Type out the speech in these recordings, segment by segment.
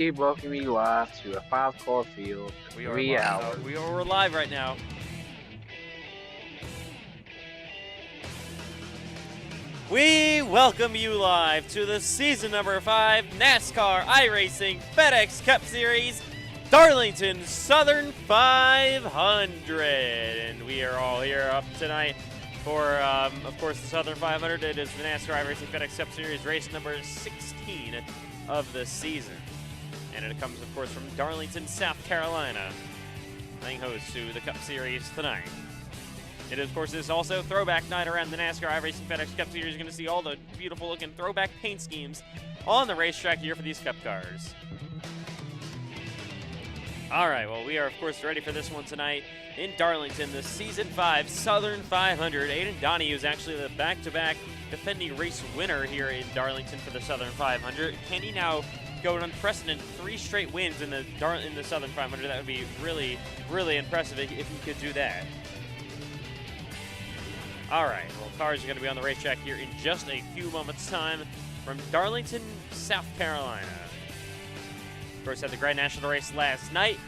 We welcome you live to a five-car field, We are 3 hours. live. We're live right now. We welcome you live to the season number 5 NASCAR iRacing FedEx Cup Series Darlington Southern 500. And we are all here up tonight for, of course, the Southern 500. It is the NASCAR iRacing FedEx Cup Series race number 16 of the season. And it comes, of course, from Darlington, South Carolina, playing host to the Cup Series tonight. It, of course, is also throwback night around the NASCAR iRacing FedEx Cup Series. You're going to see all the beautiful-looking throwback paint schemes on the racetrack here for these Cup cars. All right, well, we are, of course, ready for this one tonight in Darlington, the Season 5 Southern 500. Aiden Donahue is actually the back-to-back defending race winner here in Darlington for the Southern 500. Can he now go an unprecedented 3 straight wins in the Southern 500? That would be really, really impressive if he could do that. All right, well, cars are going to be on the racetrack here in just a few moments' time from Darlington, South Carolina. Of course, had the Grand National race last night.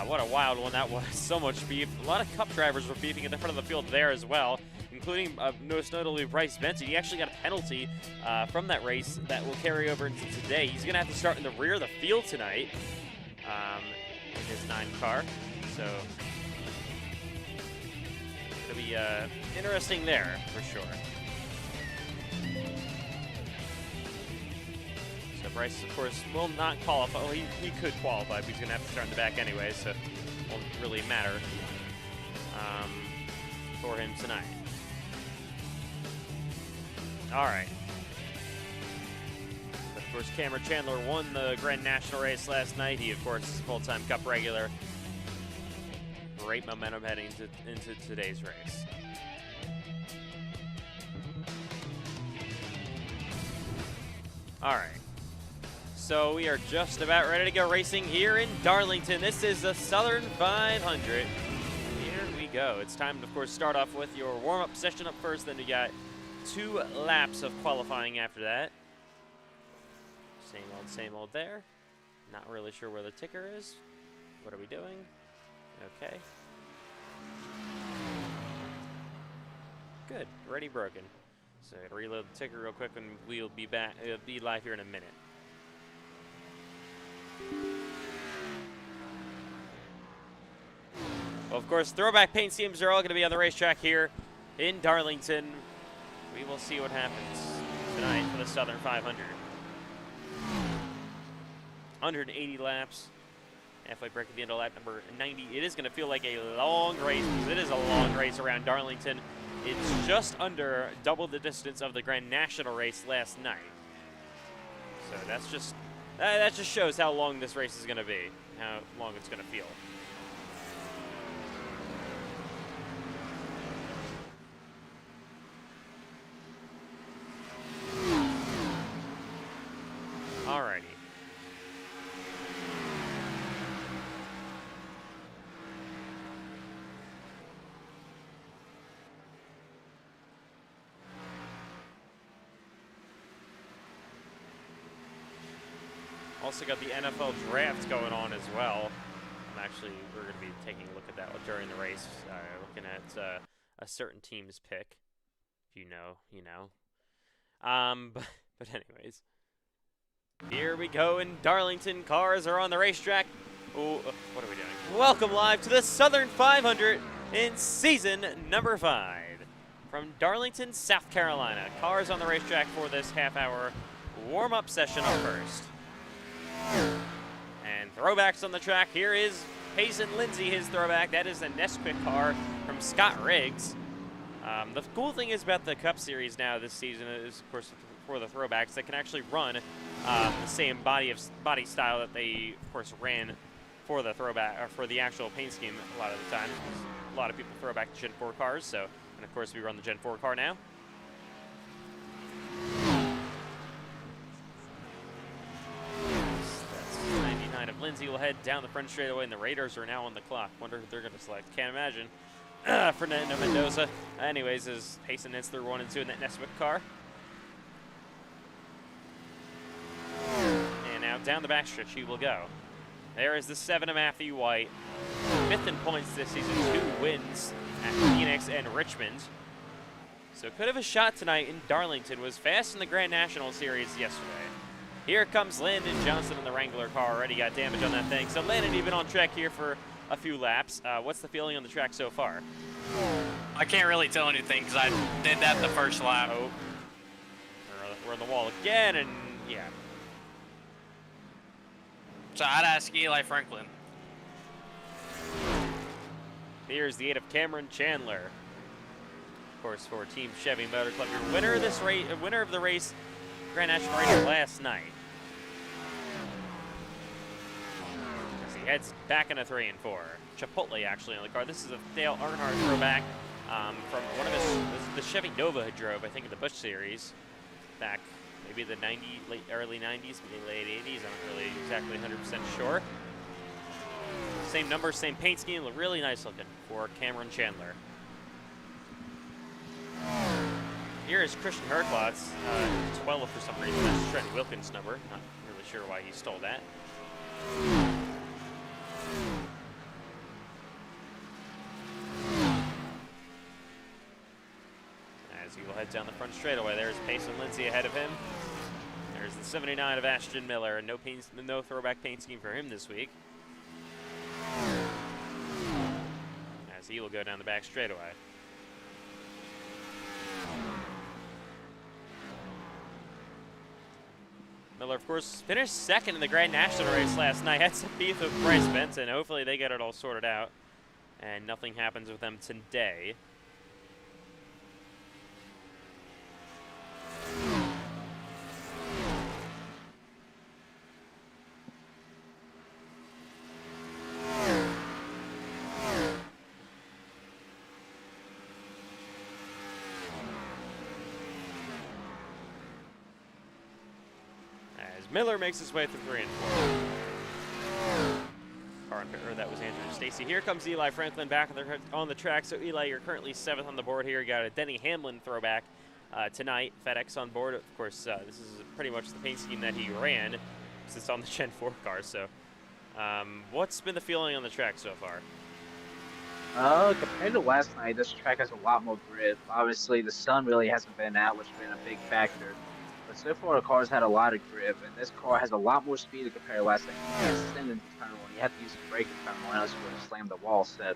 What a wild one that was. So much beef. A lot of Cup drivers were beefing at the front of the field there as well, including most notably Bryce Benson. He actually got a penalty from that race that will carry over into today. He's going to have to start in the rear of the field tonight in his 9 car. So it'll be interesting there for sure. So Bryce, of course, will not qualify. Well, he could qualify, but he's going to have to start in the back anyway, so it won't really matter for him tonight. All right. Of course, Cameron Chandler won the Grand National race last night. He, of course, is a full-time Cup regular. Great momentum heading into today's race. All right. So we are just about ready to go racing here in Darlington. This is the Southern 500. Here we go. It's time to, of course, start off with your warm-up session up first. Then we got 2 laps of qualifying after that. Same old there. Not really sure where the ticker is. What are we doing? Okay. Good. Ready, broken. So reload the ticker real quick and we'll be back. It'll be live here in a minute. Well, of course, throwback paint schemes are all going to be on the racetrack here in Darlington. We will see what happens tonight for the Southern 500. 180 laps. Halfway breaking the end of lap number 90. It is going to feel like a long race because it is a long race around Darlington. It's just under double the distance of the Grand National race last night. So that just shows how long this race is going to be, how long it's going to feel. Alrighty. Also got the NFL draft going on as well. We're going to be taking a look at that during the race, looking at a certain team's pick. If you know, you know. But anyways. Here we go in Darlington. Cars are on the racetrack. Ooh, what are we doing? Welcome live to the Southern 500 in season number 5. From Darlington, South Carolina. Cars on the racetrack for this half-hour warm-up session up first. And throwbacks on the track. Here is Payson Lindsay, his throwback. That is the Nesquik car from Scott Riggs. The cool thing is about the Cup Series now this season is, of course, for the throwbacks, they can actually run the same body style that they, of course, ran for the throwback or for the actual paint scheme a lot of the time. A lot of people throw back to Gen 4 cars, so and of course we run the Gen 4 car now. That's 99 of Lindsay. Will head down the front straightaway, and the Raiders are now on the clock. Wonder who they're going to select. Can't imagine. Fernando Mendoza. Anyways, as Payson hits through 1 and 2 in that Nesquik car. And now down the backstretch he will go. There is the 7 of Matthew White. 5th in points this season, 2 wins at Phoenix and Richmond. So could have a shot tonight in Darlington. Was fast in the Grand National Series yesterday. Here comes Landon Johnson in the Wrangler car. Already got damage on that thing. So Landon even on track here for a few laps. What's the feeling on the track so far? I can't really tell anything because I did that the first lap. Oh, we're on the wall again, and yeah. So I'd ask Eli Franklin. Here's the 8 of Cameron Chandler. Of course, for Team Chevy Motor Club, your winner of this race, winner of the race, Grand National race last night. As he heads back into 3 and 4. Chipotle actually on the car. This is a Dale Earnhardt throwback from one of the Chevy Nova he drove, I think, in the Busch Series back maybe the early 90s, maybe late 80s. I'm not really exactly 100% sure. Same number, same paint scheme, really nice looking for Cameron Chandler. Here is Christian Herklotz, 12 for some reason. That's Shreddy Wilkins' number. Not really sure why he stole that. As he will head down the front straightaway, there's Payson Lindsay ahead of him. There's the 79 of Ashton Miller, and no throwback paint scheme for him this week. As he will go down the back straightaway. Miller, of course, finished second in the Grand National race last night. Had some beef with Bryce Benson. Hopefully they get it all sorted out and nothing happens with them today. Miller makes his way through 3 and 4. Car on pit road, that was Andrew Stacy. Here comes Eli Franklin back on the track. So Eli, you're currently 7th on the board here. You got a Denny Hamlin throwback tonight. FedEx on board. Of course, this is pretty much the paint scheme that he ran since it's on the Gen 4 car. So what's been the feeling on the track so far? Compared to last night, this track has a lot more grip. Obviously, the sun really hasn't been out, which has been a big factor. But so far, the car's had a lot of grip, and this car has a lot more speed to compare to last night. You can't send into turn one. You have to use some braking turn one, else you're going to slam the wall. So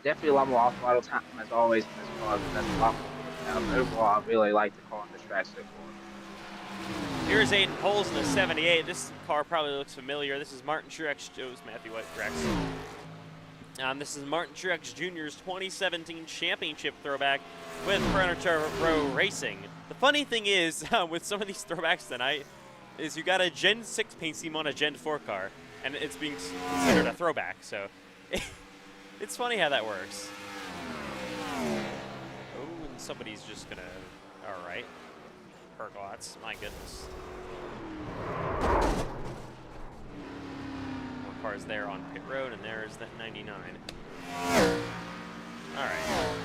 definitely a lot more off-throttle time, as always, in this car, but that's a lot more. But overall, I really like the car on this track so far. Here's Aiden Poles in the 78. This car probably looks familiar. This is Martin Truex, Joe's Matthew White Truex. This is Martin Truex Jr.'s 2017 championship throwback with Predator Row Racing. The funny thing is, with some of these throwbacks tonight, is you got a Gen 6 paint scheme on a Gen 4 car, and it's being considered a throwback, so it's funny how that works. Oh, and somebody's just gonna, all right. Herklotz, my goodness. More cars there on pit road, and there's that 99. All right.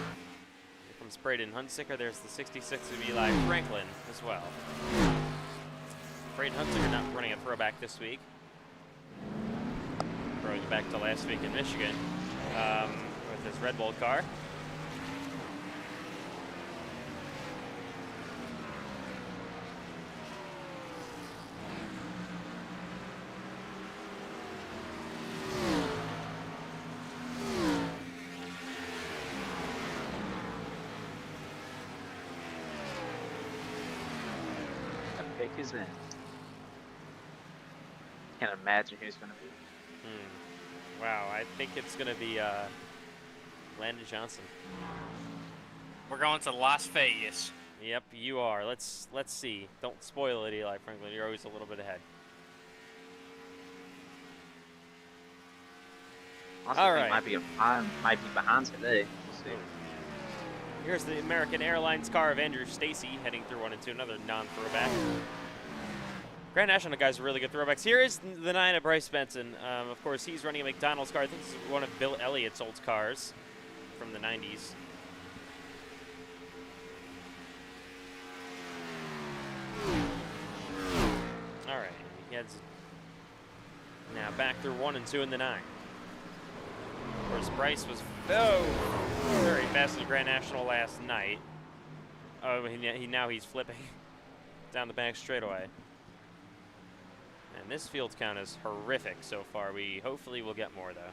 Comes Braden Hunsicker. There's the 66 of Eli Franklin as well. Braden Hunsicker not running a throwback this week. Throwing it back to last week in Michigan with his Red Bull car. Is in. Can't imagine who's going to be. Wow, I think it's going to be Landon Johnson. We're going to Las Vegas. Yep, you are. Let's see. Don't spoil it, Eli Franklin. You're always a little bit ahead. All right. Might be behind today. We'll see. Here's the American Airlines car of Andrew Stacy heading through 1 and 2, another non-throwback. Grand National guys are really good throwbacks. Here is the 9 of Bryce Benson. Of course, he's running a McDonald's car. I think this is one of Bill Elliott's old cars from the 90s. All right, he heads Now back through 1 and 2 in the 9. Of course, Bryce was very fast at the Grand National last night. Oh, now he's flipping down the back straightaway. And this field count is horrific so far. We hopefully will get more, though.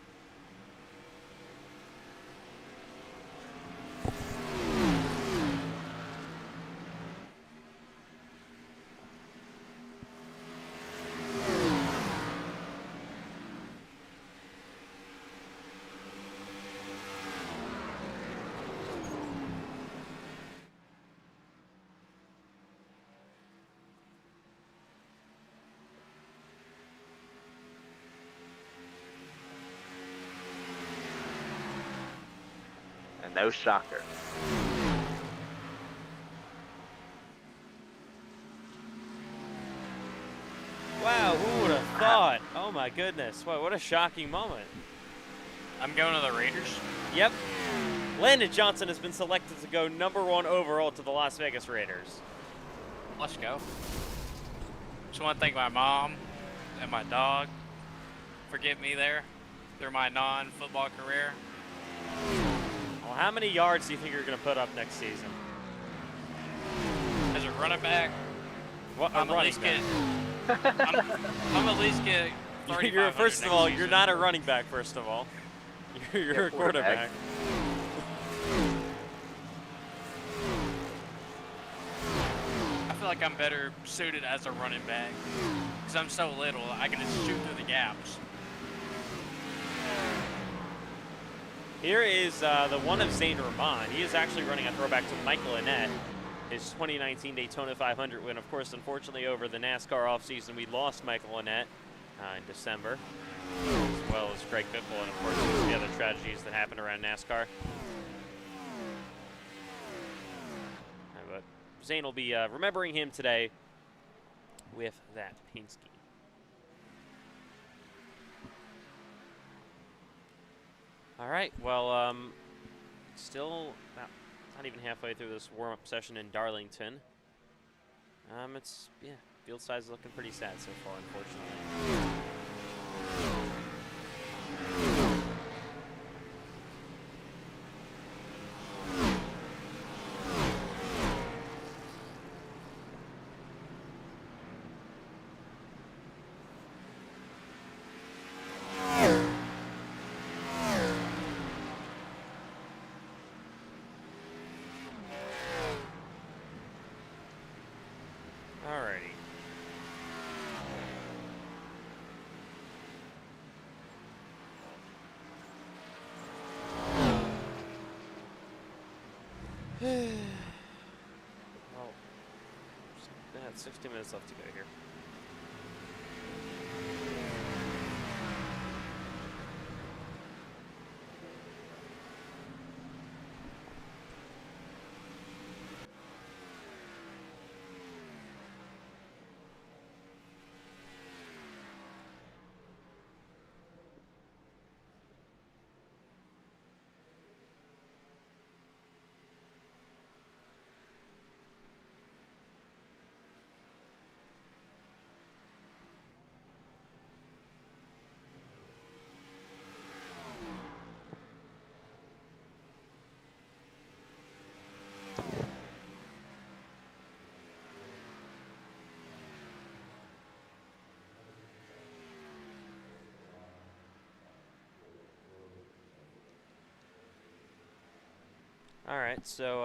And no shocker. Wow, who would have thought? Oh my goodness, what a shocking moment. I'm going to the Raiders. Yep. Landon Johnson has been selected to go #1 overall to the Las Vegas Raiders. Let's go. Just want to thank my mom and my dog for getting me there through my non-football career. Well, how many yards do you think you're going to put up next season? As a running back, What, I'm a at running least back. I'm at least get 3,500 First of next all, season. you're not a running back, first of all. You're a quarterback. I feel like I'm better suited as a running back because I'm so little. I can just shoot through the gaps. Here is the one of Zane Rahman. He is actually running a throwback to Michael Annett, his 2019 Daytona 500 win. Of course, unfortunately, over the NASCAR offseason, we lost Michael Annett in December, as well as Craig Biffle, and of course, the other tragedies that happened around NASCAR. But Zane will be remembering him today with that paint scheme. All right, well, still not even halfway through this warm-up session in Darlington. Yeah, field size is looking pretty sad so far, unfortunately. Alrighty. Well, that's 60 minutes left to go here. All right, so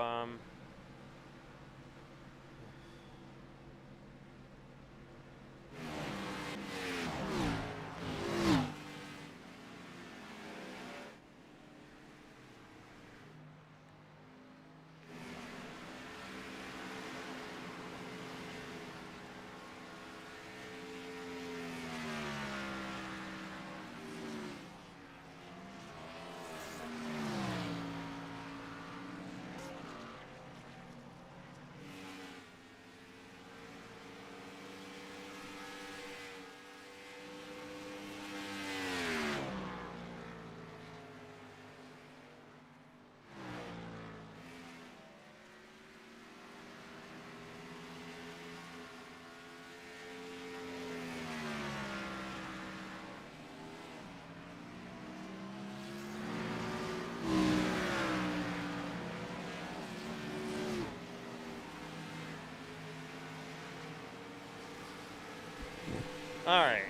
All right.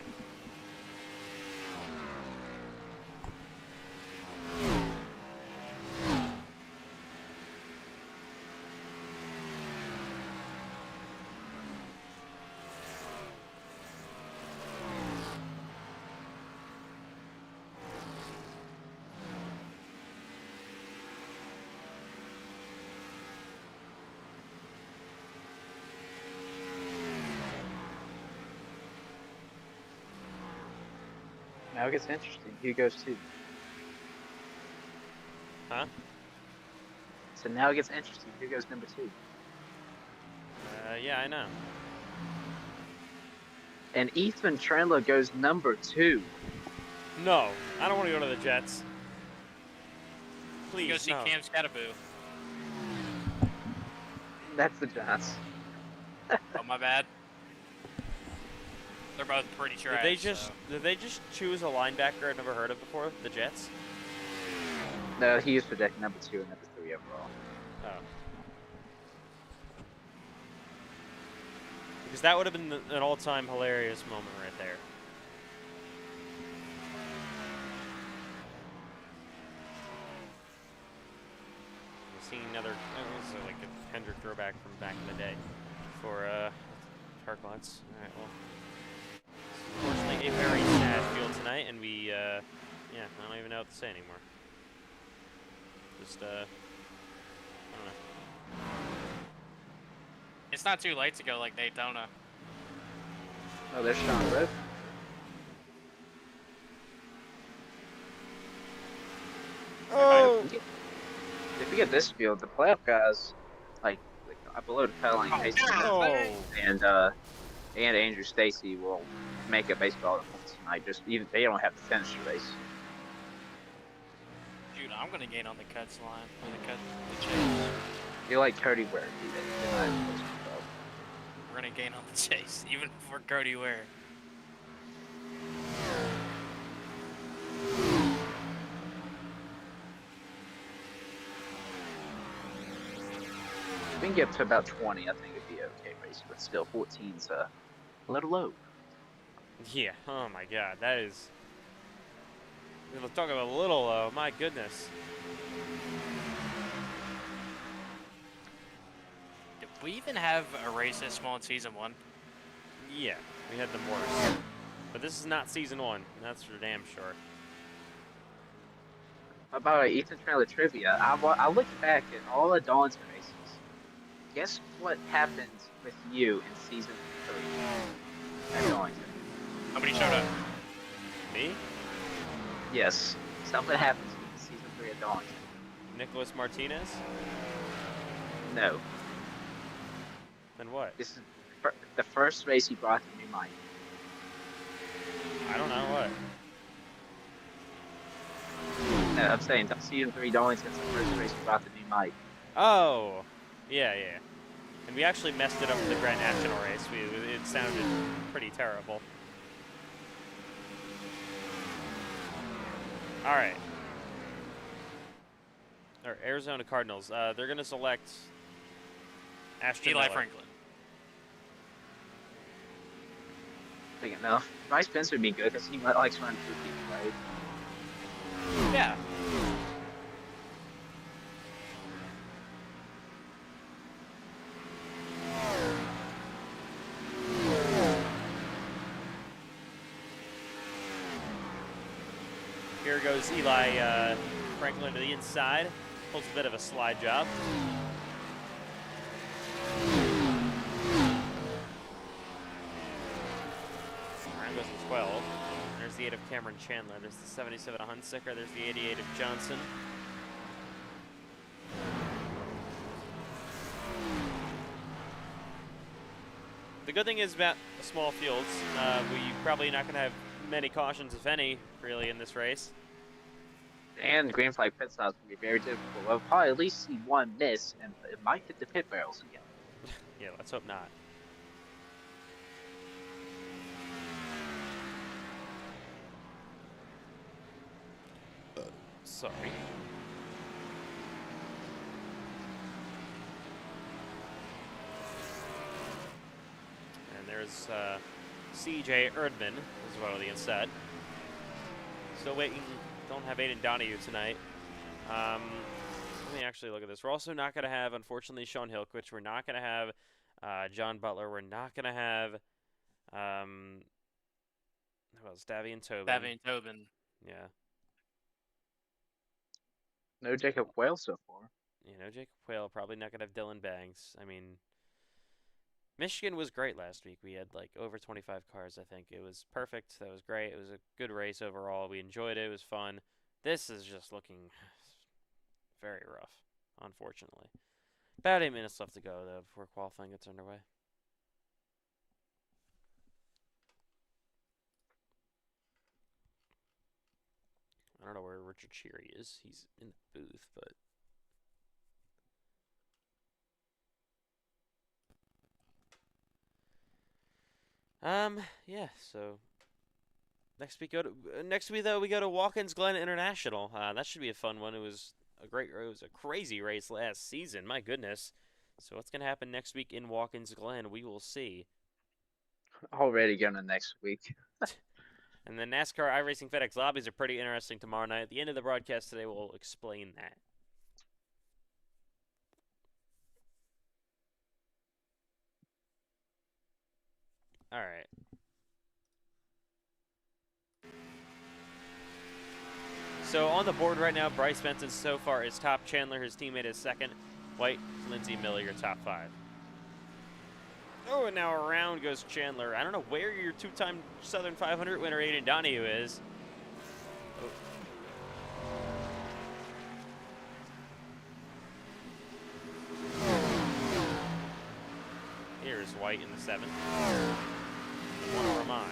Now it gets interesting. Who goes 2? Huh? So now it gets interesting. Who goes number 2? Yeah, I know. And Ethan Trendler goes number 2. No, I don't want to go to the Jets. Please, Go see no. Cam Scataboo. That's the Giants. Oh, my bad. They're both pretty trash. Did they just choose a linebacker I've never heard of before? The Jets? No, he was projected number 2 and number 3 overall. Oh. Because that would have been an all-time hilarious moment right there. Seeing another, this is like a Hendrick throwback from back in the day for Tarklots. All right, well, it's unfortunately a very sad field tonight, and we, yeah, I don't even know what to say anymore. Just, I don't know. It's not too late to go like Daytona. Oh, there's Sean Rowe. Oh! If we get this field, the playoff guys, like below the Pelling, and Andrew Stacy will make a baseball tonight. Just even they don't have to finish the race. Dude, I'm gonna gain on the cuts line. Or the chase. You like Cody Ware. We're gonna gain on the chase, even for Cody Ware. If we can get to about 20, I think it'd be okay race, but still 14's a little low. Yeah, oh my god, that is... We'll talk about a little low, my goodness. Did we even have a race this small in Season 1? Yeah, we had the worst. But this is not Season 1, that's for damn sure. About Ethan Trailer trivia, I looked back at all the Darlington races. Guess what happened with you in Season 3 at Darlington? Nobody showed up. Me? Yes, something happened to you in Season 3 at Darlington. Nicholas Martinez? No. Then what? This is the first race he brought the new mic. I don't know what. No, I'm saying Season 3 Darlington's the first race he brought the new mic. Oh, yeah. And we actually messed it up for the Grand National race. It sounded pretty terrible. All right. Or Arizona Cardinals. They're going to select Ashton Eli Miller. Franklin. Thinking, no, Bryce Pence would be good because he likes running through people, right? Yeah. Here goes Eli Franklin to the inside. Pulls a bit of a slide job. Around goes the 12. There's the 8 of Cameron Chandler. There's the 77 of Hunsicker. There's the 88 of Johnson. The good thing is about small fields, we're probably not going to have many cautions, if any, really, in this race. And the green flag pit stops will be very difficult. We'll probably at least see one miss, and it might hit the pit barrels again. Yeah, let's hope not. Sorry. And there's C.J. Erdman is voting instead. Still waiting. Don't have Aiden Donahue tonight. Let me actually look at this. We're also not going to have, unfortunately, Sean Hillquich. We're not going to have John Butler. We're not going to have, who else? Davian Tobin. Davian Tobin. Yeah. No Jacob Quayle so far. You know, Jacob Quayle, probably not going to have Dylan Banks. I mean, Michigan was great last week. We had like over 25 cars, I think. It was perfect. That was great. It was a good race overall. We enjoyed it. It was fun. This is just looking very rough, unfortunately. About 8 minutes left to go, though, before qualifying gets underway. I don't know where Richard Cheery is. He's in the booth, but... yeah, so... Next week though, we go to Watkins Glen International. That should be a fun one. It was a crazy race last season. My goodness. So what's going to happen next week in Watkins Glen? We will see. Already going to next week. And the NASCAR iRacing FedEx lobbies are pretty interesting tomorrow night. At the end of the broadcast today, we'll explain that. All right. So on the board right now, Bryce Benson so far is top. Chandler, his teammate, is second. White, Lindsey, Miller, your top 5. Oh, and now around goes Chandler. I don't know where your 2-time Southern 500 winner Aiden Donahue is. Oh. Here's White in the 7th. One Ramon.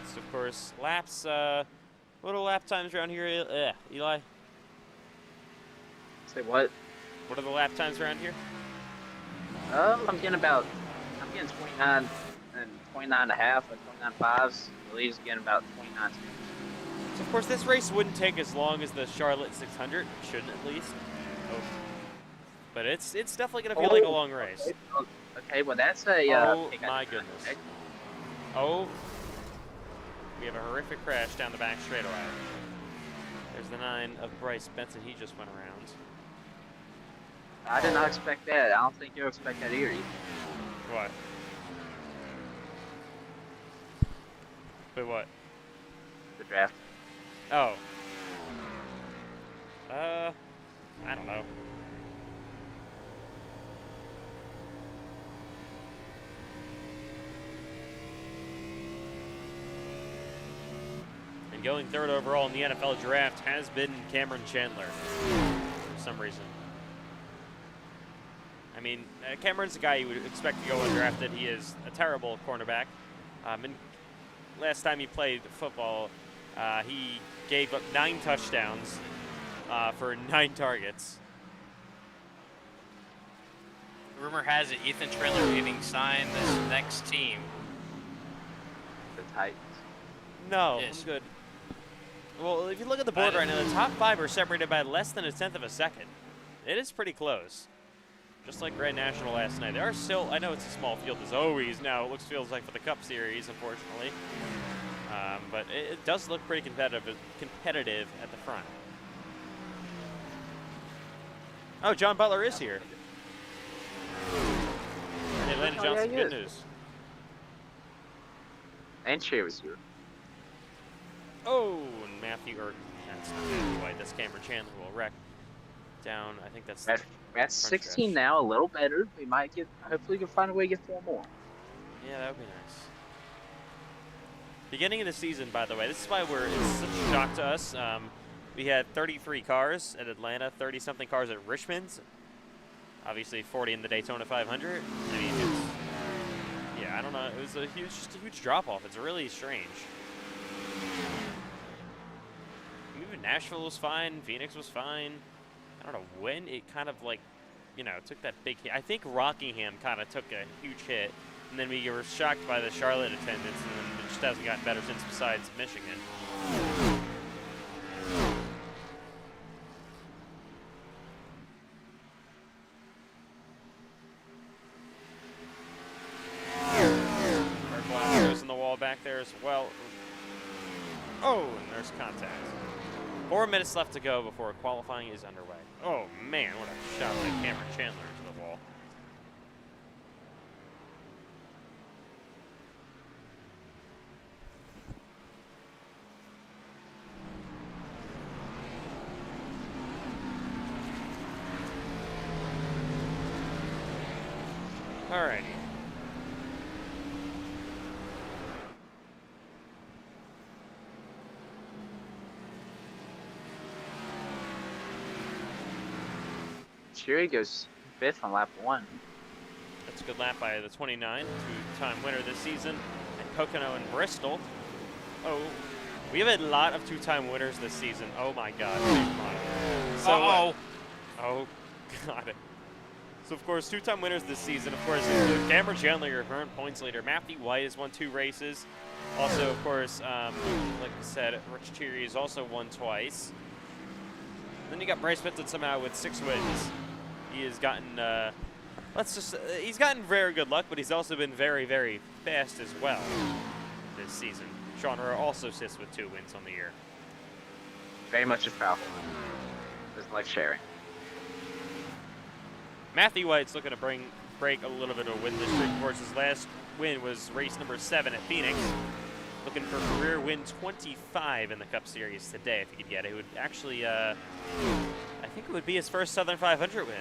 So of course, laps. What are lap times around here, Eli? Say what? What are the lap times around here? I'm getting 29 and 29 and a half and 29 fives. The lead's getting about 29. So of course, this race wouldn't take as long as the Charlotte 600. It shouldn't, at least. Oh. But it's definitely gonna feel like a long race. Okay, well that's a. Oh my goodness. Okay. Oh. We have a horrific crash down the back straightaway. There's the 9 of Bryce Benson. He just went around. I did not expect that. I don't think you'll expect that either. What? But what? The draft. Oh. I don't know. And going 3rd overall in the NFL draft has been Cameron Chandler for some reason. I mean, Cameron's a guy you would expect to go undrafted. He is a terrible cornerback. And last time he played football, he gave up 9 touchdowns for 9 targets. Rumor has it Ethan Traylor leaving signed this next team. The Titans. No, Yes. I'm good. Well, if you look at the board right now, the top 5 are separated by less than 1/10 of a second. It is pretty close. Just like Grand National last night. There are still, I know it's a small field as always now, feels like for the Cup Series, unfortunately. But it does look pretty competitive at the front. Oh, John Butler is here. And Atlanta Oh, Johnson, yeah, good he is. news. And Shea was here. Oh, and Matthew, or that's not Matthew White, that's Cameron Chandler will wreck down. I think that's At 16 stretch. now, a little better. We might get, hopefully, we can find a way to get 4 more. Yeah, that would be nice. Beginning of the season, by the way, this is why it's such a shock to us. We had 33 cars at Atlanta, 30-something cars at Richmond. Obviously, 40 in the Daytona 500. I mean, yeah, I don't know. It was just a huge drop-off. It's really strange. Even Nashville was fine. Phoenix was fine. I don't know when it kind of took that big hit. I think Rockingham kind of took a huge hit, and then we were shocked by the Charlotte attendance, and then it just hasn't gotten better since besides Michigan. as well. Oh, and there's contact. 4 minutes left to go before qualifying is underway. Oh, man, what a shot by Cameron Chandler into the wall. Alrighty. Cheery goes 5th on lap 1. That's a good lap by the 29, two-time winner this season at Pocono and Bristol. Oh, we have a lot of two-time winners this season. Oh my God. So, oh God. So of course, two-time winners this season. Of course, include Cameron Chandler, your current points leader. Matthew White has won 2 races. Also, of course, like I said, Rich Cheery has also won twice. Then you got Bryce Benton somehow with 6 wins. He has gotten, he's gotten very good luck, but he's also been very, very fast as well this season. Sean Rowe also sits with 2 wins on the year. Very much a Falcon. Doesn't like sharing. Matthew White's looking to break a little bit of a win this streak. Of course, his last win was race number 7 at Phoenix. Looking for career win 25 in the Cup Series today if he could get it. It would actually, I think it would be his first Southern 500 win.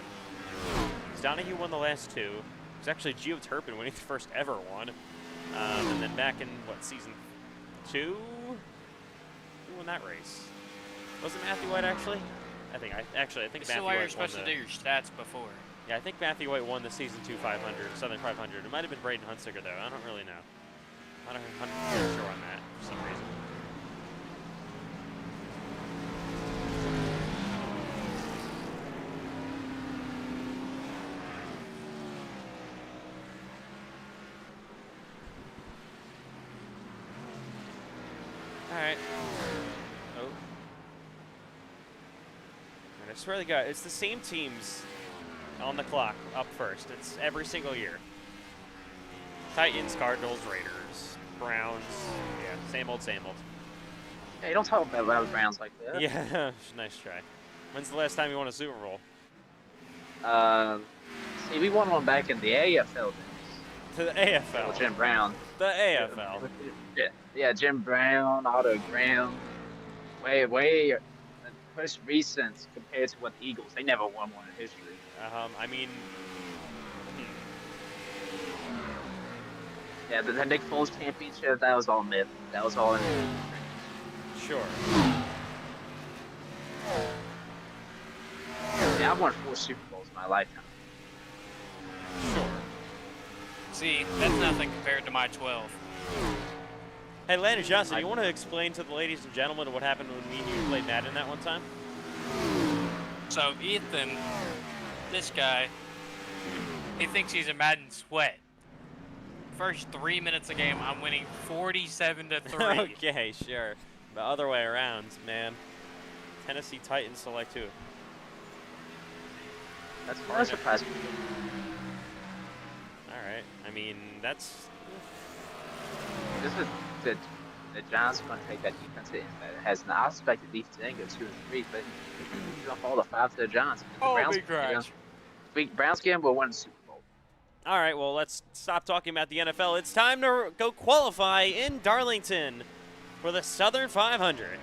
Donahue won the last 2. It was actually Gio Turpin winning the first ever one. And then back in, what, season 2? Who won that race? Was it Matthew White, actually? I think Matthew White why won you're supposed to do your stats before. Yeah, I think Matthew White won the season 2 500, Southern 500. It might have been Braden Hunsicker, though. I don't really know. I'm not 100% sure on that for some reason. Alright. Oh. And I swear to God, it's the same teams on the clock up first. It's every single year. Titans, Cardinals, Raiders, Browns. Yeah, same old, same old. Hey, don't talk about the Browns like that. Yeah, nice try. When's the last time you won a Super Bowl? See, we won one back in the AFL days. To the AFL. With Jim Brown. The AFL. Yeah, Jim Brown, Otto Graham. Way most recent compared to what the Eagles. They never won one in history. I mean, yeah, the Nick Foles championship, that was all myth. That was all in. Sure. Yeah, I've won 4 Super Bowls in my lifetime. Sure. See, that's nothing compared to my 12. Hey, Landon Johnson, you want to explain to the ladies and gentlemen what happened when me and you played Madden that one time? So, Ethan, this guy, he thinks he's a Madden sweat. First 3 minutes of game, I'm winning 47-3. Okay, sure. The other way around, man. Tennessee Titans select 2. That's surprising. Alright, I mean, that's... This is the Giants are going to take that defense in. That has an aspect of defense and go 2 and 3, but he's going to fall to 5 to the Giants. Big crash. Browns game will win the Super Bowl. All right, well, let's stop talking about the NFL. It's time to go qualify in Darlington for the Southern 500.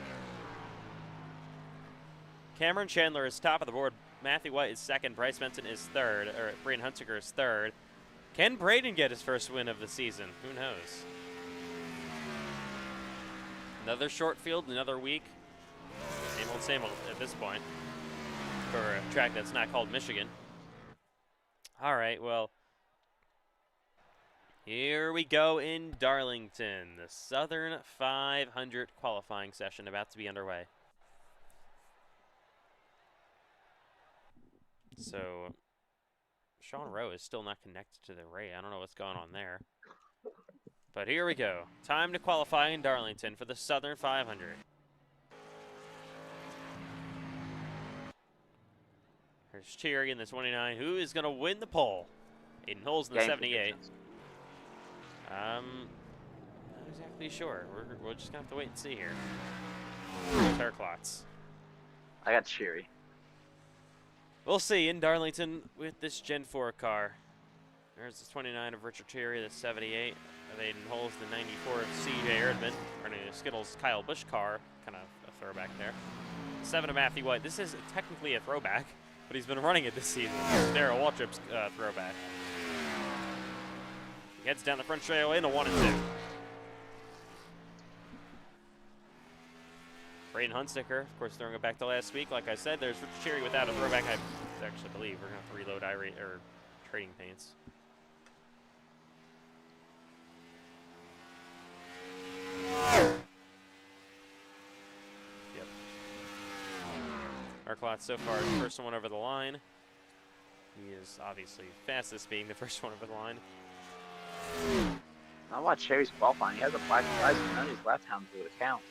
Cameron Chandler is top of the board. Matthew White is second. Bryce Benton is third. Or Braden Hunsicker is third. Can Braden get his first win of the season? Who knows? Another short field, another week. Same old at this point for a track that's not called Michigan. All right, well, here we go in Darlington. The Southern 500 qualifying session about to be underway. So, Sean Rowe is still not connected to the array. I don't know what's going on there. But here we go. Time to qualify in Darlington for the Southern 500. There's Cheery in the 29. Who is going to win the pole? Aiden Holes in the 78. exactly sure. We're just gonna have to wait and see here. Turklots. I got Cherry. We'll see in Darlington with this Gen 4 car. There's the 29 of Richard Cherry, the 78 of Aiden Holes, the 94 of C.J. Erdman, running a Skittles Kyle Busch car, kind of a throwback there. 7 of Matthew White. This is technically a throwback, but he's been running it this season. It's Darrell Waltrip's throwback. He heads down the front straightaway in a 1 and 2. Braden Hunsticker, of course, throwing it back to last week. Like I said, there's Richard Cherry without a throwback. I actually believe we're going to have to reload trading paints. Yep. Arclot so far is the first one over the line. He is obviously fastest being the first one over the line. I watched Cherry's qualifying. He has a black flag, and none of his lap times would count.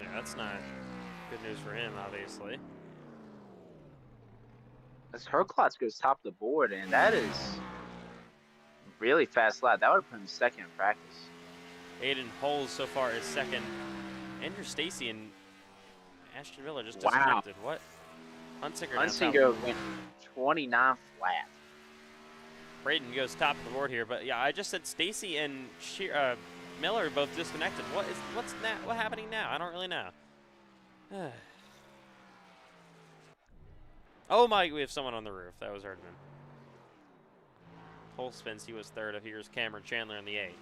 Yeah, that's not good news for him, obviously. As Herklotz goes top of the board, and that is really fast lap. That would have put him second in practice. Aiden Holes so far is second. Andrew Stacy and Ashton Miller just disconnected. What? Hunsinger went 29 flat. Braden goes top of the board here, but yeah, I just said Stacy and Miller both disconnected. What's happening now? I don't really know. Oh my, we have someone on the roof. That was Erdman. Hole spins, he was third. Here's Cameron Chandler in the 8.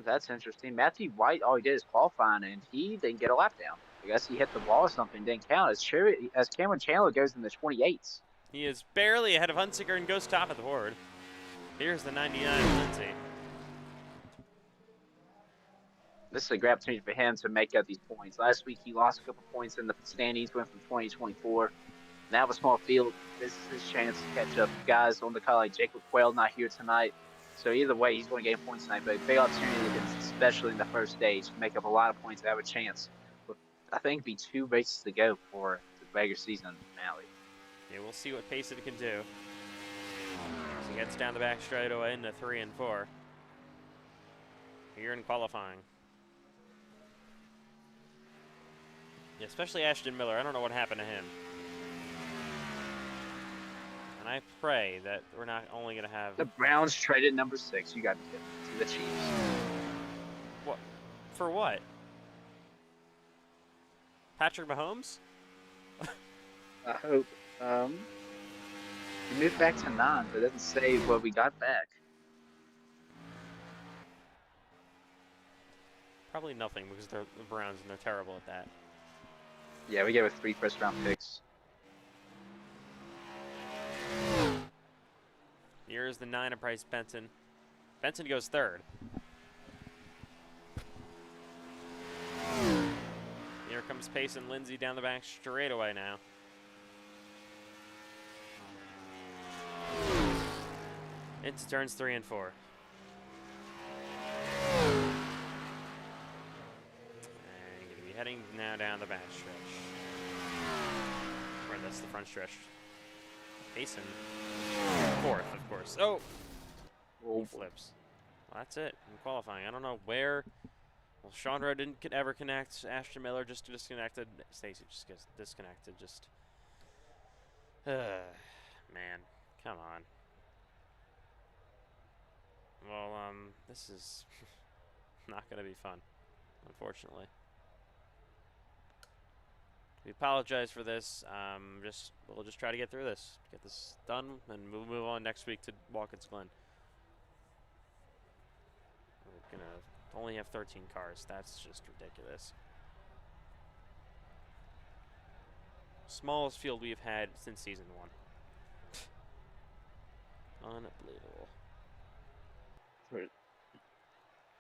That's interesting. Matthew White, all he did is qualifying, and he didn't get a lap down. I guess he hit the wall or something, didn't count. As Cameron Chandler goes in the 28s. He is barely ahead of Hunsicker and goes top of the board. Here's the 99 Lindsay. This is a great opportunity for him to make up these points. Last week, he lost a couple points in the standings, went from 20 to 24. Now with small field, this is his chance to catch up. Guys on the car like Jacob Quayle not here tonight. So either way, he's going to gain points tonight. But a big opportunity, especially in the first stage, to make up a lot of points to have a chance. But I think it'd be 2 races to go for the regular season finale. Yeah, we'll see what pace it can do. So he gets down the back straightaway into 3 and 4. Here in qualifying. Yeah, especially Ashton Miller. I don't know what happened to him. And I pray that we're not only going to have... The Browns traded number 6. You got to get to the Chiefs. What? For what? Patrick Mahomes? I hope. We moved back to 9, but it doesn't say what we got back. Probably nothing because they're the Browns and they're terrible at that. Yeah, we gave it 3 first-round picks. Here's the 9 of Bryce Benson. Benson goes 3rd. Here comes Payson Lindsay down the back straightaway now. Into turns 3 and 4. And going to be heading now down the back stretch. Or that's the front stretch. Payson 4th, of course. Oh! He flips. Well, that's it in qualifying. I don't know where. Well, Sean Rowe didn't ever connect. Ashton Miller just disconnected. Stacy just gets disconnected. Just. Man, come on. Well, this is not going to be fun, unfortunately. We apologize for this. We'll just try to get through this, get this done, and we'll move on next week to Watkins Glen. We're gonna only have 13 cars. That's just ridiculous. Smallest field we've had since season 1. Unbelievable.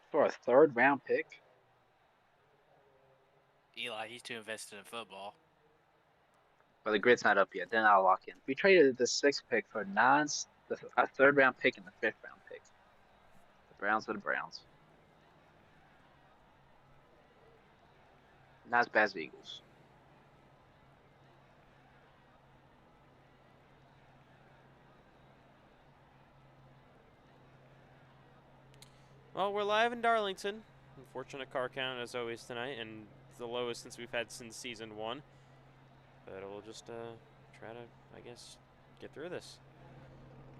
For a 3rd-round pick? Eli, he's too invested in football. But the grid's not up yet. Then I'll lock in. We traded the 6th pick for a 3rd-round pick and the 5th-round pick. The Browns are the Browns. Not as bad as the Eagles. Well, we're live in Darlington. Unfortunate car count as always tonight, and it's the lowest since we've had since season 1. But we'll just try to, I guess, get through this.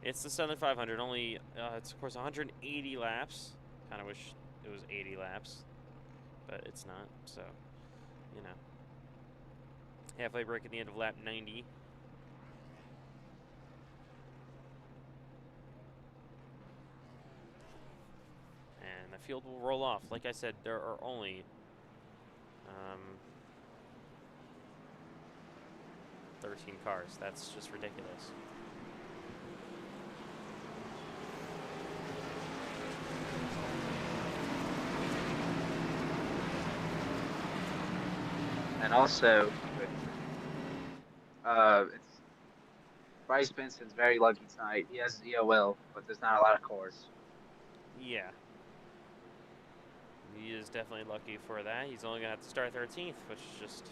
It's the Southern 500. Only, it's of course 180 laps. Kind of wish it was 80 laps, but it's not. So, you know, halfway break at the end of lap 90. And the field will roll off. Like I said, there are only 13 cars. That's just ridiculous. And also, it's Bryce Benson's very lucky tonight. He has EOL, but there's not a lot of cars. Yeah. He is definitely lucky for that. He's only going to have to start 13th, which is just...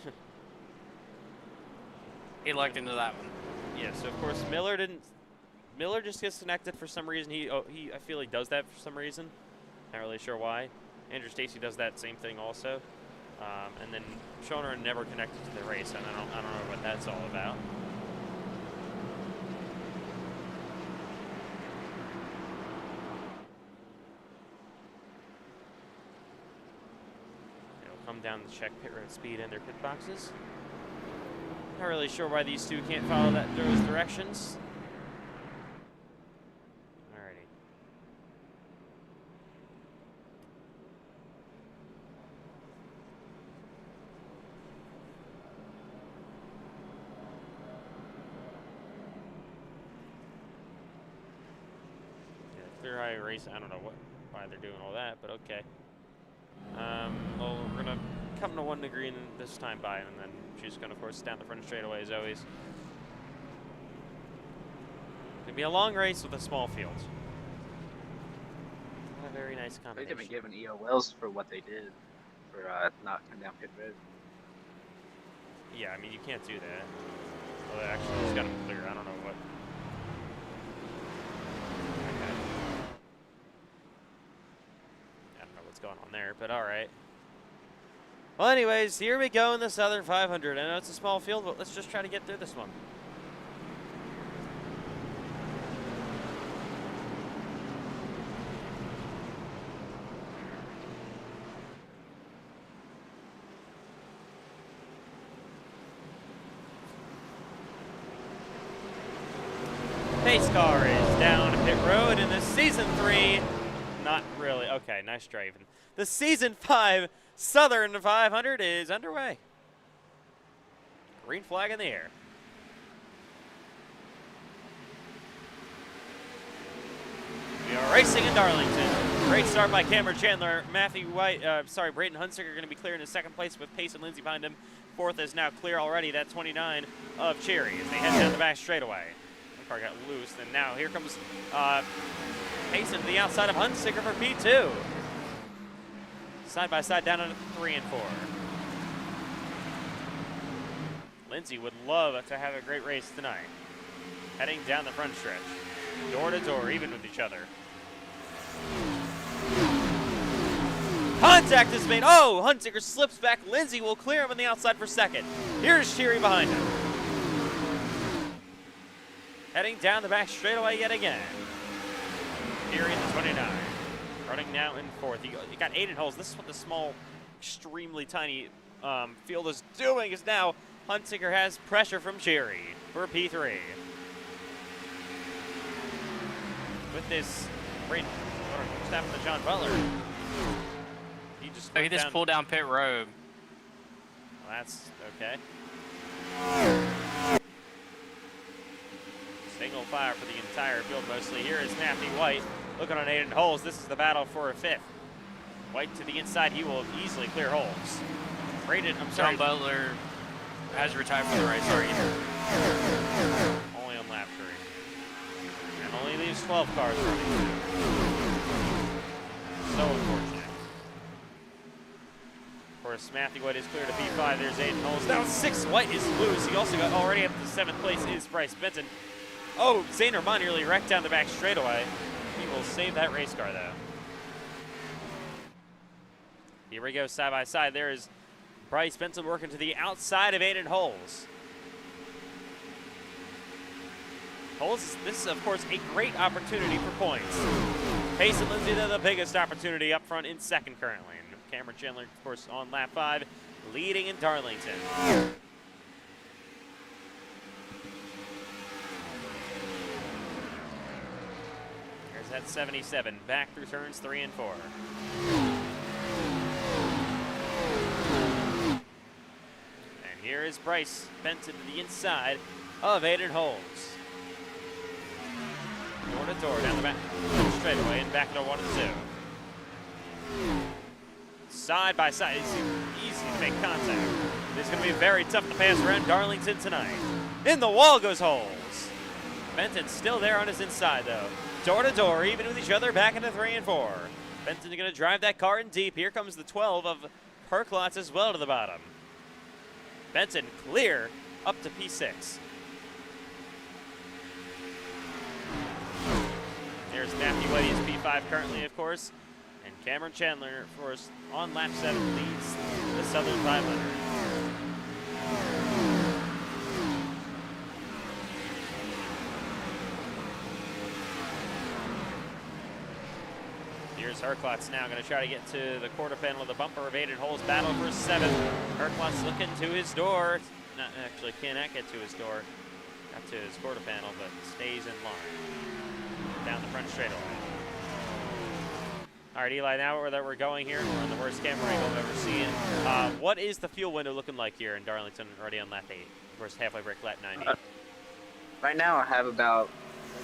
He lucked into that one. Yeah, so of course Miller didn't... Miller just gets connected for some reason. I feel he does that for some reason. Not really sure why. Andrew Stacy does that same thing also. And then Schoner never connected to the race, and I don't know what that's all about. They'll come down to check pit road speed in their pit boxes. Not really sure why these two can't follow those directions. Alrighty. Clear high race. I don't know why they're doing all that, but okay. Well, we're gonna come to 1 degree this time by, and then she's gonna, of course, down the front straightaway as always. Gonna be a long race with a small field. Not a very nice They've combination. been given EOLs for what they did for not coming down pit road. Yeah, I mean, you can't do that. Well, actually, it's got them clear. I don't know what. Okay. I don't know what's going on there, but all right. Well, anyways, here we go in the Southern 500. I know it's a small field, but let's just try to get through this one. Pace car is down pit road in the Season 3. Not really. Okay, nice driving. The Season 5 Southern 500 is underway. Green flag in the air. We are racing in Darlington. Great start by Cameron Chandler. Braden Hunsicker are going to be clear in second place with Pace and Lindsey behind him. Fourth is now clear already. That 29 of Cherry as they head down the back straightaway. The car got loose, and now here comes Pace to the outside of Hunsicker for P2. Side by side down to 3 and 4. Lindsey would love to have a great race tonight. Heading down the front stretch. Door to door, even with each other. Contact is made. Oh, Hunsicker slips back. Lindsey will clear him on the outside for second. Here's Cheery behind him. Heading down the back straightaway yet again. Cheery in the 29. Running now in fourth. You got 8 holes. This is what the small, extremely tiny field is doing. Is now Hunsicker has pressure from Cherry for P3. With this great what's happened to John Butler? He just pulled down pit road. Well, that's okay. Single fire for the entire field mostly. Here is Matthew White looking on 8 holes. This is the battle for a 5th. White to the inside. He will easily clear holes. Braden, I'm sorry. John Butler has retired from the race. Sorry. Only on lap 3. And only leaves 12 cars running. So unfortunate. Of course, Matthew White is clear to P5. There's 8 holes. Down 6. White is loose. He also got already up to 7th place is Bryce Benson. Oh, Zane Armand nearly wrecked down the back straightaway. He will save that race car, though. Here we go, side by side. There is Bryce Benson working to the outside of Aiden Holes. Holes, this is, of course, a great opportunity for points. Pace and Lindsay, they're the biggest opportunity up front in second currently. And Cameron Chandler, of course, on lap 5, leading in Darlington. There's that 77, back through turns 3 and 4. And here is Bryce Benson to the inside of Aiden Holes. Door to door, down the back straightaway and back into 1 and 2. Side by side, it's easy to make contact. It's going to be very tough to pass around Darlington tonight. In the wall goes Holes. Benton's still there on his inside though. Door to door, even with each other, back into 3 and 4. Benson's going to drive that car in deep. Here comes the 12 of Perklotz as well to the bottom. Benson clear up to P6. There's Matthew Whitey as P5 currently, of course. And Cameron Chandler, of course, on lap 7 leads the Southern 500. Here's Perklotz now going to try to get to the quarter panel of the bumper of Aiden Holes. Battle for 7th. Perklotz looking to his door. Not actually cannot get to his door. Got to his quarter panel, but stays in line. Down the front straightaway. All right, Eli, now we're going here. We're on the worst camera angle I've ever seen. What is the fuel window looking like here in Darlington already on lap 8? Of course, halfway break lap 90. Right now I have about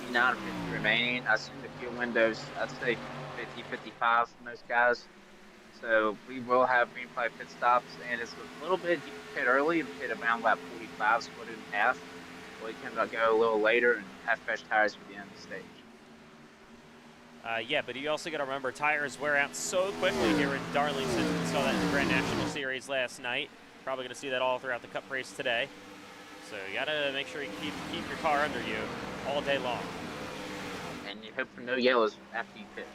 49 or 50 remaining. I assume the fuel windows, I'd say 50, 55 for most guys. So we will have green flag pit stops, and it's a little bit, you can pit early and pit around lap 45, split it in half. Or you can go a little later and have fresh tires for the end of the stage. Yeah, but you also got to remember tires wear out so quickly here in Darlington. We saw that in the Grand National Series last night. Probably going to see that all throughout the Cup race today. So you got to make sure you keep your car under you all day long. And you hope for no yellows after you pit.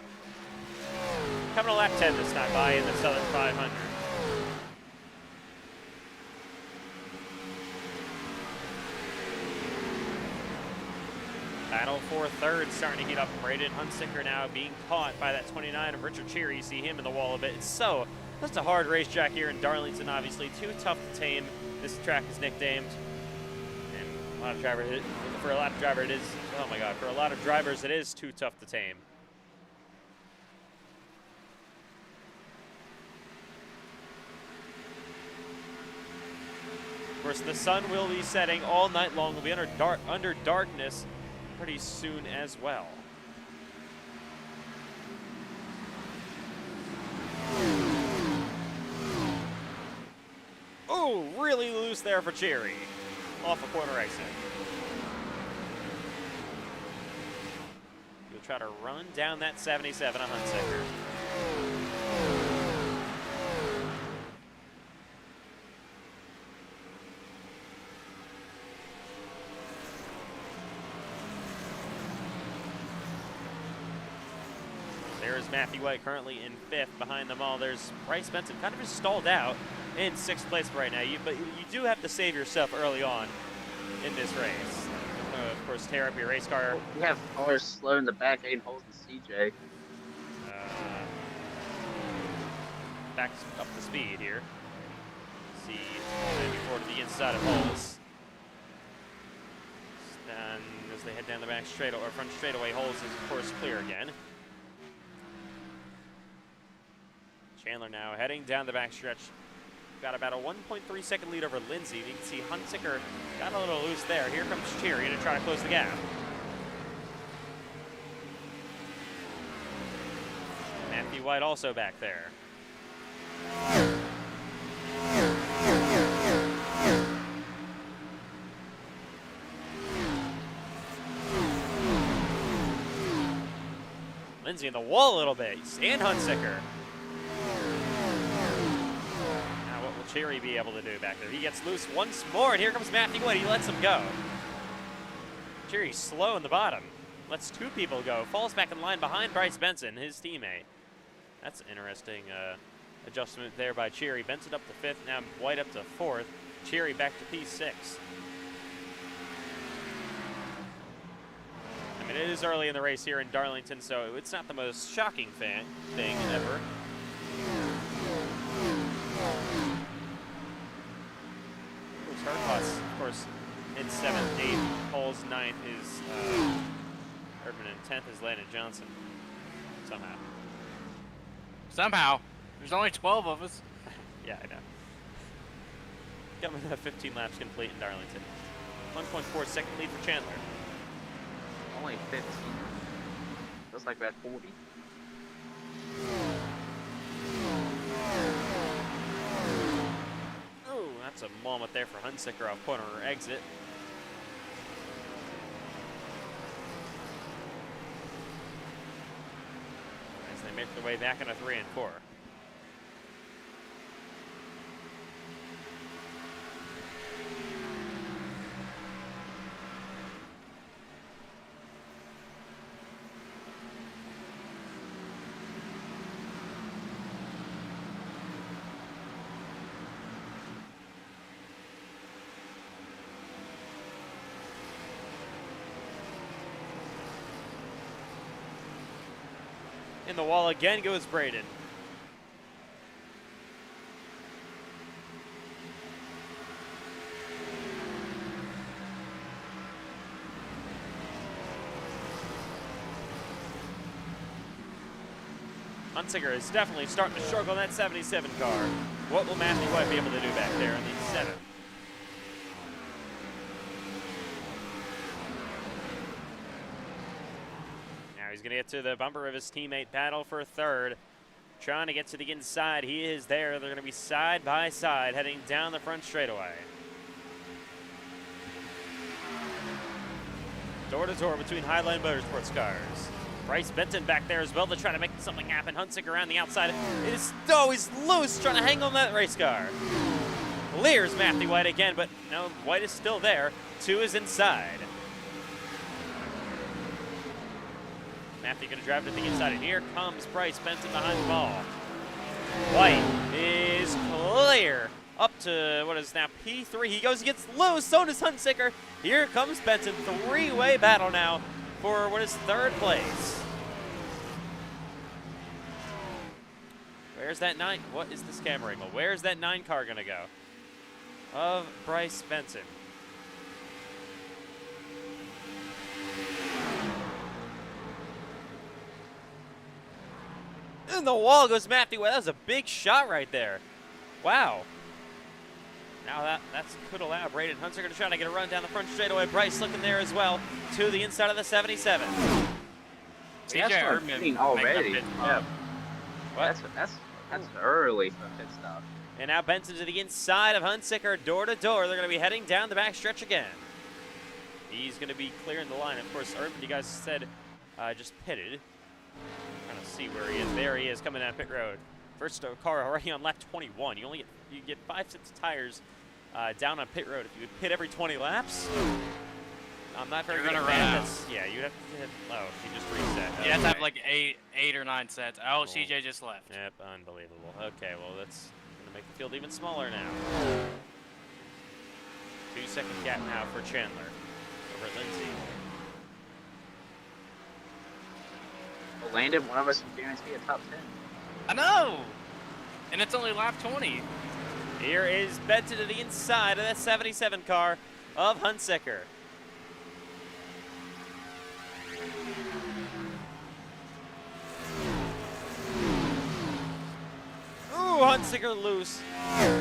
Coming to lap 10 this time by in the Southern 500. Battle for 3rd starting to heat up. Braden Hunsicker now being caught by that 29 of Richard Cheery. You see him in the wall a bit. It's just a hard racetrack here in Darlington, obviously. Too tough to tame. This track is nicknamed. And a lot of drivers, for a lot of drivers, it is, oh my God, for a lot of drivers, it is too tough to tame. Of course, the sun will be setting all night long. We'll be under darkness pretty soon as well. Oh, really loose there for Cherry. Off a corner exit. He'll try to run down that 77 of Hunsicker. There's Matthew White currently in 5th. Behind them all, there's Bryce Benson, kind of just stalled out in 6th place right now. But you do have to save yourself early on in this race. Of course, tear up your race car. We have cars slow in the back, Aiden Holes and CJ. Back up to speed here. See 94 to the inside of Holes. And as they head down the back straightaway, or front straightaway, Holes is of course clear again. Chandler now heading down the back stretch. Got about a 1.3 second lead over Lindsay. You can see Hunsicker got a little loose there. Here comes Cheery to try to close the gap. Matthew White also back there. Lindsay in the wall a little bit. And Hunsicker. Cherry be able to do back there? He gets loose once more, and here comes Matthew White. He lets him go. Cherry's slow in the bottom. Lets 2 people go. Falls back in line behind Bryce Benson, his teammate. That's interesting adjustment there by Cheery. Benson up to 5th, now White up to 4th. Cheery back to P6. I mean, it is early in the race here in Darlington, so it's not the most shocking thing ever. Hurtbus, of course, in 7th, 8th, Poles 9th is Erdman, and 10th is Landon Johnson. Somehow. There's only 12 of us. Yeah, I know. Coming to 15 laps complete in Darlington. 1.4 second lead for Chandler. Only 15. Feels like about 40. Oh, that's a moment there for Hunsicker off corner exit. As they make their way back into 3 and 4. In the wall again goes Braden. Hunsicker is definitely starting to struggle in that 77 car. What will Matthew White be able to do back there in the 7th? He's going to get to the bumper of his teammate, battle for 3rd. Trying to get to the inside. He is there. They're going to be side by side heading down the front straightaway. Door to door between Highline Motorsports cars. Bryce Benton back there as well to try to make something happen. Hunsicker around the outside. It is, oh, he's loose, trying to hang on that race car. Leers Matthew White again, but no, White is still there. 2 is inside. Matthew going to drive to the inside, and here comes Bryce Benton behind the ball. White is clear up to what is now P3. He gets loose, so does Hunsicker. Here comes Benton, 3-way battle now for what is 3rd place. Where's that 9? What is this camera angle? Where's that 9 car going to go? Of Bryce Benton. In the wall goes Matthew White. That was a big shot right there. Wow. Now that could allow Braden Hunsicker to try to get a run down the front straightaway. Bryce looking there as well to the inside of the 77. CJ Erdman already. Yeah. That's early for pit stop. And now Benson to the inside of Hunsicker, door to door. They're going to be heading down the back stretch again. He's going to be clearing the line. Of course, Erdman, you guys said, just pitted. Trying to see where he is. There he is, coming down pit road. First car already on lap 21. You get 5 sets of tires down on pit road if you would pit every 20 laps. I'm not very good at that. Yeah, you'd have to hit low if you just reset. You have to have like 8 or 9 sets. Oh, CJ just left. Yep, unbelievable. Okay, well, that's going to make the field even smaller now. 2-second gap now for Chandler over Lindsay. Well, Landon, one of us can guarantee a top 10. I know! And it's only lap 20. Here is Benton to the inside of that 77 car of Hunsicker. Ooh, Hunsicker loose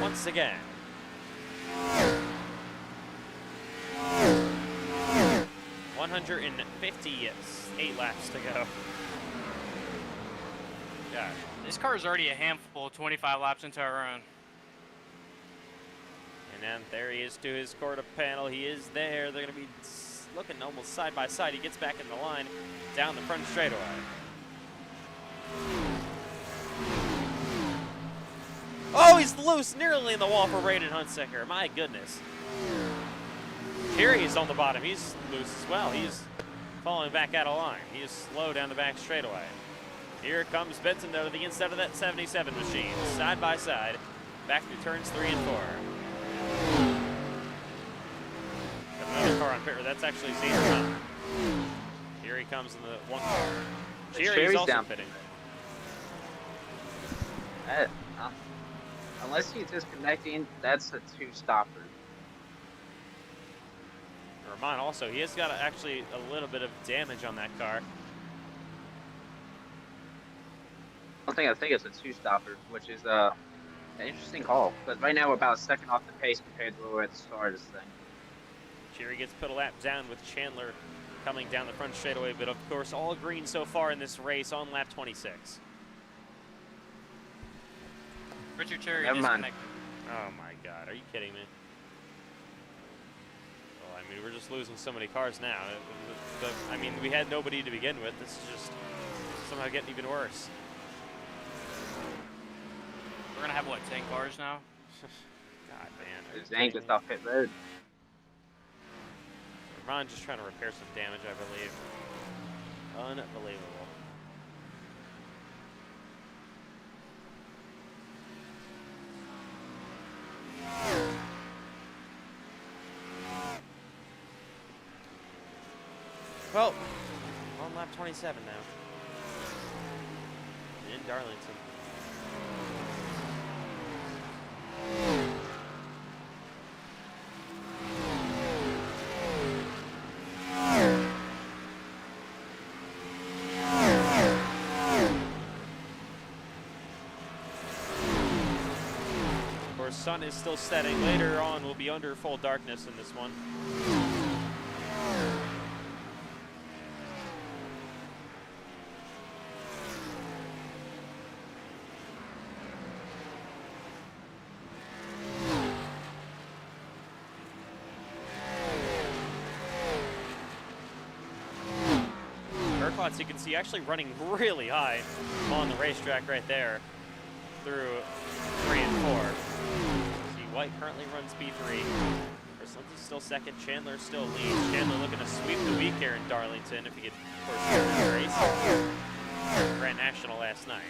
once again. $158 laps to go. God. This car is already a handful 25 laps into our own. And then there he is to his quarter panel. He is there. They're going to be looking almost side by side. He gets back in the line down the front straightaway. Oh, he's loose, nearly in the wall for Braden Hunsicker. My goodness. Here he's on the bottom. He's loose as well. He's falling back out of line. He is slow down the back straightaway. Here comes Benson, though, to the inside of that 77 machine. Side by side. Back through turns 3 and 4. Got another car on pit road. That's actually Xander. Here he comes in the one car. Jerry's also down. pitting. Unless he's disconnecting, that's a 2-stopper. Rahman also, he has got actually a little bit of damage on that car. I think it's a 2-stopper, which is an interesting call. Because right now we're about a second off the pace compared to where we're at the start of this thing. Jerry gets put a lap down with Chandler coming down the front straightaway, but of course all green so far in this race on lap 26. Richard Cherry Never mind. disconnected. Oh my God, are you kidding me? Well, I mean, we're just losing so many cars now. I mean, we had nobody to begin with. This is just somehow getting even worse. We're gonna have what, 10 cars now? God, man. Zane just off pit road. Ron just trying to repair some damage, I believe. Unbelievable. Well, on lap 27 now. In Darlington. Of course, sun is still setting. Later on, we'll be under full darkness in this one. As you can see, actually running really high on the racetrack right there through 3 and 4. See, White currently runs P3. Lindsay's still second. Chandler still leads. Chandler looking to sweep the week here in Darlington if he could, of course, get the race. Grand National last night.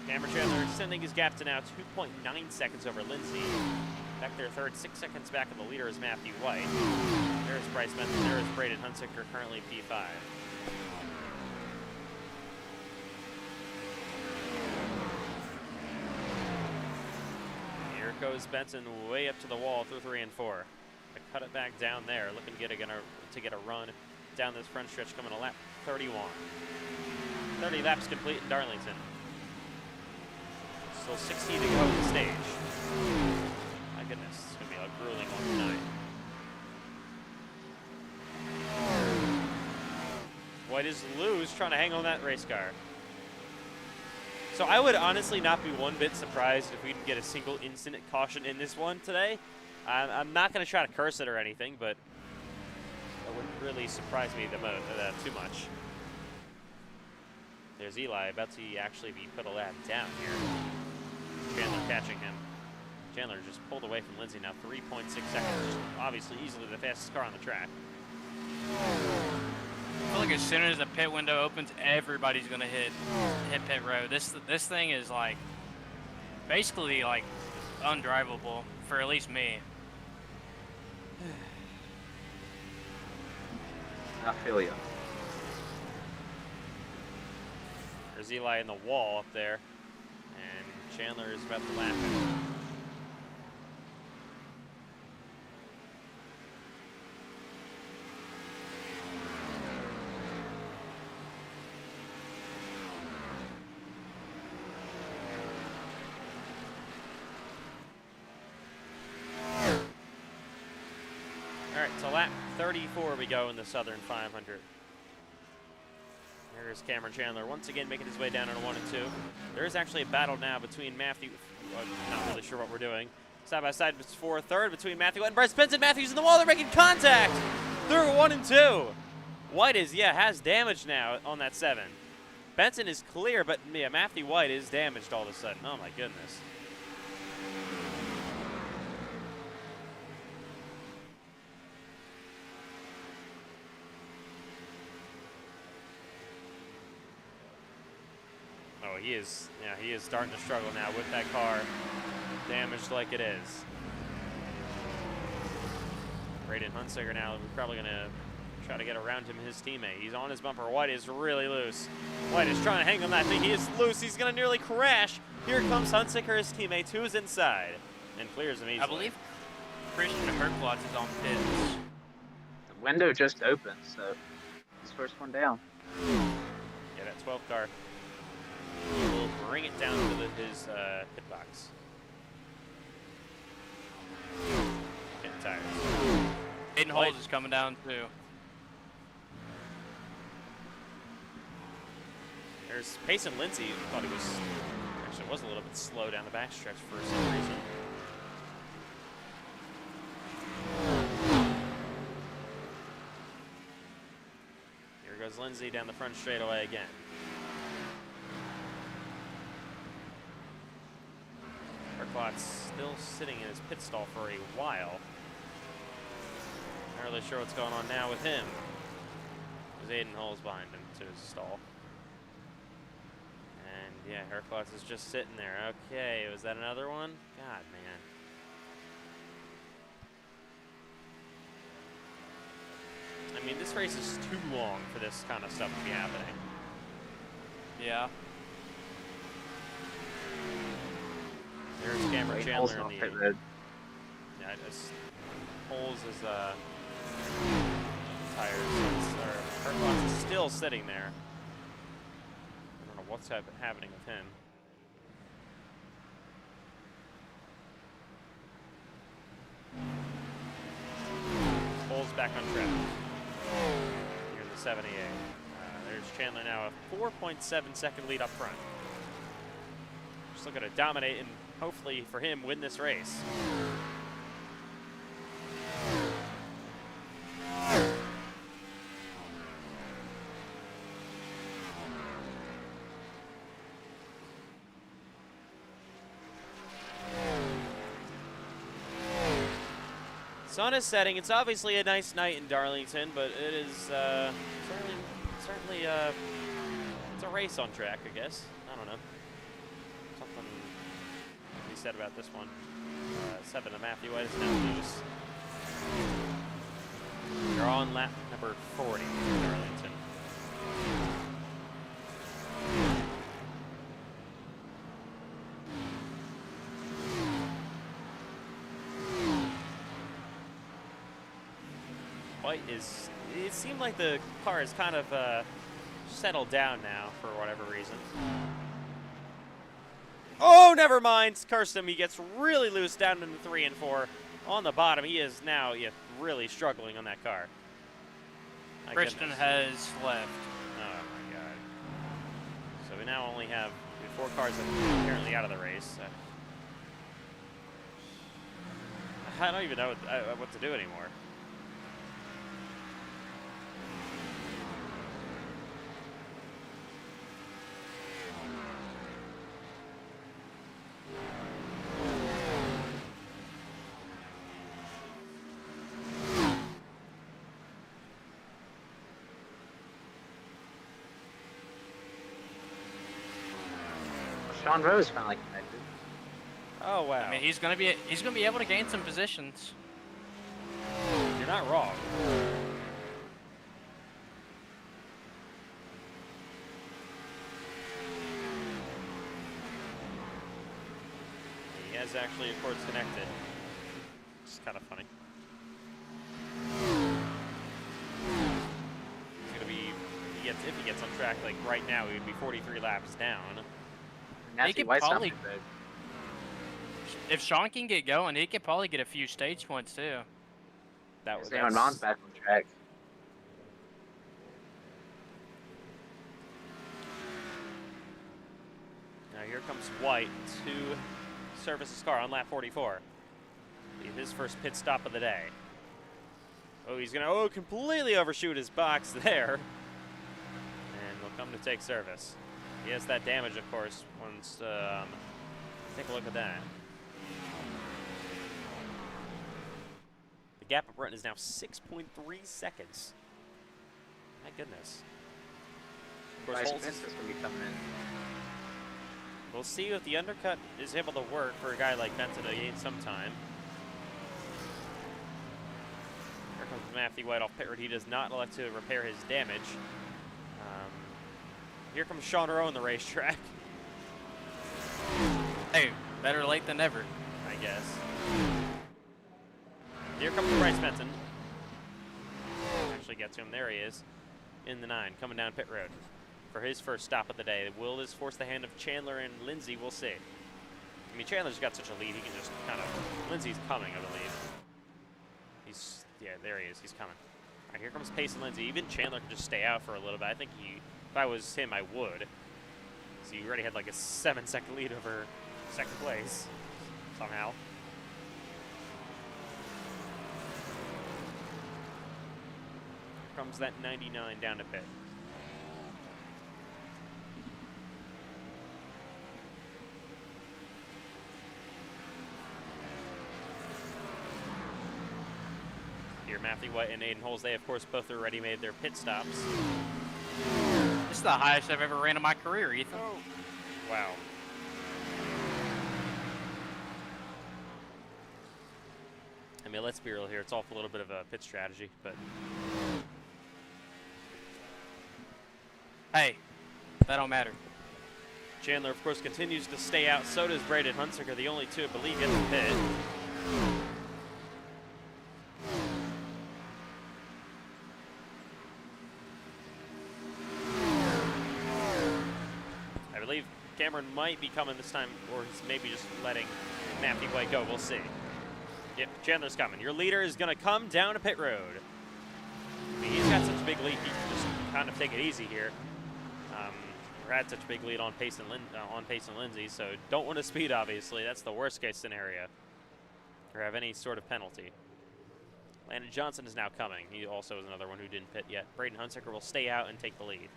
Cameron Chandler extending his gap to now 2.9 seconds over Lindsay. Back there third, 6 seconds back of the leader is Matthew White. There's Bryce Benson, there is Braden Hunsaker, currently P5. Here goes Benson way up to the wall through 3 and 4. I cut it back down there, looking to get a run down this front stretch coming to lap 31. 30 laps complete in Darlington. Still 16 to go in the stage. My goodness, it's going to be a grueling one tonight. White is loose, trying to hang on that race car. So I would honestly not be one bit surprised if we didn't get a single incident caution in this one today. I'm not going to try to curse it or anything, but that wouldn't really surprise me too much. There's Eli about to actually be put a lap down here. Chandler catching him. Chandler just pulled away from Lindsay now, 3.6 seconds. Obviously, easily the fastest car on the track. I feel like as soon as the pit window opens, everybody's gonna hit pit road. This thing is like basically like undrivable for at least me. I feel you. There's Eli in the wall up there, and Chandler is about to lap him. All right, so lap 34 we go in the Southern 500. There's Cameron Chandler once again making his way down on a 1 and 2. There is actually a battle now between Matthew. Not really sure what we're doing. Side by side for third between Matthew and Bryce Benson. Matthews in the wall. They're making contact through 1 and 2. White is, has damage now on that 7. Benson is clear, but yeah, Matthew White is damaged all of a sudden. Oh my goodness. Oh, he is starting to struggle now with that car damaged like it is. Braden Hunsaker now probably going to try to get around him, his teammate. He's on his bumper. White is really loose. White is trying to hang on that thing. He is loose. He's going to nearly crash. Here comes Hunsaker, his teammate, who's inside, and clears him easily. I believe Christian Herklotz is on pits. The window just opened, so he's first one down. Yeah, that 12 car will bring it down to his pit box. Pit tires. Aiden Holes is coming down too. There's Payson Lindsay. Thought he was a little bit slow down the backstretch for some reason. Here goes Lindsay down the front straightaway again. Herklotz still sitting in his pit stall for a while. Not really sure what's going on now with him. There's Aiden Holes behind him to his stall. And yeah, Herklotz is just sitting there. Okay, was that another one? God, man. I mean, this race is too long for this kind of stuff to be happening. Yeah. There's Cameron Chandler in the road. Yeah, Holes is tires. Herklotz is still sitting there. I don't know what's happening with him. Holes back on track. Here in the 78. There's Chandler now, a 4.7-second lead up front. Just looking to dominate and hopefully for him win this race. Sun is setting. It's obviously a nice night in Darlington, but it is certainly it's a race on track, I guess. I don't know. Something to be said about this one. 7 of Matthew White is now loose. You're on lap number 40 in Darlington. White is, it seemed like the car is kind of settled down now for whatever reason. Oh, never mind. Cursed him. He gets really loose down into 3 and 4. On the bottom, he is now really struggling on that car. My Christian goodness. has left. Oh my god. So we now only have 4 cars that are apparently out of the race. I don't even know what to do anymore. Sean Rose finally connected. Oh wow. I mean, he's gonna be able to gain some positions. You're not wrong. He has actually, of course, connected. It's kind of funny. He's gonna be, if he gets on track like right now, he would be 43 laps down. Matthew White's not big. If Sean can get going, he could probably get a few stage points too. That was Aaron Mon's back on track. Now here comes White to service his car on lap 44. His first pit stop of the day. Oh, he's going to completely overshoot his box there. And will come to take service. He has that damage, of course, once, take a look at that. The gap up front is now 6.3 seconds. My goodness. Of course, Bryce Holtz Benson's going to be coming in. We'll see if the undercut is able to work for a guy like Benson to gain some time. Here comes Matthew White off pit road. He does not elect to repair his damage. Here comes Sean Rowe on the racetrack. Hey, better late than never. I guess. Here comes Bryce Benson. Actually get to him. There he is. In the 9, coming down pit road for his first stop of the day. Will this force the hand of Chandler and Lindsay? We'll see. I mean, Chandler's got such a lead, he can just kind of... Lindsay's coming, I believe. Yeah, there he is. He's coming. All right, here comes Pace and Lindsay. Even Chandler can just stay out for a little bit. I think if I was him, I would. So you already had like a 7-second lead over second place, somehow. Here comes that 99 down to pit. Here, Matthew White and Aiden Holes, they of course both already made their pit stops. This is the highest I've ever ran in my career, Ethan. Oh. Wow. I mean, let's be real here. It's all a little bit of a pit strategy, but... Hey, that don't matter. Chandler, of course, continues to stay out. So does Braden Hunsaker, the only two, I believe, in the pit. I believe Cameron might be coming this time, or he's maybe just letting Matthew White go. We'll see. Yep, Chandler's coming. Your leader is going to come down to pit road. I mean, he's got such a big lead, he can just kind of take it easy here. We're at such a big lead on Pace and Lindsay, so don't want to speed, obviously. That's the worst-case scenario, or have any sort of penalty. Landon Johnson is now coming. He also is another one who didn't pit yet. Braden Hunsaker will stay out and take the lead.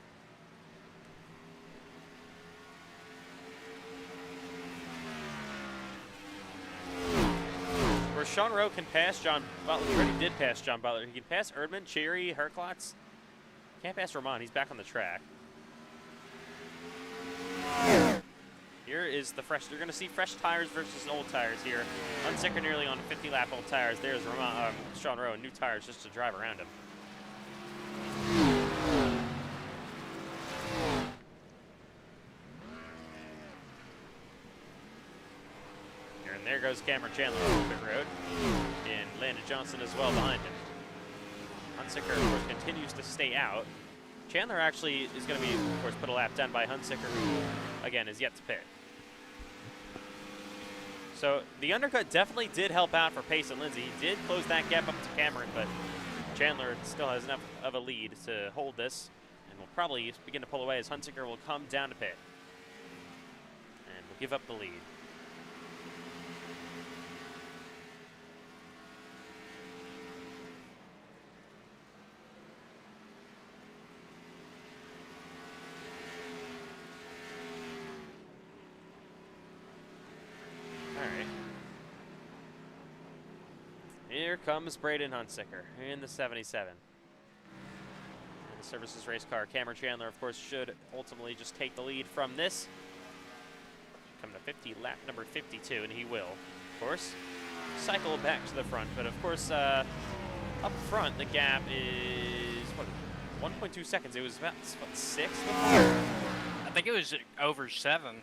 Where Sean Rowe can pass John Butler. He already did pass John Butler. He can pass Erdman, Cherry, Herklotz. Can't pass Ramon. He's back on the track. Here is the fresh. You're going to see fresh tires versus old tires here. Hunsaker nearly on 50-lap old tires. There's Sean Rowe, new tires just to drive around him. And there goes Cameron Chandler on pit road. And Landon Johnson as well behind him. Hunsaker, of course, continues to stay out. Chandler actually is going to be, of course, put a lap down by Hunsaker, who, again, is yet to pit. So the undercut definitely did help out for Pace and Lindsay. He did close that gap up to Cameron, but Chandler still has enough of a lead to hold this, and will probably begin to pull away as Hunsaker will come down to pit. And will give up the lead. Here comes Braden Hunsaker in the 77. And the services race car. Cameron Chandler, of course, should ultimately just take the lead from this. Come to 50, lap number 52, and he will, of course, cycle back to the front. But, of course, up front, the gap is, what, 1.2 seconds. It was about, what, 6 before? I think it was over 7.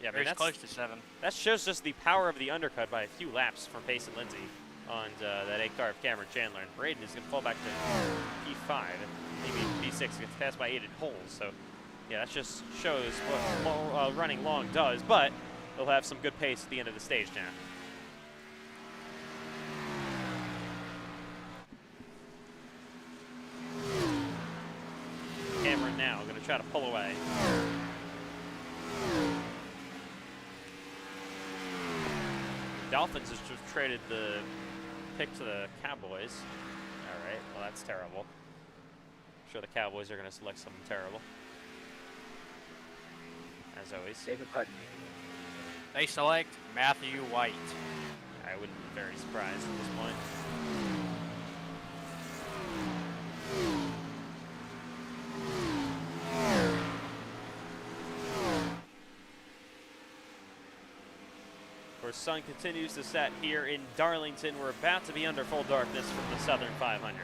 Yeah, it was close to 7. That shows just the power of the undercut by a few laps from Pace and Lindsay on that 8 car of Cameron Chandler. And Braden is going to fall back to P5, maybe P6, gets passed by Aiden Holes. So, yeah, that just shows what running long does, but they'll have some good pace at the end of the stage now. Cameron now going to try to pull away. Dolphins has just traded the pick to the Cowboys, right. Well, that's terrible. I'm sure the Cowboys are going to select something terrible. As always. David Putney. They select Matthew White. I wouldn't be very surprised at this point. Of course, sun continues to set here in Darlington. We're about to be under full darkness from the Southern 500.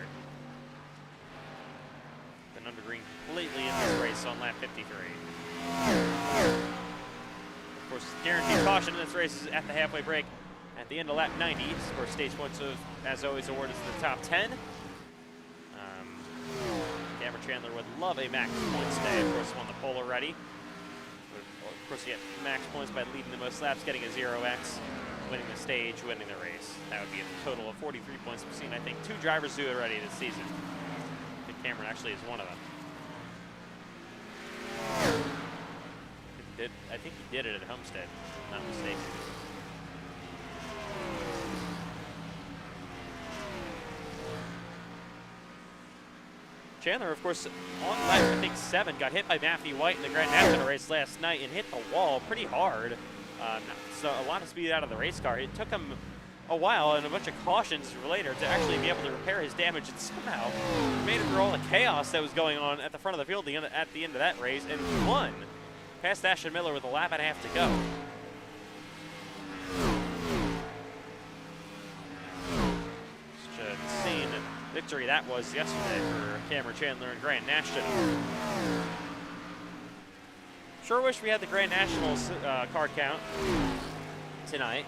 Been under green completely in this race on lap 53. Of course, guaranteed caution in this race is at the halfway break. At the end of lap 90, of course, stage points, as always, awarded to the top 10. Cameron Chandler would love a max points day. Of course, won the pole already. Of course, you get max points by leading the most laps, getting a 0x, winning the stage, winning the race. That would be a total of 43 points. We've seen, I think, 2 drivers do it already this season. I think Cameron actually is one of them. I think he did it at Homestead, if I'm not mistaken. Chandler, of course, on lap, I think 7, got hit by Matthew White in the Grand National race last night and hit the wall pretty hard. So a lot of speed out of the race car. It took him a while and a bunch of cautions later to actually be able to repair his damage, and somehow made it through all the chaos that was going on at the front of the field at the end of that race and won. Past Ashton Miller with a lap and a half to go. Such an insane victory that was yesterday for Cameron Chandler and Grand National. Sure wish we had the Grand Nationals card count tonight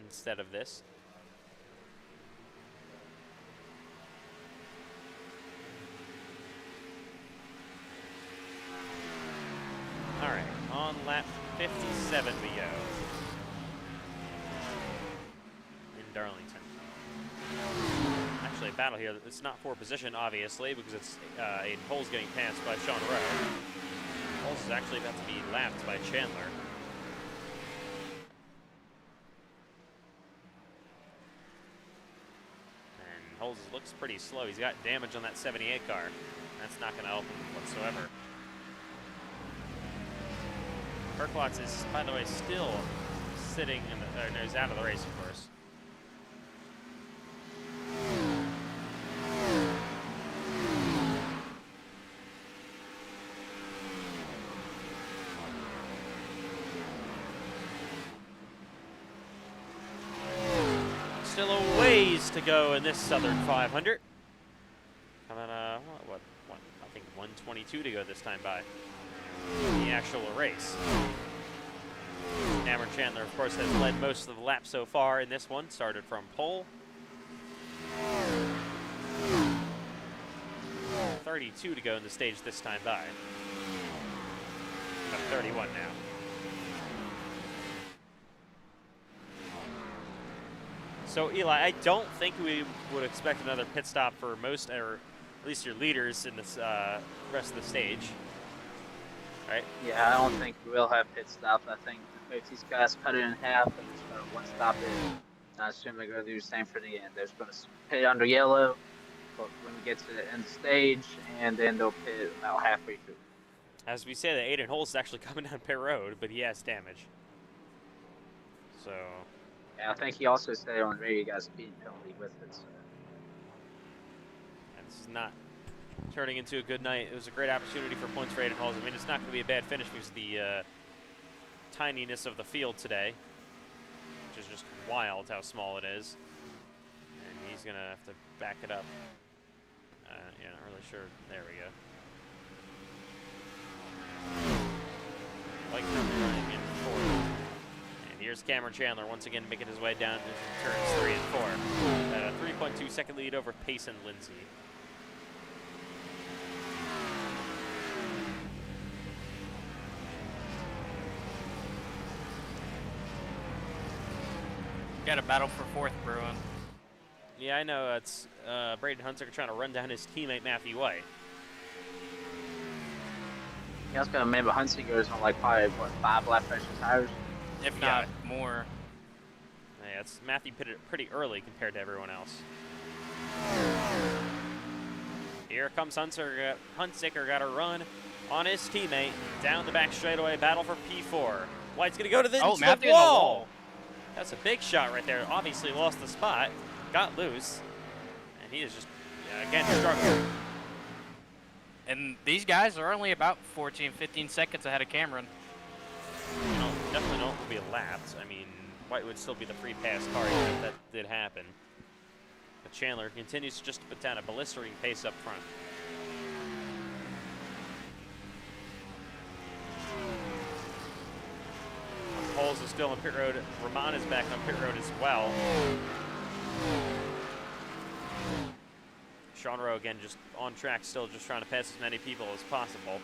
instead of this. All right, on lap 57 we go in Darlington. Actually, a battle here. It's not for position, obviously, because it's Aiden Poles getting passed by Sean Rowe. Poles is actually about to be lapped by Chandler. And Poles looks pretty slow. He's got damage on that 78 car. That's not going to help him whatsoever. Perklotz is, by the way, still sitting in the, no, he's out of the race, of course. Still a ways to go in this Southern 500. Coming, what, I think 122 to go this time by the actual race. Cameron Chandler, of course, has led most of the laps so far in this one. Started from pole. 32 to go in the stage this time by. About 31 now. So, Eli, I don't think we would expect another pit stop for most, or at least your leaders in this rest of the stage. Right? Yeah, I don't think we will have pit stops. I think if these guys cut it in half and just going to one stop in, I assume they're going to do the same for the end. They're just going to pit under yellow when we get to the end of the stage, and then they'll pit about halfway through. As we say, that Aiden Holes is actually coming down pit road, but he has damage. So. Yeah, I think he also said on the radio he got a speeding penalty with it. So. And this is not turning into a good night. It was a great opportunity for points for Aiden Holes. I mean, it's not going to be a bad finish because of the tininess of the field today, which is just wild how small it is. And he's going to have to back it up. Yeah, not really sure. There we go. Like running in fourth. And here's Cameron Chandler once again making his way down into turns 3 and 4. 3.2 second lead over Payson Lindsay. Got a battle for fourth brewing. Yeah, I know. It's Braden Hunter trying to run down his teammate Matthew White. You also got to remember Hunsinger is on like probably what 5 lap extra tires. If not more. Yeah, That's Matthew pitted pretty early compared to everyone else. Here comes Huntsicker. Huntsicker got a run on his teammate down the back straightaway. Battle for P4. White's gonna go to the, Matthew the in the wall. wall. That's a big shot right there. Obviously lost the spot, got loose, and he is just again struggling. And these guys are only about 14, 15 seconds ahead of Cameron. Definitely don't be lapped. I mean, White would still be the free pass car if that did happen. But Chandler continues just to put down a blistering pace up front. Holes is still on pit road. Rahman is back on pit road as well. Sean Rowe again just on track, still just trying to pass as many people as possible.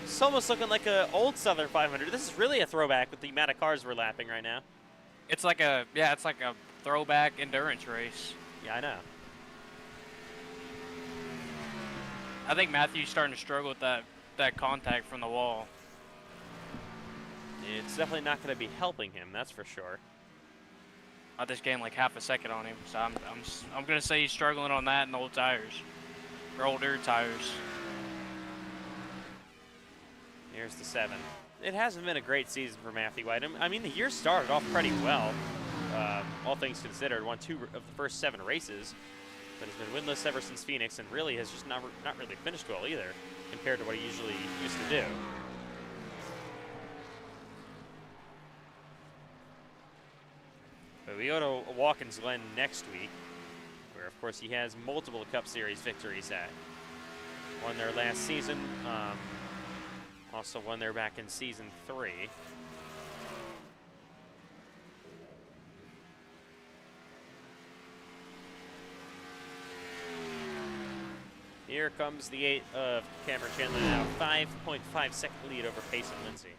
It's almost looking like an old Southern 500. This is really a throwback with the amount of cars we're lapping right now. It's like a throwback endurance race. Yeah, I know. I think Matthew's starting to struggle with that contact from the wall. It's definitely not going to be helping him, that's for sure. I just gained like half a second on him, so I'm gonna say he's struggling on that and old tires, or older tires. Here's the 7. It hasn't been a great season for Matthew White. I mean, the year started off pretty well, all things considered. Won 2 of the first 7 races, but has been winless ever since Phoenix, and really has just not really finished well either, compared to what he usually used to do. But we go to Watkins Glen next week, where of course he has multiple Cup Series victories at. Won their last season. Also won there back in season 3. Here comes the 8 of Cameron Chandler now. 5.5 second lead over Payson Lindsay.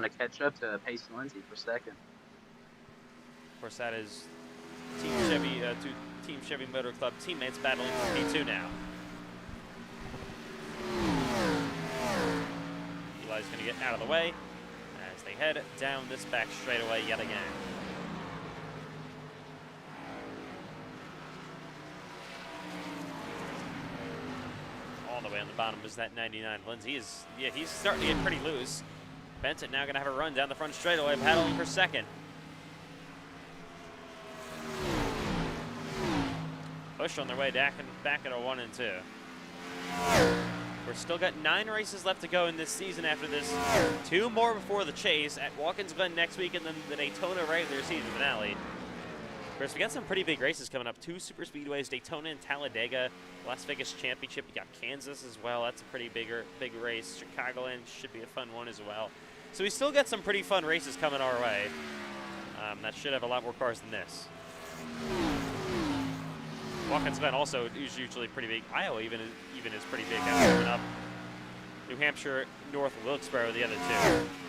To catch up to Payson Lindsay for second. Of course, that is Team Chevy, Team Chevy Motor Club teammates battling for P2 now. Eli's going to get out of the way as they head down this back straightaway yet again. All the way on the bottom is that 99 Lindsay. He's starting to get pretty loose. Benson now going to have a run down the front straightaway, battling for second. Push on their way back at a 1 and 2. We're still got 9 races left to go in this season after this. 2 more before the chase at Watkins Glen next week, and then the Daytona regular season finale. Of course, we got some pretty big races coming up. 2 super speedways, Daytona and Talladega, Las Vegas Championship. You got Kansas as well. That's a pretty big race. Chicagoland should be a fun one as well. So we still got some pretty fun races coming our way. That should have a lot more cars than this. Watkins Glen also is usually pretty big. Iowa even is pretty big. That's coming up. New Hampshire, North Wilkesboro, the other 2.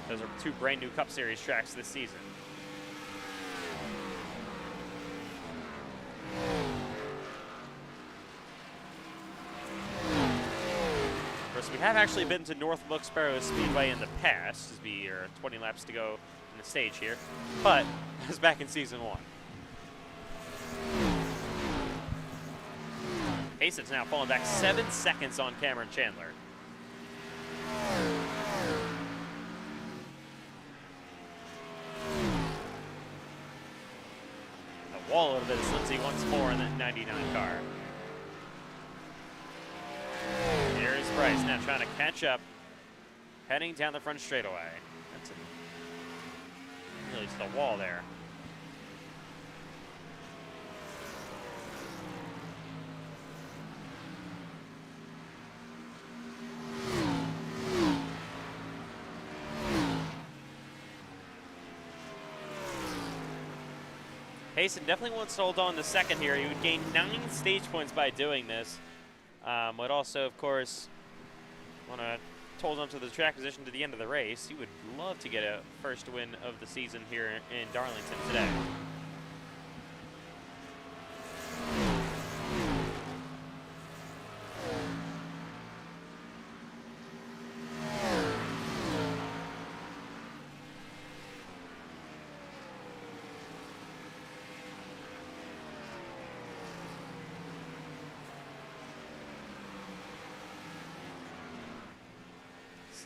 Those are 2 brand new Cup Series tracks this season. We have actually been to North Wilkesboro Speedway in the past, as we are 20 laps to go in the stage here, but it was back in season 1. Payson's now falling back 7 seconds on Cameron Chandler. The wall a little bit is Lindsay once more in that 99 car. Here's Bryce now trying to catch up, heading down the front straightaway. That's really to the wall there. Payson definitely wants to hold on the second here. He would gain 9 stage points by doing this. Would also, of course, want to hold on to the track position to the end of the race. He would love to get a first win of the season here in Darlington today.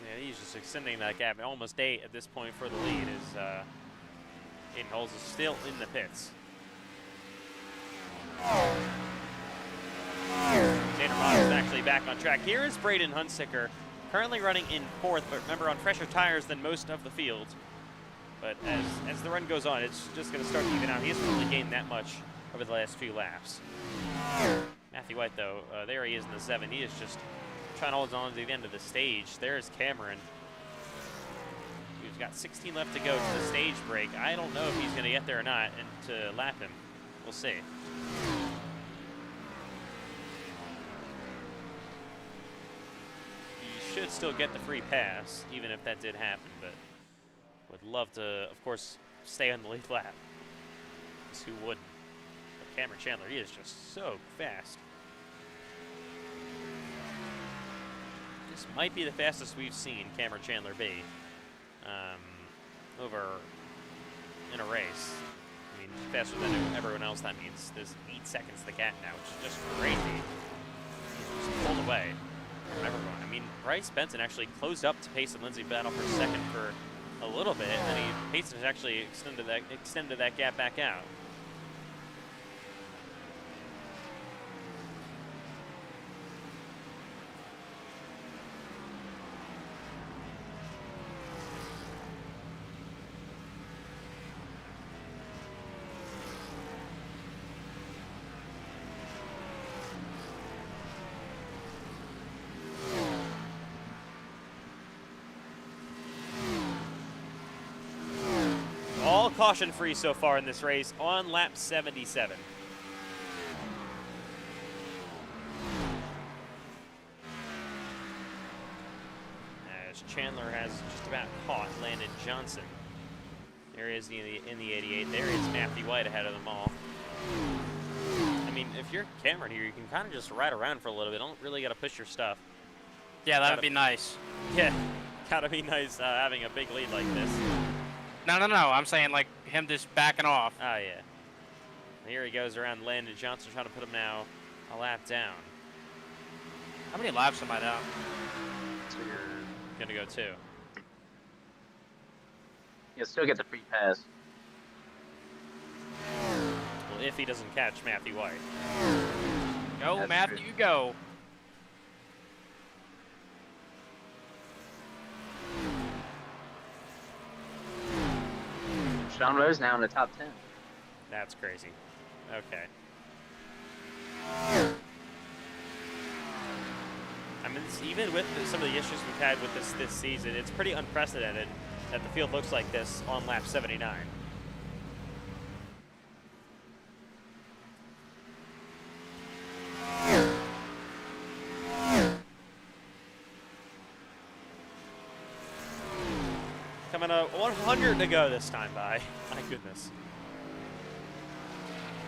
Yeah, he's just extending that gap. Almost 8 at this point for the lead as Aiden Holes is still in the pits. Tanner Moss is actually back on track. Here is Braden Hunsicker, currently running in 4th, but remember on fresher tires than most of the field. But as the run goes on, it's just going to start to even out. He hasn't really gained that much over the last few laps. Matthew White, though, there he is in the 7. He is just trying to hold on to the end of the stage. There's Cameron. He's got 16 left to go to the stage break. I don't know if he's going to get there or not and to lap him. We'll see. He should still get the free pass, even if that did happen, but would love to, of course, stay on the lead lap. Because who wouldn't? But Cameron Chandler, he is just so fast. This might be the fastest we've seen Cameron Chandler be over in a race. I mean, faster than everyone else. That means there's 8 seconds to the gap now, which is just crazy. He's just pulled away from everyone. I mean, Bryce Benson actually closed up to Payson Lindsay battle for second for a little bit, and then Payson has actually extended that gap back out. Caution free so far in this race on lap 77. As Chandler has just about caught Landon Johnson. There he is in the 88. There is Matthew White ahead of them all. I mean, if you're Cameron here, you can kind of just ride around for a little bit. Don't really got to push your stuff. Yeah, that would be nice. Yeah, gotta be nice having a big lead like this. No. I'm saying like him just backing off. Oh, yeah. Here he goes around Landon Johnson trying to put him now a lap down. How many laps am I down? So you're Gonna go 2. you'll still get the free pass. Well, if he doesn't catch Matthew White. Go, That's Matthew, true. go. Sean Rose now in the top 10. That's crazy. Okay. I mean, even with some of the issues we've had with this season, it's pretty unprecedented that the field looks like this on lap 79. Coming up 100 to go this time by. My goodness.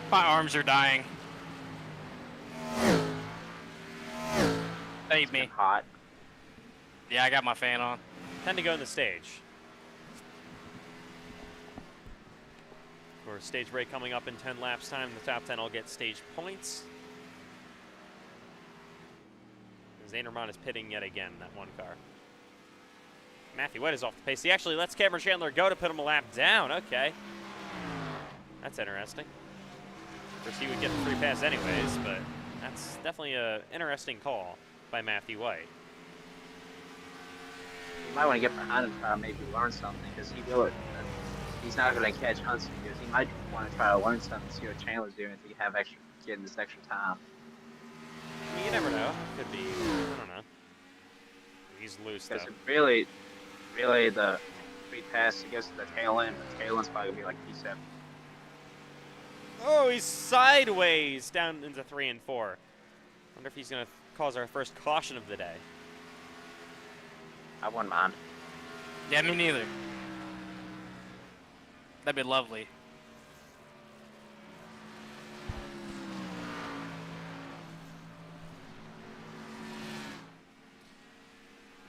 My arms are dying. Save me. Hot. Yeah, I got my fan on. 10 to go in the stage. For stage break coming up in 10 laps time, the top 10 will get stage points. Zanermon is pitting yet again, that one car. Matthew White is off the pace. He actually lets Cameron Chandler go to put him a lap down. Okay. That's interesting. Of course, he would get the free pass anyways, but that's definitely an interesting call by Matthew White. You might want to get behind him, try to maybe learn something, because he's not going to catch Hudson. Because he might want to try to learn something, see what Chandler's doing if he have getting this extra time. I mean, you never know. Could be. I don't know. He's loose though. Because really the free pass, it goes to the tail end, but the tail end's probably going to be like P7. Oh, he's sideways down into 3 and 4. Wonder if he's going to cause our first caution of the day. I wouldn't mind. Yeah, me neither. That'd be lovely.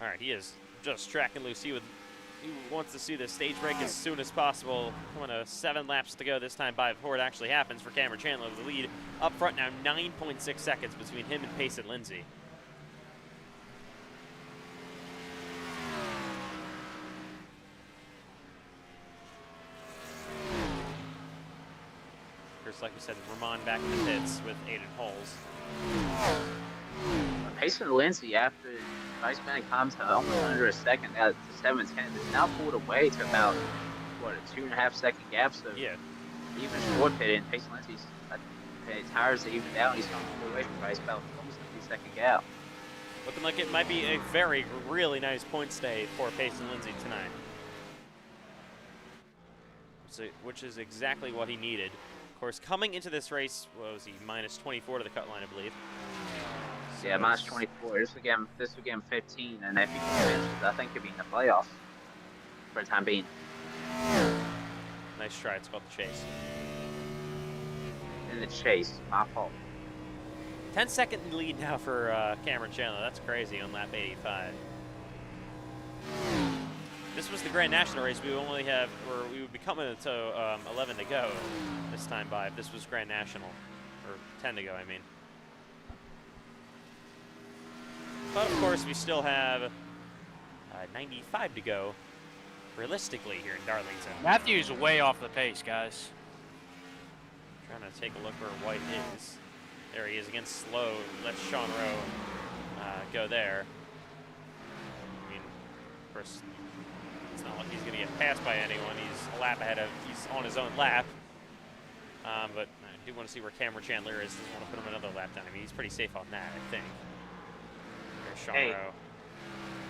All right, he is just tracking loose. He wants to see the stage break as soon as possible. Coming to 7 laps to go this time by before it actually happens for Cameron Chandler with the lead. Up front now, 9.6 seconds between him and Pace and Lindsay. Just like we said, Ramon back in the pits with Aiden Holes. Pace and Lindsay, after Bryce Bennett comes to almost under a second at the 7:10, it's now pulled away to about, what, a 2.5 second gap. So Yeah. even short pitting, Pace and Lindsay's tires are even down. He's coming away from Bryce about almost a 3-second gap. Looking like it might be a really nice point stay for Pace and Lindsay tonight. Which is exactly what he needed. Of course, coming into this race, what was he, minus 24 to the cut line, I believe. So Yeah, minus 24. This will give him 15, and if he finishes, I think he'll be in the playoffs for the time being. Nice try. It's called the chase. In the chase, my fault. 10-second lead now for Cameron Chandler. That's crazy on lap 85. This was the Grand National race. We would be coming to 11 to go this time by if this was Grand National, or 10 to go, I mean. But of course, we still have 95 to go, realistically, here in Darlington. Matthew's way off the pace, guys. Trying to take a look where White is. There he is against slow. Let Sean Rowe go there. I mean, of course, it's not like he's going to get passed by anyone. He's a lap ahead of, he's on his own lap. But I do want to see where Cameron Chandler is. Doesn't want to put him another lap down. I mean, he's pretty safe on that, I think. There's Sean Hey. Rowe.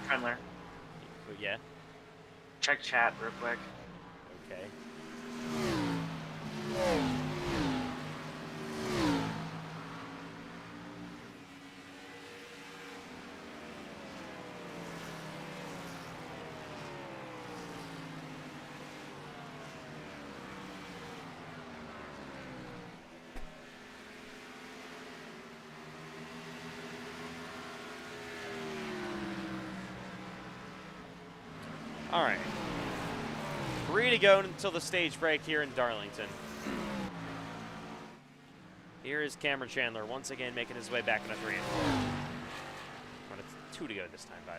Chandler, But yeah, check chat real quick. okay. All right. 3 to go until the stage break here in Darlington. Here is Cameron Chandler once again making his way back into 3 and 4. But it's 2 to go this time by.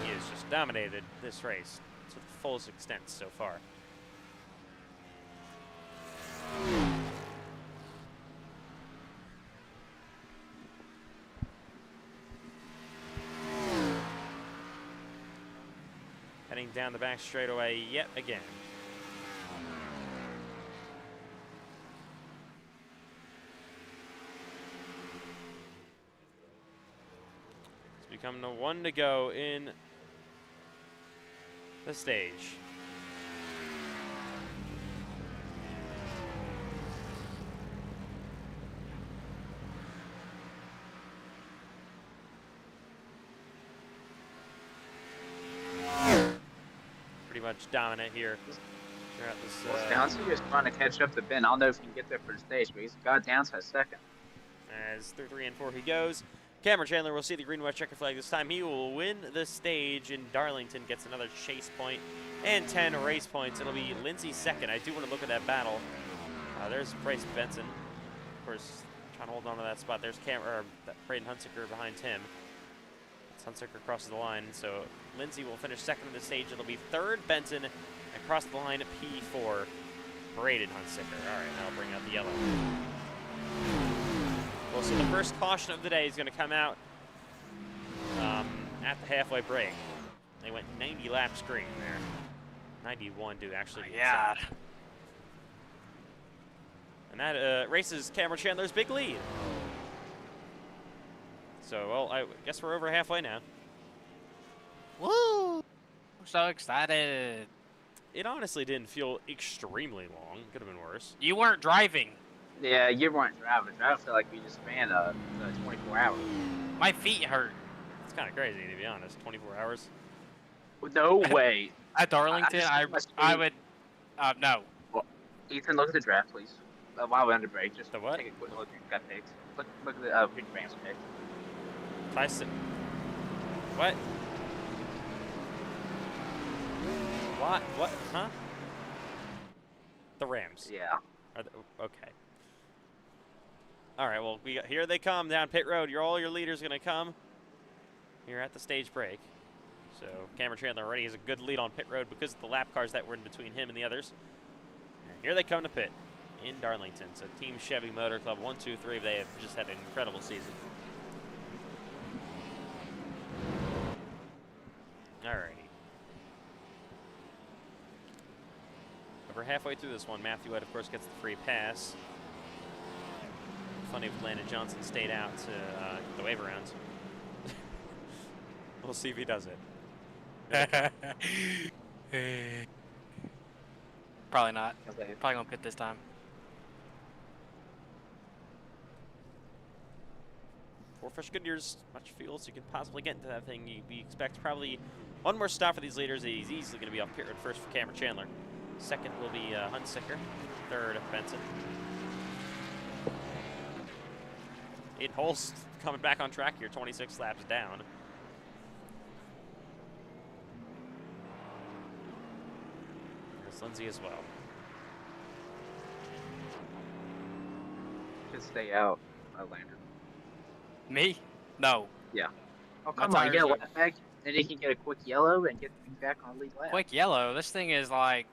He has just dominated this race to the fullest extent so far. Heading down the back straightaway yet again. It's become the 1 to go in the stage. Pretty much dominant here throughout this. Downson is trying to catch up to Ben. I don't know if he can get there for the stage, but he's got down to a second. As through 3 and 4 he goes. Cameron Chandler will see the green and white checker flag this time. He will win the stage in Darlington, gets another chase point and 10 race points. It'll be Lindsay second. I do want to look at that battle. There's Bryce Benson, of course, trying to hold on to that spot. There's Braden Hunsaker behind him. Hunsaker crosses the line, so Lindsay will finish second on the stage. It'll be third Benson, across the line P4, Braden Hunsaker. All right, I'll bring out the yellow. Well, so the first caution of the day is going to come out at the halfway break. They went 90 laps green there. 91 to actually. Yeah. And that races Cameron Chandler's big lead. So, well, I guess we're over halfway now. Woo! I'm so excited. It honestly didn't feel extremely long. Could have been worse. You weren't driving. Yeah, you weren't driving. Driving felt like we just ran the 24 hours. My feet hurt. It's kind of crazy, to be honest. 24 hours. No way. At Darlington, just I looked at my I speed. would. No. Ethan, look at the draft, please. While we're under break, just The what? take a quick look who got picked. Look at the who Rams picked. Tyson. What? What? Huh? The Rams. Yeah. Okay. All right. Well, here they come down pit road. All your leaders gonna come here at the stage break. So Cameron Chandler already has a good lead on pit road because of the lap cars that were in between him and the others. And here they come to pit in Darlington. So Team Chevy Motor Club 1, 2, 3. They have just had an incredible season. Alrighty. Over halfway through this one, Matthew White, of course, gets the free pass. Funny if Landon Johnson stayed out to the wave arounds. We'll see if he does it. Probably not. Okay. Probably gonna pit this time. For fresh Goodyear's much fuel so you can possibly get into that thing. You expect probably one more stop for these leaders. He's easily going to be off pit road first for Cameron Chandler. Second will be Hunsicker. Third, Benson. Aiden Holes coming back on track here, 26 laps down. There's Lindsay as well. Should stay out, Lander. Me? No. Yeah. Oh, My come on, tires get a are- lap back, and he can get a quick yellow and get back on the lead lap. Quick yellow. This thing is like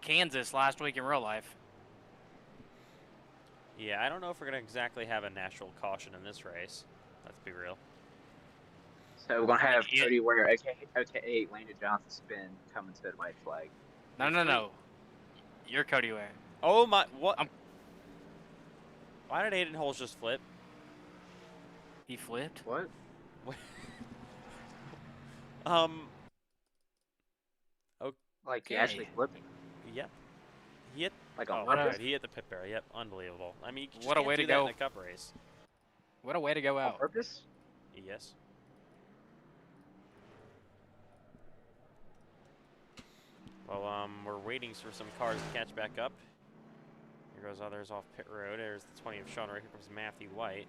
Kansas last week in real life. Yeah, I don't know if we're going to exactly have a natural caution in this race. Let's be real. So we're gonna have Yeah. Cody Ware, aka Landon Johnson, spin coming to the white flag. No. You're Cody Ware. Oh my, what? I'm- Why did Aiden Holes just flip? He flipped? What? Like he Okay. actually flipping? Yep. He hit, Like on oh, purpose? God, he hit the pit barrier. Yep, unbelievable. I mean, you just What a can't way do to that go. in a cup race. What a way to go On out. purpose? Yes. Well, we're waiting for some cars to catch back up. Here goes others off pit road. There's the 20 of Sean Ray. Here comes Matthew White.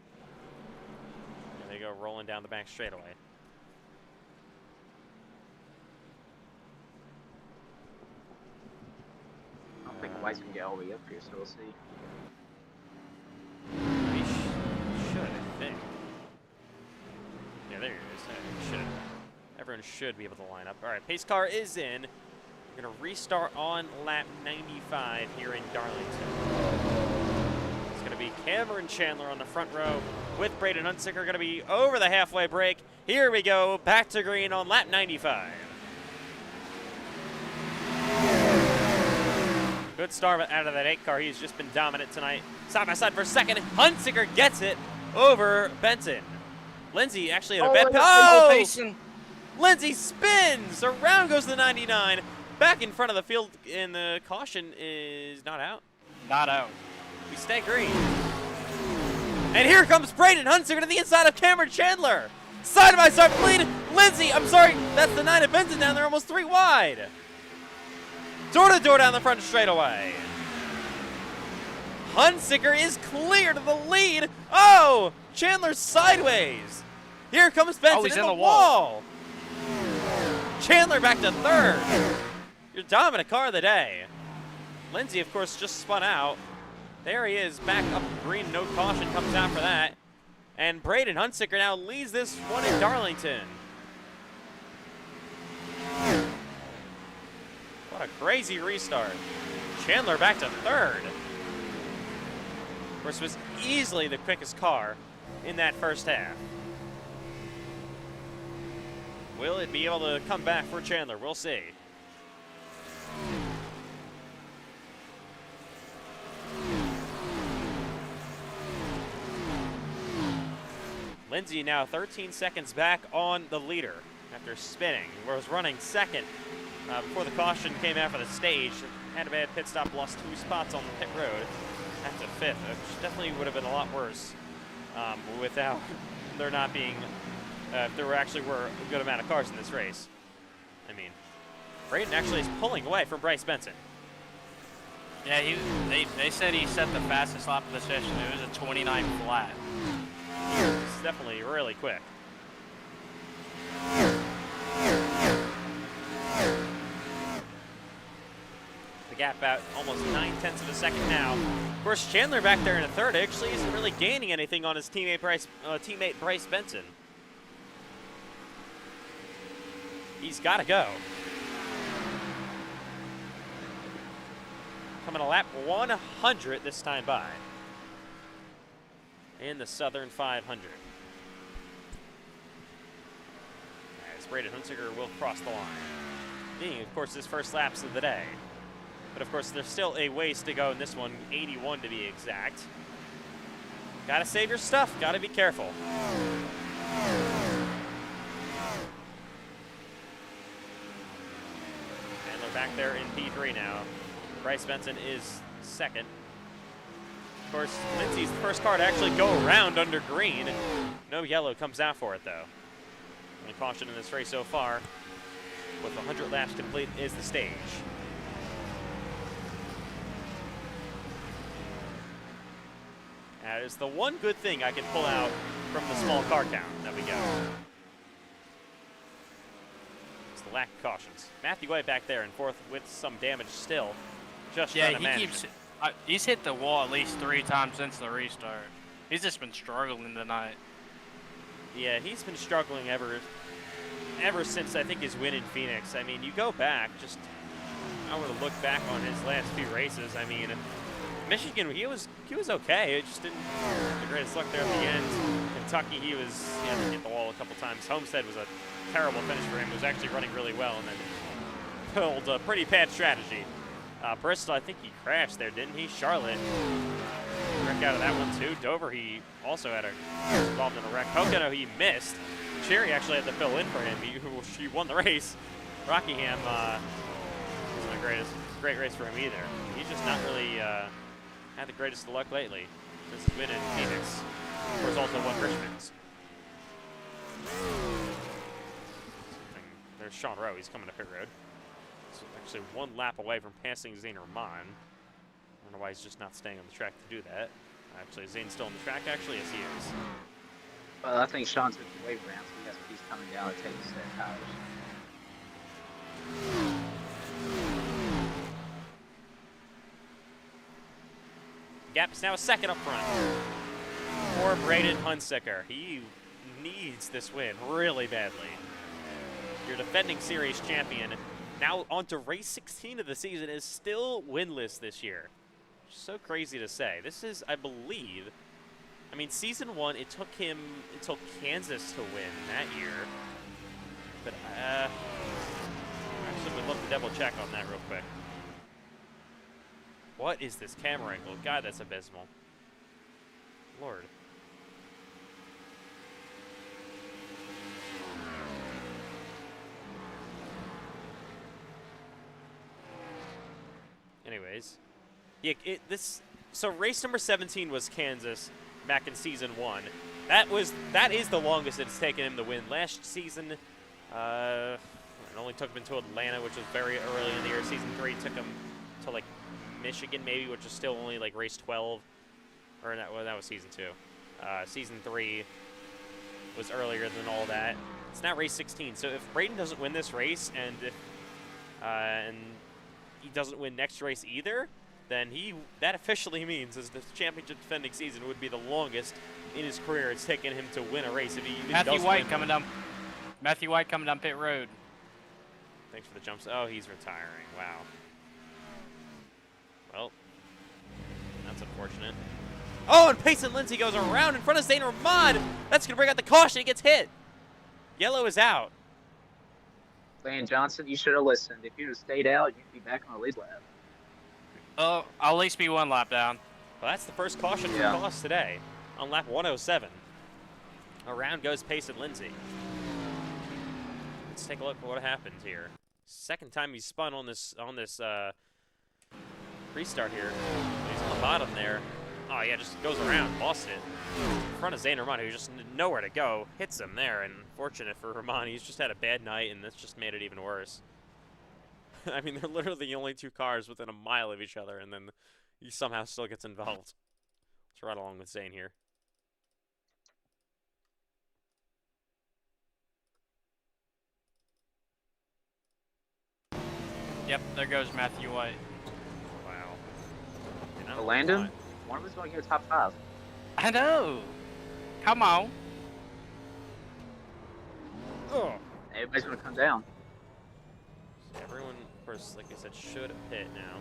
There they go, rolling down the back straightaway. I don't think White's gonna get all the way up here, so we'll see. He should, I think. Yeah, there he is. He should. Everyone should be able to line up. All right, pace car is in. We're going to restart on lap 95 here in Darlington. It's going to be Cameron Chandler on the front row with Braden Hunsicker going to be over the halfway break. Here we go, back to green on lap 95. Good start out of that 8 car. He's just been dominant tonight. Side by side for second. Hunsicker gets it over Benson. Lindsay actually had a bad Oh! Lindsay spins. Around goes the 99. Back in front of the field, and the caution is not out. Not out. We stay green. And here comes Braden Hunsicker to the inside of Cameron Chandler. Side by side lead. Lindsay, I'm sorry, that's the 9 of Benson down there, almost 3 wide. Door to door down the front straightaway. Hunsicker is clear to the lead. Oh, Chandler sideways. Here comes Benson he's in in the the wall. Chandler back to third. Your dominant car of the day. Lindsay, of course, just spun out. There he is, back up green. No caution comes out for that. And Braden Hunsicker now leads this one in Darlington. What a crazy restart. Chandler back to third. Of course, was easily the quickest car in that first half. Will it be able to come back for Chandler? We'll see. Lindsay now 13 seconds back on the leader after spinning. Was running second before the caution came out for the stage. Had a bad pit stop, lost 2 spots on the pit road after 5th, which definitely would have been a lot worse without there not being, if there actually were a good amount of cars in this race. I mean, Braden actually is pulling away from Bryce Benson. Yeah, they said he set the fastest lap of the session. It was a 29 flat. He's definitely really quick. The gap out almost 9/10 of a second now. Of course, Chandler back there in a third actually isn't really gaining anything on his teammate Bryce Benson. He's got to go. Coming a lap 100 this time by. In the Southern 500. As Braden Hunsiker will cross the line. Being, of course, his first laps of the day. But, of course, there's still a ways to go in this one, 81 to be exact. Gotta save your stuff, gotta be careful. And they're back there in P3 now. Bryce Benson is second. Of course, Lindsay's the first car to actually go around under green. No yellow comes out for it, though. Only caution in this race so far, with 100 laps complete, is the stage. That is the one good thing I can pull out from the small car count that we got. It's the lack of cautions. Matthew White back there in 4th with some damage still. Just Yeah, trying to manage keeps. He's hit the wall at least 3 times since the restart. He's just been struggling tonight. Yeah, he's been struggling ever since I think his win in Phoenix. I mean, you go back, just I were to look back on his last few races. I mean, Michigan, he was okay. It just didn't have the greatest luck there at the end. Kentucky, he had to hit the wall a couple times. Homestead was a terrible finish for him. He was actually running really well and then pulled a pretty bad strategy. Bristol, I think he crashed there, didn't he? Charlotte, wreck out of that one too. Dover, he also was involved in a wreck. Pocono, he missed. Cherry actually had to fill in for him. She won the race. Rockingham wasn't a great race for him either. He's just not really had the greatest of luck lately. This has been in Phoenix. Of course, also won Richmond's. There's Sean Rowe. He's coming to pit road. So actually 1 lap away from passing Zane Rahman. I don't know why he's just not staying on the track to do that. Actually, Zane's still on the track. Actually, yes, he is. Well, I think Sean took the wave ramp, so he's coming down and taking set tires. Gap is now a second up front for Braden Hunsiker. He needs this win really badly. Your defending series champion, now on to race 16 of the season, is still winless this year. So crazy to say. This is, I believe, I mean, season 1, it took him until Kansas to win that year. But actually would love to double check on that real quick. What is this camera angle? God, that's abysmal. Lord. Anyways, yeah, so race number 17 was Kansas back in season 1. That is the longest it's taken him to win. Last season, it only took him to Atlanta, which was very early in the year. Season 3 took him to like Michigan maybe, which is still only like race 12, or that was season 2. Season 3 was earlier than all that. It's now race 16. So if Braden doesn't win this race, and if and he doesn't win next race either, then that officially means as the championship defending season would be the longest in his career it's taken him to win a race if he even Matthew doesn't White win. coming down pit road. Thanks for the jumps. Oh, he's retiring. Wow. Well, that's unfortunate. Oh, and Payson Lindsay goes around in front of Zane Rahman. That's going to bring out the caution. He gets hit. Yellow is out. Lane Johnson, you should have listened. If you'd have stayed out, you'd be back on the lead lap. Oh, I'll at least be 1 lap down. Well, that's the first caution for Koss today on lap 107. Around goes Payson Lindsay. Let's take a look at what happened here. Second time he's spun on this restart here. He's on the bottom there. Oh yeah, just goes around, lost it. In front of Zane Roman, who just nowhere to go, hits him there, and fortunate for Roman, he's just had a bad night, and that's just made it even worse. I mean, they're literally the only 2 cars within a mile of each other, and then he somehow still gets involved. Let's ride along with Zane here. Yep, there goes Matthew White. Wow. But Landon, one of us going to get top 5. I know. Come on. Oh. Everybody's going to come down. Everyone, of course, like I said, should pit now.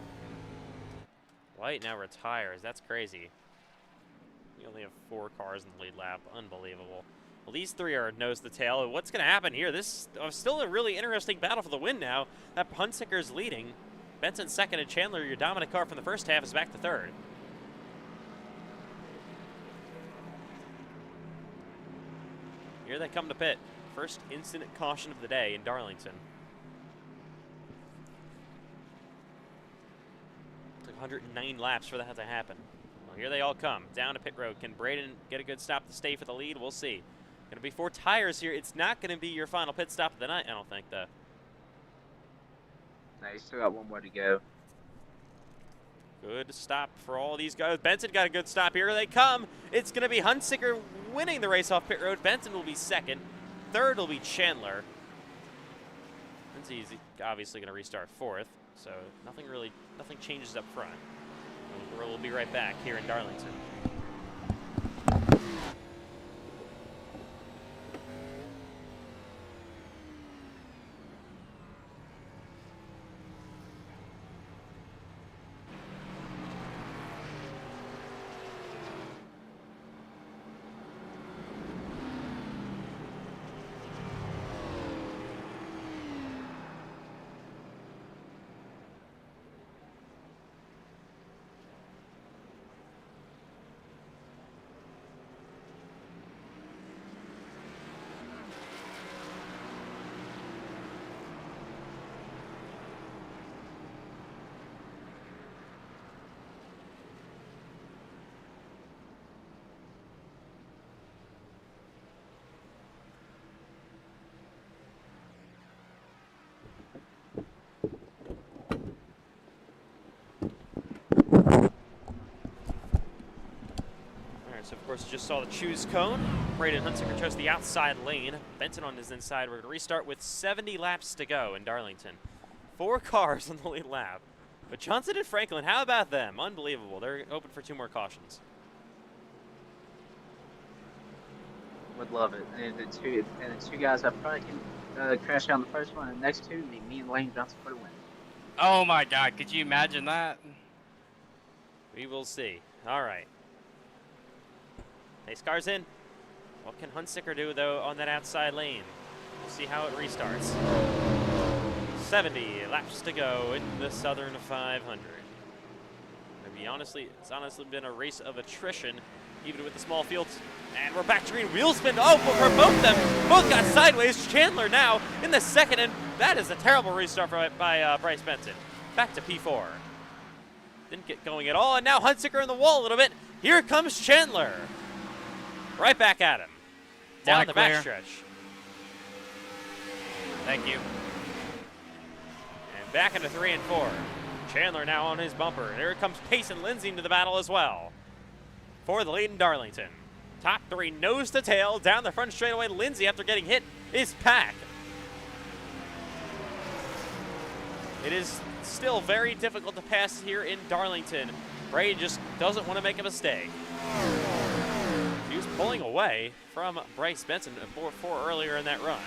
White now retires. That's crazy. We only have 4 cars in the lead lap. Unbelievable. Well, these 3 are nose to tail. What's going to happen here? This is still a really interesting battle for the win now. That Hunsicker's leading. Benson second, and Chandler, your dominant car from the first half, is back to third. Here they come to pit. First instant caution of the day in Darlington. Took 109 laps for that to happen. Well, here they all come. Down to pit road. Can Braden get a good stop to stay for the lead? We'll see. Going to be 4 tires here. It's not going to be your final pit stop of the night, I don't think, though. No, you still got 1 more to go. Good stop for all these guys. Benson got a good stop. Here they come. It's going to be Hunsicker winning the race off pit road. Benson will be second. Third will be Chandler. Lindsay's obviously going to restart fourth, so nothing changes up front. We'll be right back here in Darlington. So, of course, just saw the choose cone. Braden Hunsicker chose the outside lane. Benson on his inside. We're going to restart with 70 laps to go in Darlington. 4 cars on the lead lap. But Johnson and Franklin, how about them? Unbelievable. They're open for 2 more cautions. Would love it. And the 2 guys up front can crash out on the first one, and the next 2, me and Lane Johnson for the win. Oh my God, could you imagine that? We will see. All right. Pace car's in. What can Hunsicker do, though, on that outside lane? We'll see how it restarts. 70 laps to go in the Southern 500. It's honestly been a race of attrition, even with the small fields. And we're back to green. Wheel spin. Oh, for both of them. Both got sideways. Chandler now in the second, and that is a terrible restart by Bryce Benson. Back to P4. Didn't get going at all, and now Hunsicker in the wall a little bit. Here comes Chandler. Right back at him. Down the backstretch. Thank you. And back into 3 and 4. Chandler now on his bumper. Here comes Pace and Lindsay into the battle as well. For the lead in Darlington. Top 3 nose to tail down the front straightaway. Lindsay, after getting hit, is back. It is still very difficult to pass here in Darlington. Bray just doesn't want to make a mistake. He was pulling away from Bryce Benson before earlier in that run.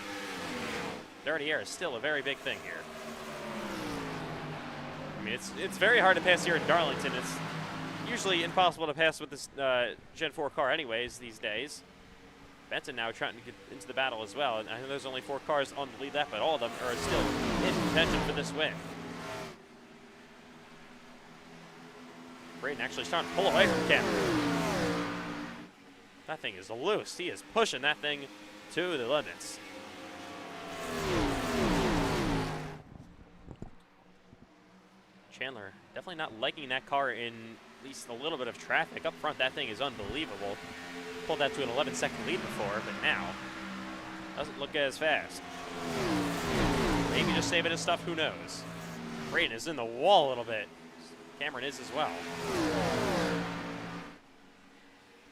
Dirty air is still a very big thing here. I mean, it's very hard to pass here in Darlington. It's usually impossible to pass with this Gen 4 car anyways these days. Benson now trying to get into the battle as well. And I know there's only 4 cars on the lead lap, but all of them are still in contention for this win. Braden actually starting to pull away from Cameron. That thing is loose. He is pushing that thing to the limits. Chandler definitely not liking that car in at least a little bit of traffic. Up front, that thing is unbelievable. Pulled that to an 11-second lead before, but now doesn't look as fast. Maybe just saving his stuff, who knows. Braden is in the wall a little bit. Cameron is as well.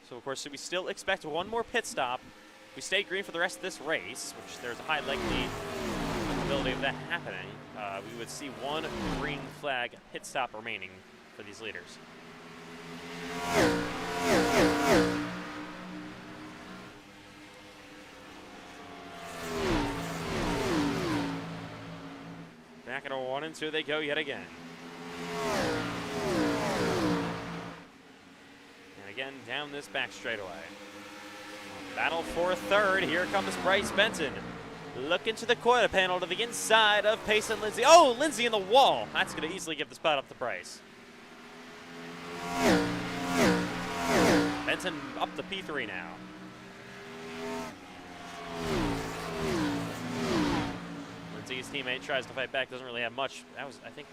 So, of course, we still expect one more pit stop. If we stay green for the rest of this race, which there's a high likelihood of that happening, we would see one green flag pit stop remaining for these leaders. Back into 1 and 2 they go yet again. And again, down this back straightaway. Battle for third. Here comes Bryce Benton. Looking to the quarter panel to the inside of Pace and Lindsay. Oh, Lindsay in the wall. That's going to easily give the spot up to Bryce. Benton up to P3 now. Lindsay's teammate tries to fight back, doesn't really have much. That was, I think,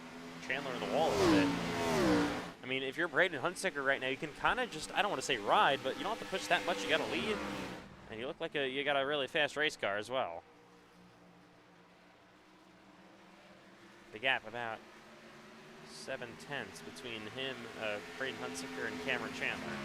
Chandler in the wall a little bit. I mean, if you're Braden Hunsaker right now, you can kind of just, I don't want to say ride, but you don't have to push that much. You got a lead, and you look like you got a really fast race car as well. The gap about 7/10 between him, Braden Hunsaker, and Cameron Chandler.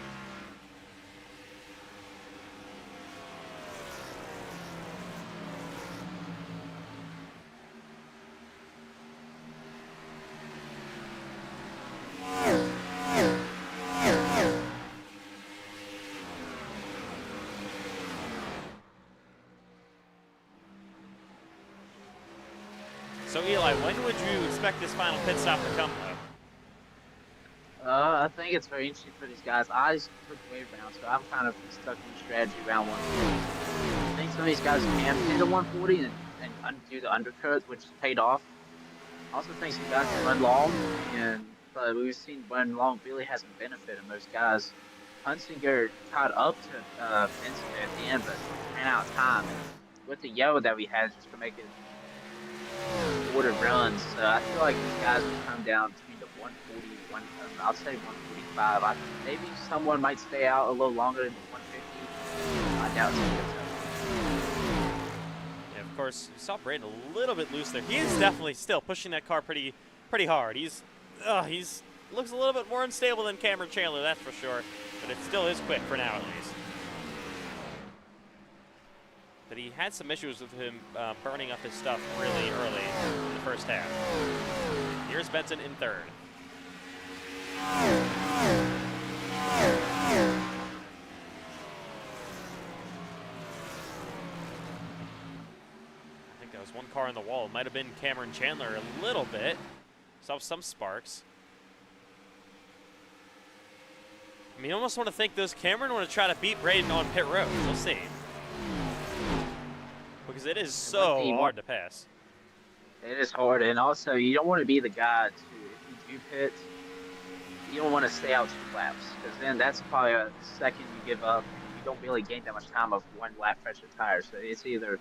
So Eli, when would you expect this final pit stop to come though? I think it's very interesting for these guys. I just took wave round, so I'm kind of stuck in strategy round 140. I think some of these guys can hit the 140 and undo the undercut, which paid off. I also think some guys can run long, but we've seen run long really hasn't benefited most guys. Hunsinger caught up to Benson at the end, but ran out of time. And with the yellow that we had, just to make it order runs. I feel like these guys will come down between the 140, I'll say 145. Maybe someone might stay out a little longer than 150. I doubt it. Yeah, of course, you saw Braden a little bit loose there. He is definitely still pushing that car pretty hard. He's looks a little bit more unstable than Cameron Chandler, that's for sure. But it still is quick for now, at least. But he had some issues with him burning up his stuff really early in the first half. Here's Benson in third. I think that was one car on the wall. It might have been Cameron Chandler a little bit. Saw some sparks. I mean, you almost want to think those Cameron want to try to beat Braden on pit road. We'll see. Because it is so hard to pass. It is hard, and also you don't want to be the guy to, if you do pit, you don't want to stay out 2 laps, because then that's probably a second you give up. You don't really gain that much time of 1 lap fresher tires. So it's either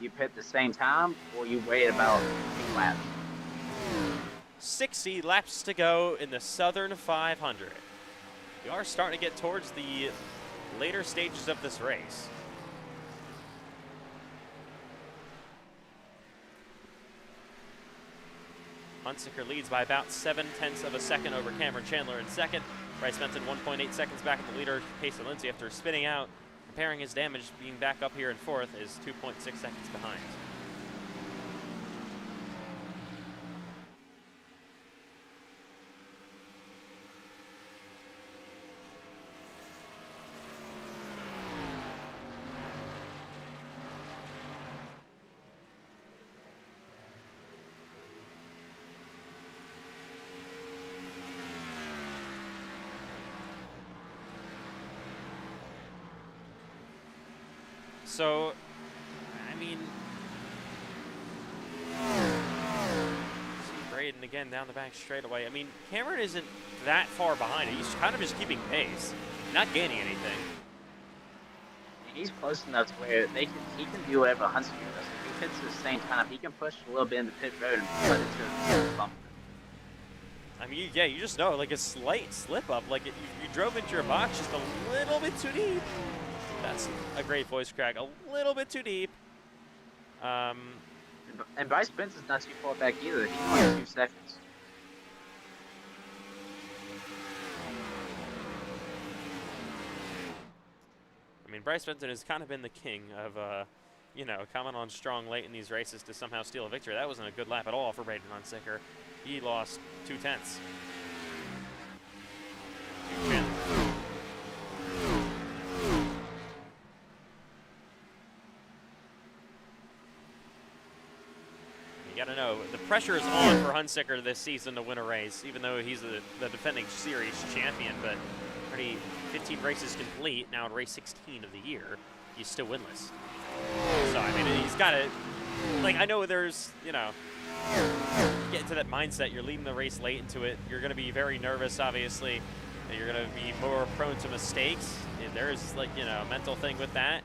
you pit the same time or you wait about 2 laps. 60 laps to go in the Southern 500. We are starting to get towards the later stages of this race. Hunsaker leads by about 7/10 of a second over Cameron Chandler in second. Bryce Benton 1.8 seconds back at the leader. Pace and Lindsay, after spinning out, repairing his damage, being back up here in fourth, is 2.6 seconds behind. So, I mean, see Braden again down the back straightaway. I mean, Cameron isn't that far behind it. He's kind of just keeping pace, not gaining anything. He's close enough to where he can do whatever Hunsaker does. If he pits at the same time, he can push a little bit in the pit road and put it to the bumper. I mean, yeah, you just know, like a slight slip up, like you drove into your box just a little bit too deep. That's a great voice crack, a little bit too deep. And Bryce Benson's not too far back either. He's only 2 seconds. I mean, Bryce Benson has kind of been the king of, you know, coming on strong late in these races to somehow steal a victory. That wasn't a good lap at all for Braden Hunsicker. He lost 2/10. You gotta know, the pressure is on for Hunsicker this season to win a race, even though he's the defending series champion, but already 15 races complete, now in race 16 of the year, he's still winless. So, I mean, he's gotta, like, I know there's, you know, get into that mindset, you're leading the race late into it, you're gonna be very nervous, obviously, and you're gonna be more prone to mistakes, and there's, like, you know, a mental thing with that.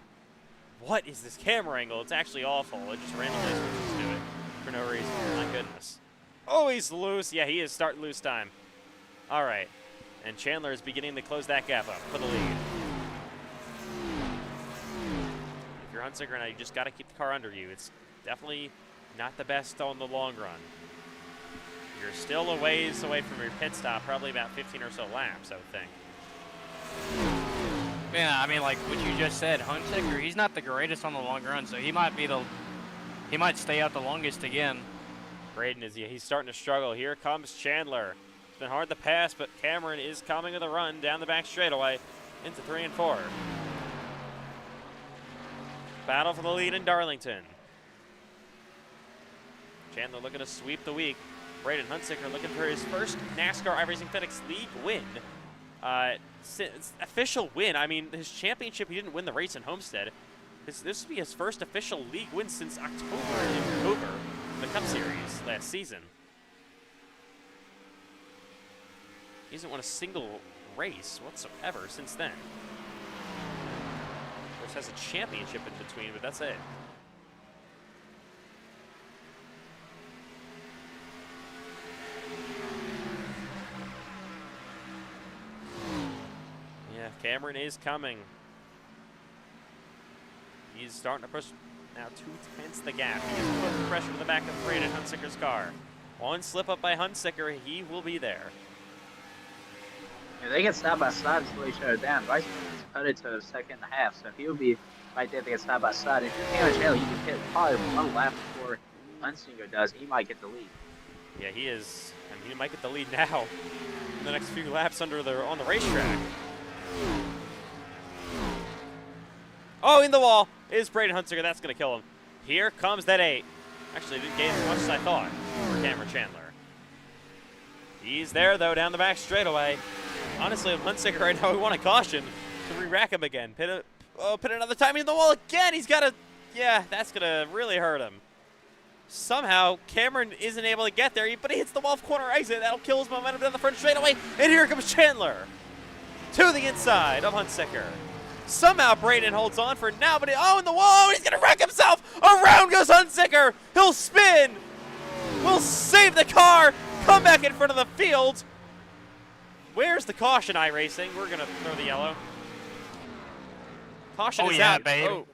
What is this camera angle? It's actually awful. It just randomly switches to it for no reason. My goodness. Oh, he's loose. Yeah, he is starting loose time. All right. And Chandler is beginning to close that gap up for the lead. If you're Hunsicker now, you just got to keep the car under you. It's definitely not the best on the long run. You're still a ways away from your pit stop, probably about 15 or so laps, I would think. Yeah, I mean, like what you just said, Hunsicker, he's not the greatest on the long run, so he might stay out the longest again. Braden is, yeah, he's starting to struggle. Here comes Chandler. It's been hard to pass, but Cameron is coming with a run down the back straightaway into 3 and 4. Battle for the lead in Darlington. Chandler looking to sweep the week. Braden Hunsicker looking for his first NASCAR iRacing FedEx League win. Official win. I mean, his championship, he didn't win the race in Homestead. This would be his first official league win since October in Vancouver, the Cup Series last season. He hasn't won a single race whatsoever since then. Of course, has a championship in between, but that's it. Yeah, Cameron is coming. He's starting to push now 2/10 the gap. He is putting pressure to the back of Braden Hunsicker's car. One slip up by Hunsicker, he will be there. If they get side by side, slow each other down. Bryce Benson's cut it to the second and a half, so if he'll be right there, they get side by side. If you're Cameron Chandler, you can hit probably one lap before Hunsicker does. He might get the lead. Yeah, he is. I mean, he might get the lead now in the next few laps on the racetrack. Oh, in the wall is Braden Hunsicker. That's going to kill him. Here comes that 8. Actually, didn't gain as much as I thought for Cameron Chandler. He's there, though, down the back straightaway. Honestly, with Hunsicker right now, we want a caution to re-rack him again. Pit another time in the wall again. He's got to, yeah, that's going to really hurt him. Somehow, Cameron isn't able to get there, but he hits the wall of corner exit. That'll kill his momentum down the front straightaway. And here comes Chandler to the inside of Hunsicker. Somehow Braden holds on for now, but in the wall, he's going to wreck himself. Around goes Hunsicker. He'll spin. We'll save the car. Come back in front of the field. Where's the caution, iRacing? We're going to throw the yellow. Caution is out. Babe. Oh,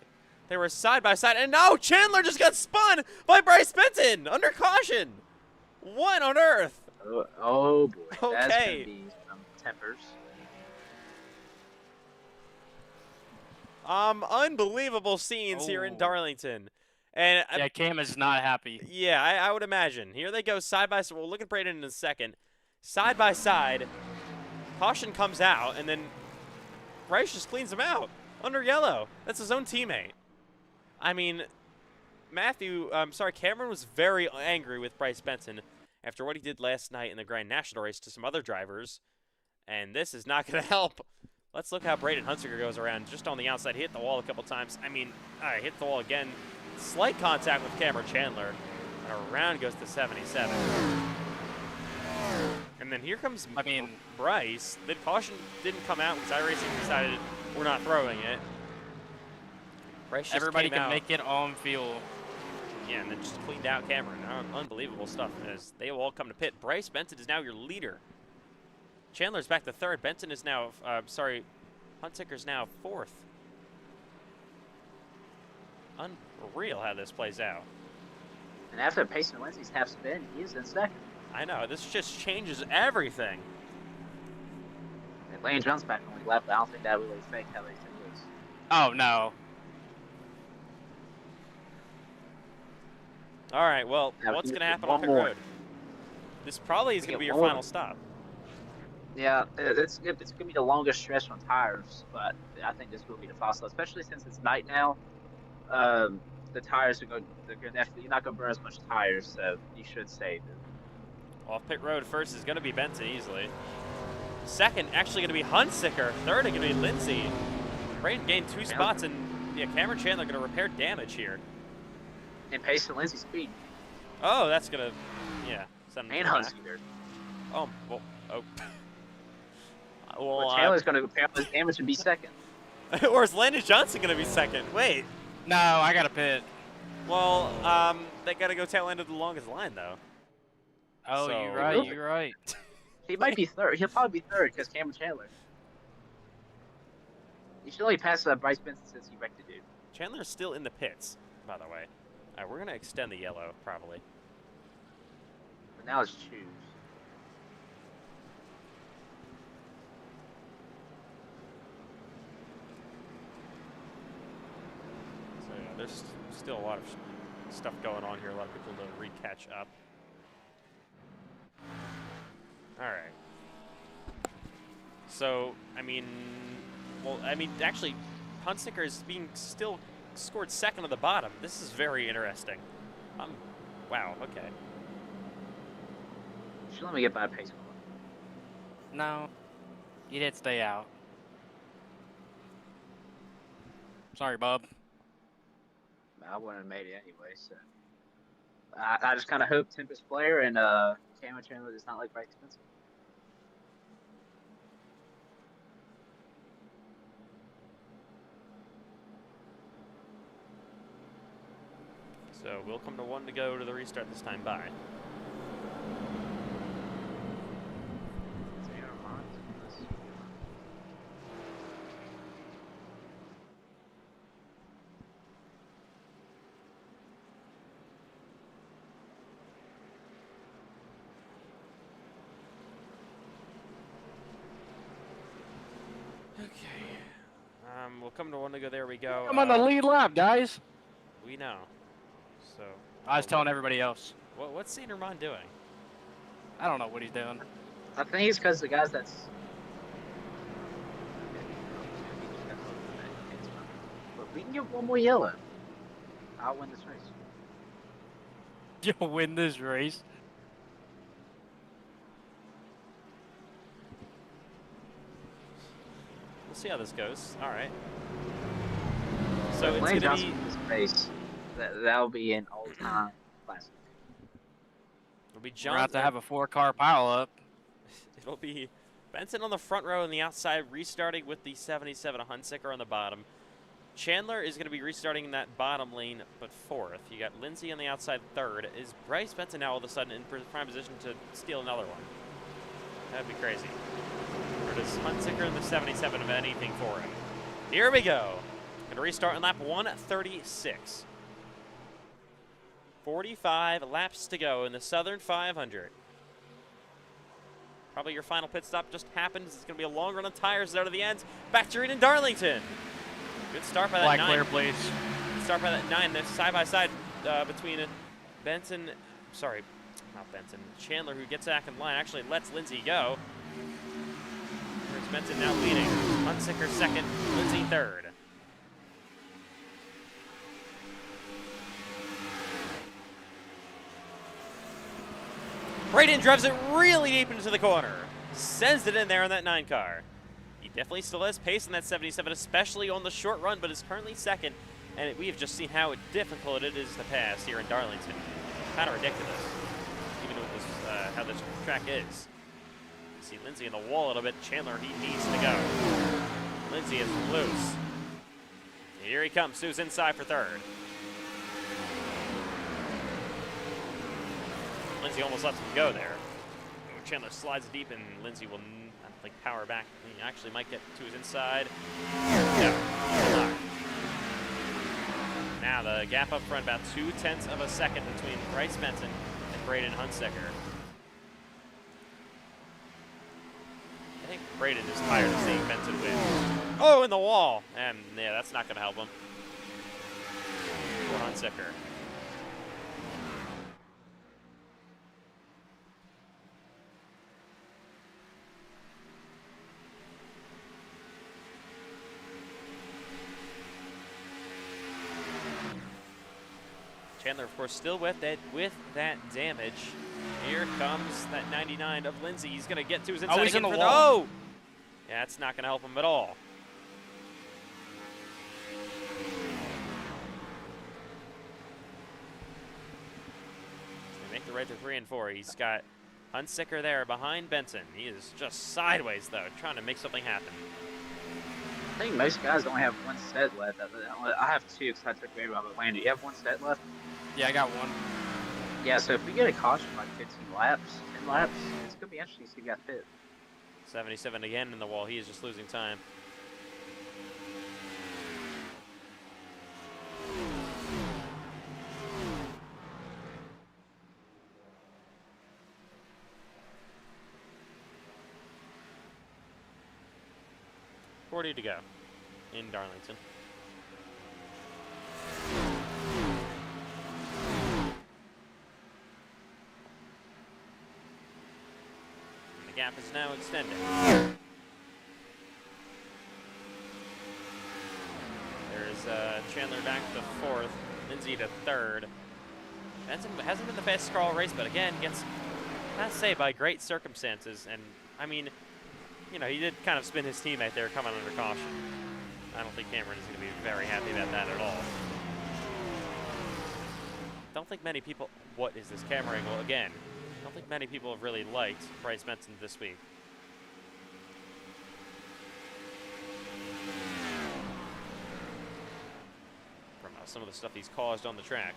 they were side by side. And now Chandler just got spun by Bryce Benson under caution. What on earth? Oh boy. Okay. That's going to be some tempers. Unbelievable scenes here in Darlington. And Yeah, Cam is not happy. yeah, I would imagine. Here they go side by side. We'll look at Braden in a second. Side by side. Caution comes out, and then Bryce just cleans him out under yellow. That's his own teammate. I mean, Cameron was very angry with Bryce Benson after what he did last night in the Grand National race to some other drivers, and this is not going to help. Let's look how Braden Hunsicker goes around just on the outside. He hit the wall a couple times. I mean, hit the wall again. Slight contact with Cameron Chandler. And around goes to 77. And then here comes Bryce. The caution didn't come out because iRacing decided we're not throwing it. Bryce just Everybody came can out. make it on fuel. yeah, and then just cleaned out Cameron. Unbelievable stuff as they will all come to pit. Bryce Benson is now your leader. Chandler's back to third. Benson is now, Hunsaker's now fourth. Unreal how this plays out. And after Payson Lindsay's half spin, he is in second. I know, this just changes everything. And Lane Jones back on the lap, but I don't think that really affects how they lose. Oh, no. All right, well, Now, what's going to happen one on pit more. road? This probably is going to be your one final more. stop. Yeah, it's going to be the longest stretch on tires, but I think this will be the fastest, especially since it's night now. The tires are going you're not going to burn as much tires, so you should save it. Off pit road first is going to be Benson easily. Second, actually going to be Hunsaker. Third, going to be Lindsay. Braden gained 2 spots, and yeah, Cameron Chandler going to repair damage here. And Payson Lindsay speed. Oh, that's going to, yeah. Send him And back. Hunsaker. Oh, well, oh. Well, Chandler's going to repair his damage and be second. or is Landon Johnson going to be second? Wait. No, I got to pit. Well, they got to go tail end of the longest line, though. Oh, So- you're right, you're right. He might be third. He'll probably be third because Cameron Chandler. You should only pass Bryce Benson since he wrecked the dude. Chandler's still in the pits, by the way. All right, we're going to extend the yellow, probably. But now it's choose. So, yeah, there's still a lot of stuff going on here. A lot of people to re-catch up. All right. So, I mean, actually, Hunsaker is being still scored second on the bottom. This is very interesting. Wow, okay. You should let me get by pace. No, you did stay out. Sorry, bub. I wouldn't have made it anyway, so. I just kind of hope Tempest Player and Cameron Chandler does not like Bryce Benson. So we'll come to 1 to go to the restart this time by. Okay. We'll come to 1 to go. There we go. I'm on the lead lap, guys. We know. So. I was telling everybody else. What's Saint Germain doing? I don't know what he's doing. I think it's because the guys that's. But we can get one more yellow. I'll win this race. You'll win this race. We'll see how this goes. All right. So it's Lane going to Johnson be. wins this race. That'll be an all-time classic. It'll be We're John. about to have a 4-car pileup. It'll be Benson on the front row and the outside, restarting with the 77 Hunsaker on the bottom. Chandler is going to be restarting in that bottom lane, but fourth. You got Lindsay on the outside, third. Is Bryce Benson now all of a sudden in prime position to steal another one? That'd be crazy. Or does Hunsaker in the 77 have anything for him? Here we go. Going to restart on lap 136. 45 laps to go in the Southern 500. Probably your final pit stop just happened. It's going to be a long run of tires out of the end. Back to Reed in Darlington. Good start by that Black 9. clear, please. Good start by that 9. They're side by side between Benson. Sorry, not Benson. Chandler, who gets back in line, actually lets Lindsay go. There's Benson now leading. Hunsaker second, Lindsay third. Braden drives it really deep into the corner. Sends it in there on that 9 car. He definitely still has pace in that 77, especially on the short run, but is currently second. And we have just seen how difficult it is to pass here in Darlington. Kind of ridiculous, even with this, how this track is. See Lindsay in the wall a little bit. Chandler, he needs to go. Lindsay is loose. Here he comes. Sue's inside for third. Lindsay almost lets him go there. Chandler slides deep, and Lindsay will, I don't think, power back. He actually might get to his inside. No, he will not. Now the gap up front, about 0.2 of a second between Bryce Benson and Braden Hunsicker. I think Braden is tired of seeing Benson win. Oh, in the wall! And yeah, that's not going to help him. Poor Hunsicker. Chandler, of course, still with that damage. Here comes that 99 of Lindsay. He's going to get to his inside. Oh, he's in the for wall. Oh! Yeah, that's not going to help him at all. He's going to make the right to 3 and 4. He's got Hunsicker there behind Benson. He is just sideways, though, trying to make something happen. I think most guys only have one set left. I have two because I took away Robert Lane. Do you have one set left? Yeah, I got one. Yeah, so if we get a caution like 15 laps, 10 laps, it's going to be interesting to see who got fit. 77 again in the wall. He is just losing time. $40 to go in Darlington. And the gap is now extended. There's Chandler back to 4th, Lindsay to 3rd. Benson hasn't been the fastest car all race, but again, gets, I have to say, by great circumstances. And I mean, you know, he did kind of spin his teammate there coming under caution. I don't think Cameron is going to be very happy about that at all. Don't think many people... What is this camera angle again? Don't think many people have really liked Bryce Benson this week. From some of the stuff he's caused on the track.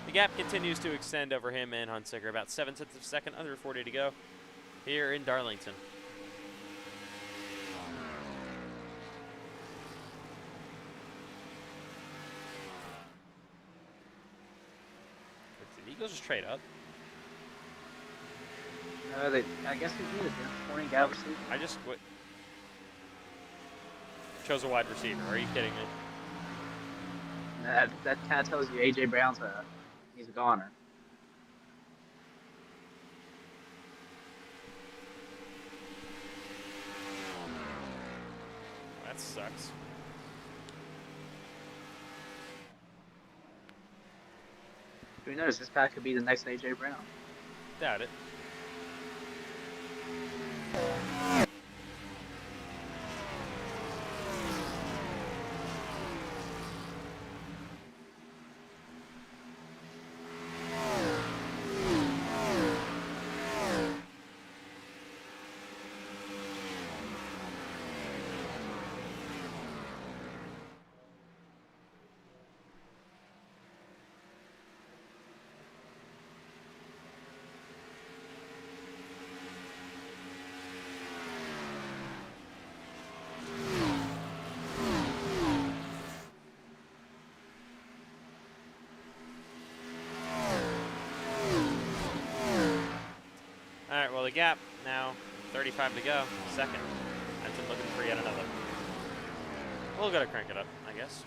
The gap continues to extend over him and Hunsicker. About 0.7 of a second, under 40 to go here in Darlington. Did Eagles just trade up? I guess he did. Morning guy receiver. I just chose a wide receiver. Are you kidding me? That kind of tells you A.J. Brown's he's a goner. That sucks. Who knows? This guy could be the next A.J. Brown. Doubt it. Well, the gap now 35 to go. Second. Benson looking for yet another. We'll go to crank it up, I guess.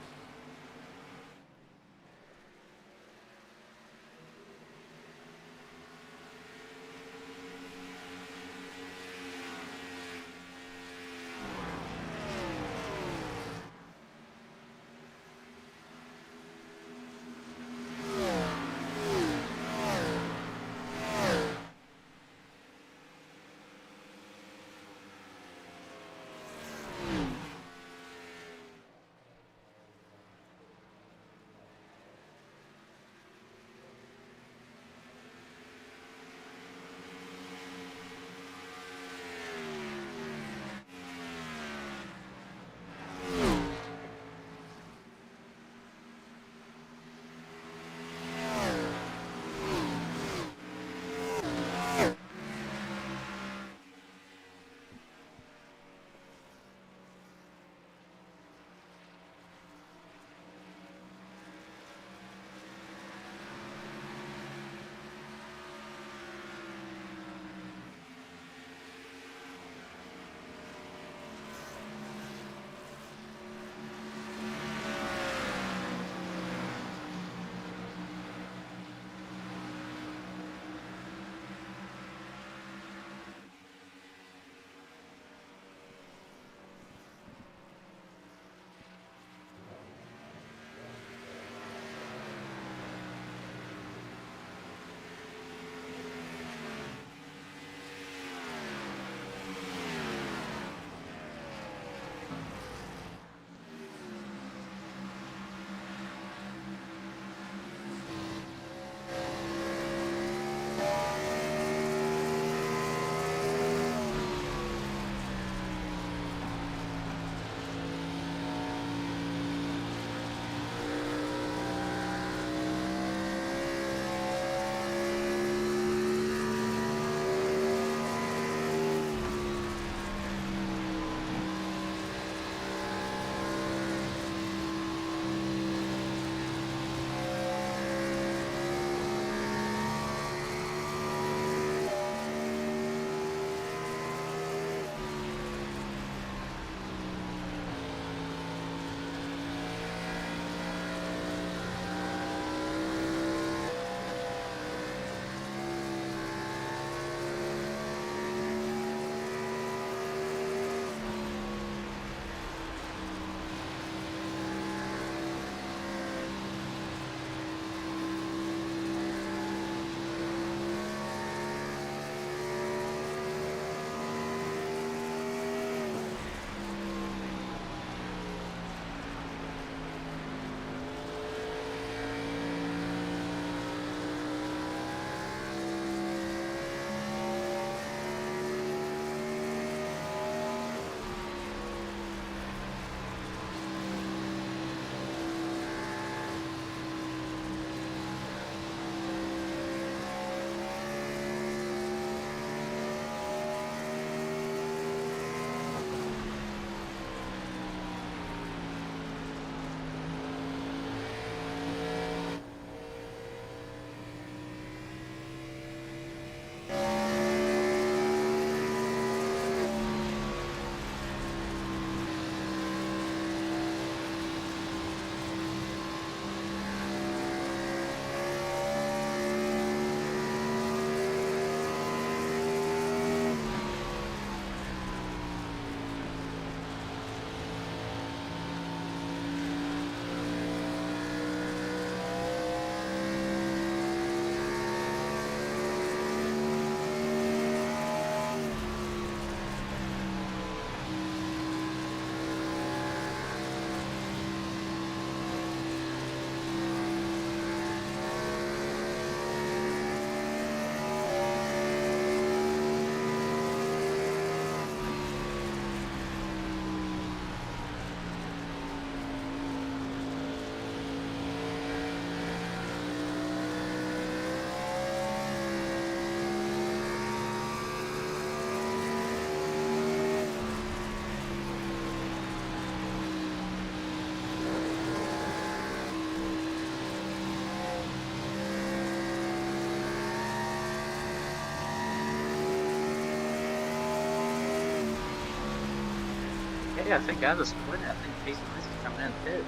Hey, I think I was splitting. I think Casey Lynch is coming in too.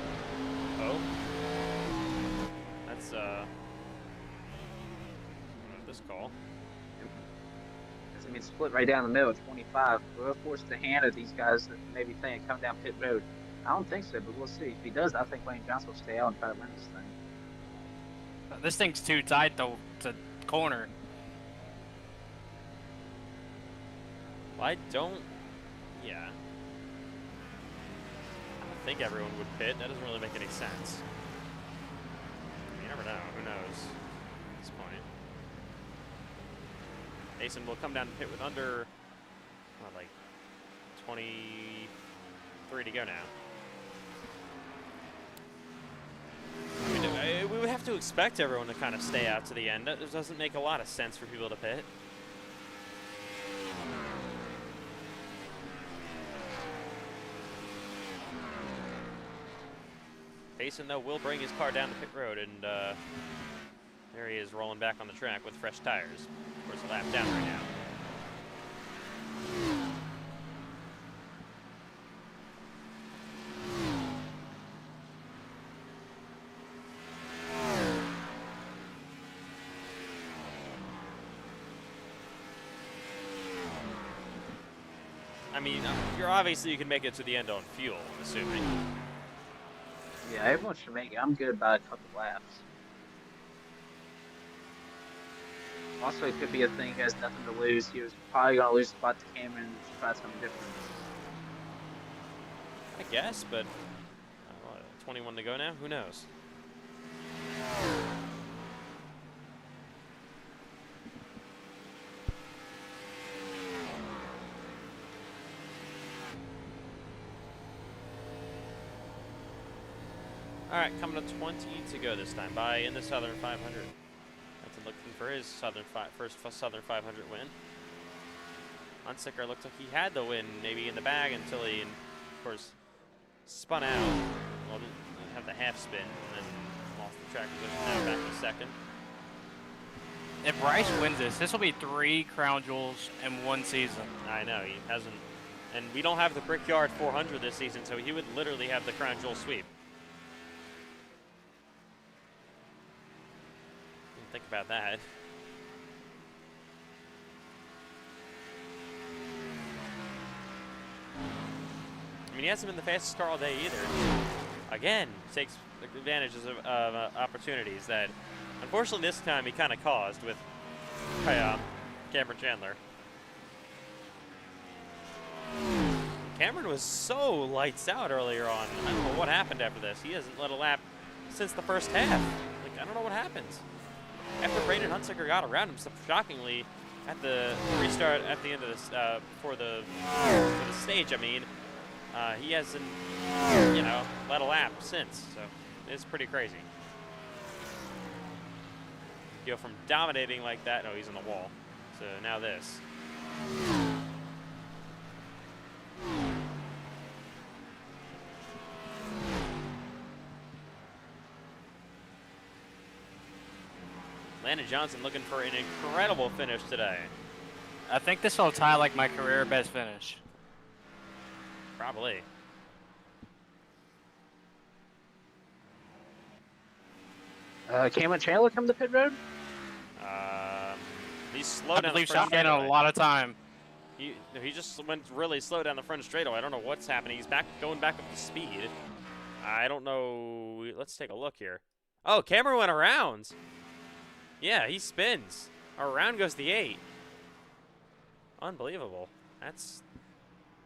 Oh. That's, this call. I mean, split right down the middle, 25. Will it force the hand of these guys that maybe think coming down pit road? I don't think so, but we'll see. If he does, I think Lane Johnson will stay out and try to win this thing. This thing's too tight though to corner. I don't. Yeah. I don't think everyone would pit. That doesn't really make any sense. You never know. Who knows at this point? Mason will come down to pit with under, what, like 23 to go now. We would have to expect everyone to kind of stay out to the end. That doesn't make a lot of sense for people to pit. Payson, though, will bring his car down to pit road, and there he is rolling back on the track with fresh tires. Of course, a lap down right now. I mean, you're obviously you can make it to the end on fuel, I'm assuming. Yeah, everyone should make it. I'm good by a couple laps. Also, it could be a thing he has nothing to lose. He was probably going to lose spot to Cameron and try something different. I guess, but 21 to go now? Who knows? All right, coming to 20 to go this time in the Southern 500. That's looking for his first Southern 500 win. Hunsaker looked like he had the win maybe in the bag until he, of course, spun out. Well, didn't have the half spin and then lost the track position. Now back to second. If Bryce wins this will be 3 crown jewels in one season. I know, he hasn't. And we don't have the Brickyard 400 this season, so he would literally have the crown jewel sweep. Think about that. I mean, he hasn't been the fastest car all day either. Again, takes advantages of opportunities that, unfortunately, this time he kind of caused with Cameron Chandler. Cameron was so lights out earlier on. I don't know what happened after this. He hasn't led a lap since the first half. Like, I don't know what happens. After Braden Hunsaker got around him, so shockingly, at the restart at the end of this, for the stage, I mean, he hasn't, led a lap since. So it's pretty crazy. You go from dominating like that. No, he's on the wall. So now this. Landon Johnson looking for an incredible finish today. I think this will tie like my career best finish. Probably. Cameron Chandler come to pit road? He's slow I down the believe front shotgun straightaway. a lot of time. He just went really slow down the front straightaway. I don't know what's happening. He's going back up to speed. I don't know. Let's take a look here. Oh, Cameron went around. Yeah, he spins. Around goes the 8. Unbelievable.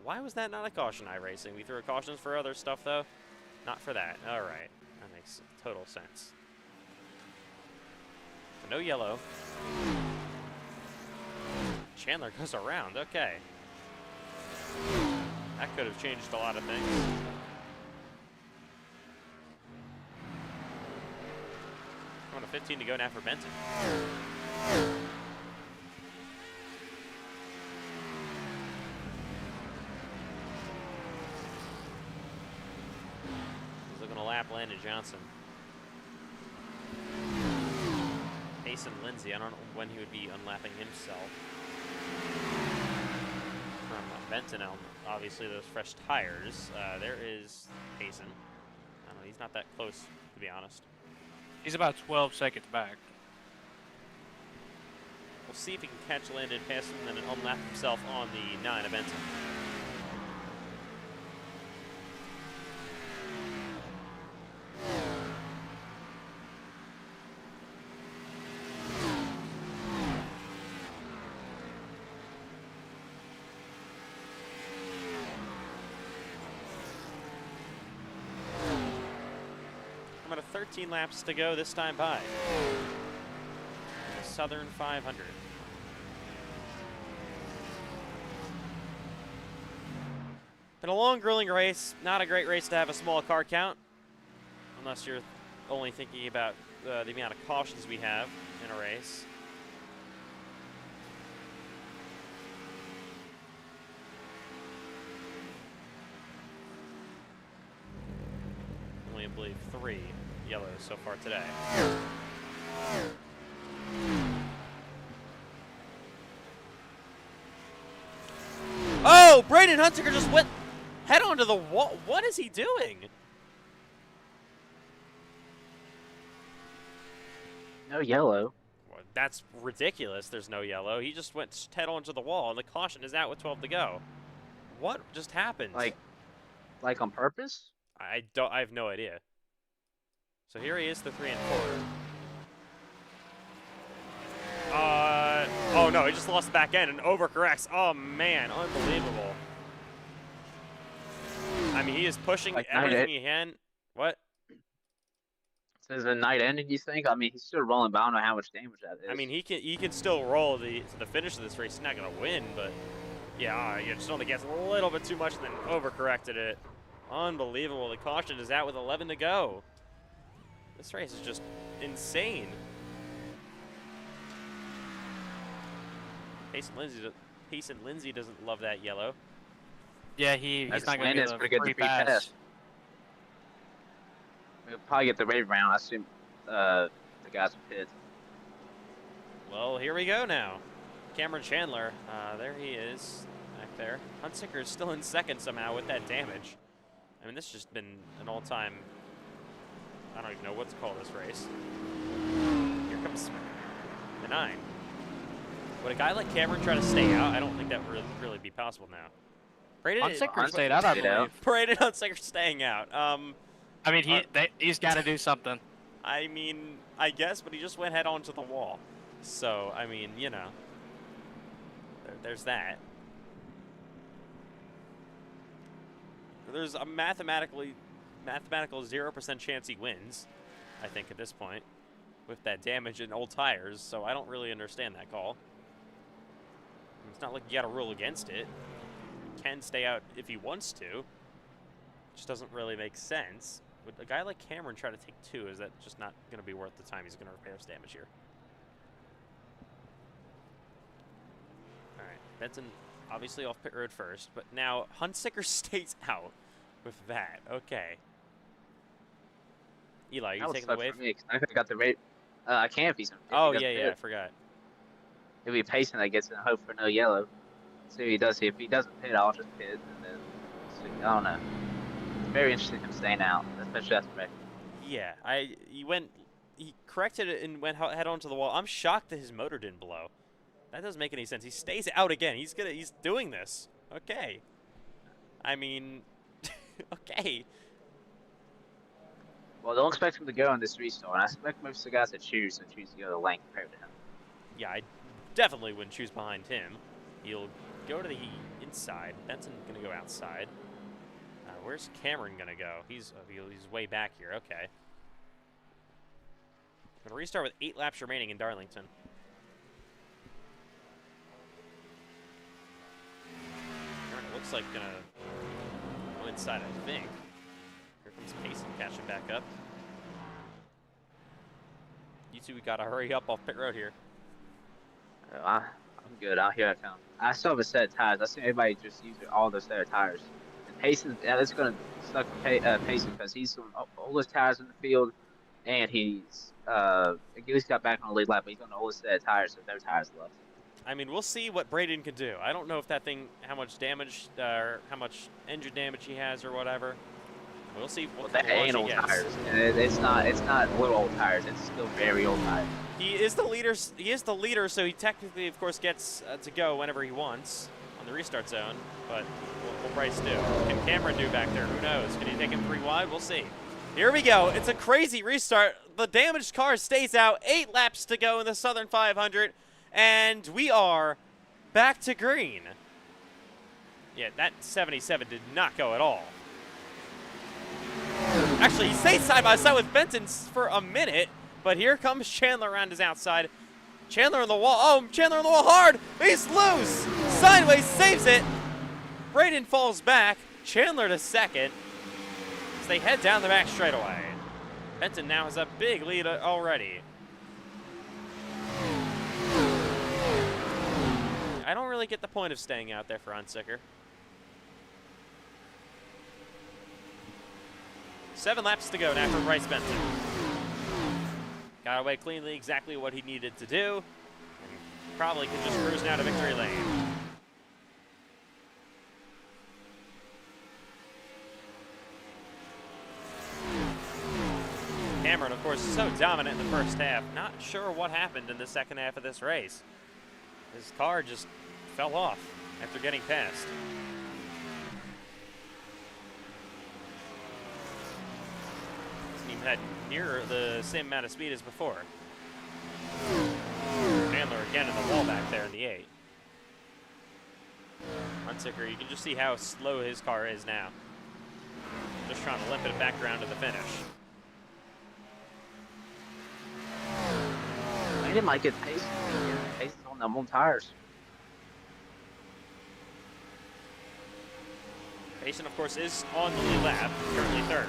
Why was that not a caution iRacing? We threw cautions for other stuff, though. Not for that. All right. That makes total sense. So no yellow. Chandler goes around. Okay. That could have changed a lot of things. Going to 15 to go now for Benton. He's looking to lap Landon Johnson. Mason Lindsay, I don't know when he would be unlapping himself from Benton on obviously those fresh tires. There is Payson. I don't know, he's not that close, to be honest. He's about 12 seconds back. We'll see if he can catch Landon, pass him, and then unlap himself on the 9 of Benton. About 13 laps to go this time by. Southern 500. Been a long, grueling race. Not a great race to have a small car count, unless you're only thinking about the amount of cautions we have in a race. Only, I believe, 3 yellows so far today. Oh, Braden Hunsicker just went head onto the wall. What is he doing? No yellow. Well, that's ridiculous. There's no yellow. He just went head onto the wall, and the caution is out with 12 to go. What just happened? Like on purpose? I have no idea. So here he is, the 3 and 4. Oh no, he just lost the back end and overcorrects. Oh man, unbelievable. I mean, he is pushing Like everything he can. What? Says a night ending, you think? I mean, he's still rolling, but I don't know how much damage that is. I mean, he can still roll to the finish of this race. He's not gonna win, but yeah, you just only gets a little bit too much and then overcorrected it. Unbelievable. The caution is out with 11 to go. This race is just insane. Payson Lindsay doesn't love that yellow. Yeah, he's not going to Landon's be pretty good free to free pass. pass. We'll probably get the raid round. I assume the guys will pit. Well, here we go now. Cameron Chandler, there he is, back there. Hunsicker is still in second somehow with that damage. I mean, this has just been an all-time, I don't even know what to call this race. Here comes the 9. Would a guy like Cameron try to stay out? I don't think that would really be possible now. Hunsicker stayed out, I believe. Braden Hunsicker staying out. I mean, he's got to do something. I mean, I guess, but he just went head on to the wall. So, I mean, you know, there's that. There's a mathematical 0% chance he wins, I think, at this point, with that damage in old tires. So I don't really understand that call. It's not like you got to rule against it. He can stay out if he wants to. It just doesn't really make sense. Would a guy like Cameron try to take 2? Is that just not going to be worth the time he's going to repair his damage here? All right, Benson obviously off pit road first, but now Hunsicker stays out with that. Okay. Eli, you taking the wave? I could have got the raid. I can't if he's in pit. Oh, yeah, I forgot. It'll be Payson that gets in and hope for no yellow. See what he does. If he doesn't pit, I'll just pit, and then see. I don't know. It's very interesting him staying out, especially after wreck. Yeah, he corrected it and went head on to the wall. I'm shocked that his motor didn't blow. That doesn't make any sense. He stays out again. He's doing this. Okay. I mean, okay. Well, don't expect him to go on this restart. I expect most of the guys that choose to go the lane compared to him. Yeah, I definitely wouldn't choose behind him. He'll go to the inside. Benson's going to go outside. Where's Cameron going to go? He's way back here. Okay. Going to restart with 8 laps remaining in Darlington. Cameron, it looks like going to go inside, I think. Here comes Payson catching back up. You two got to hurry up off pit road here. I'm good. Out here I come. I still have a set of tires. I see everybody just use all those set of tires. And Payson, that's going to suck for Payson because he's on the oldest tires in the field, and he's at least got back on the lead lap, but he's on the oldest set of tires, so no tires left. I mean, we'll see what Braden can do. I don't know if that thing, how much damage, or how much engine damage he has or whatever. We'll see what kind of That launch ain't he old gets. tires. And it's not little old tires. It's still very old tires. He is the leader. He is the leader, so he technically, of course, gets to go whenever he wants on the restart zone. But what will Bryce do? Can Cameron do back there? Who knows? Can he take him 3 wide? We'll see. Here we go. It's a crazy restart. The damaged car stays out. 8 laps to go in the Southern 500. And we are back to green. Yeah, that 77 did not go at all. Actually, he stayed side by side with Benton for a minute, but here comes Chandler around his outside. Chandler on the wall. Oh, Chandler on the wall hard. He's loose. Sideways saves it. Braden falls back. Chandler to second as they head down the back straightaway. Benton now has a big lead already. I don't really get the point of staying out there for Hunsicker. 7 laps to go now for Bryce Benton. Got away cleanly, exactly what he needed to do. And probably can just cruise now to victory lane. Cameron, of course, so dominant in the first half. Not sure what happened in the second half of this race. His car just fell off after getting past. Hasn't even had near the same amount of speed as before. Chandler again in the wall back there in the 8. Hunsicker, you can just see how slow his car is now. Just trying to limp it back around to the finish. I didn't like it. Pace on them on tires. Payson, of course, is on the lead lap, currently 3rd.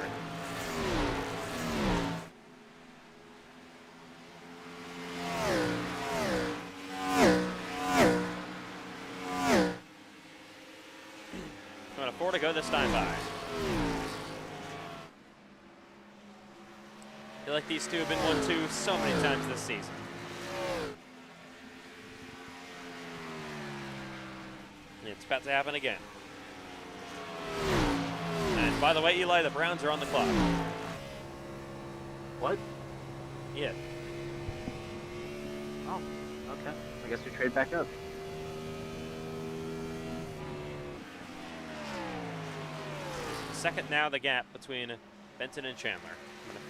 Going to 4 to go this time by. I feel like these two have been 1-2 so many times this season. It's about to happen again. And by the way, Eli, the Browns are on the clock. What? Yeah. Oh, okay. I guess we trade back up. Second now the gap between Benton and Chandler.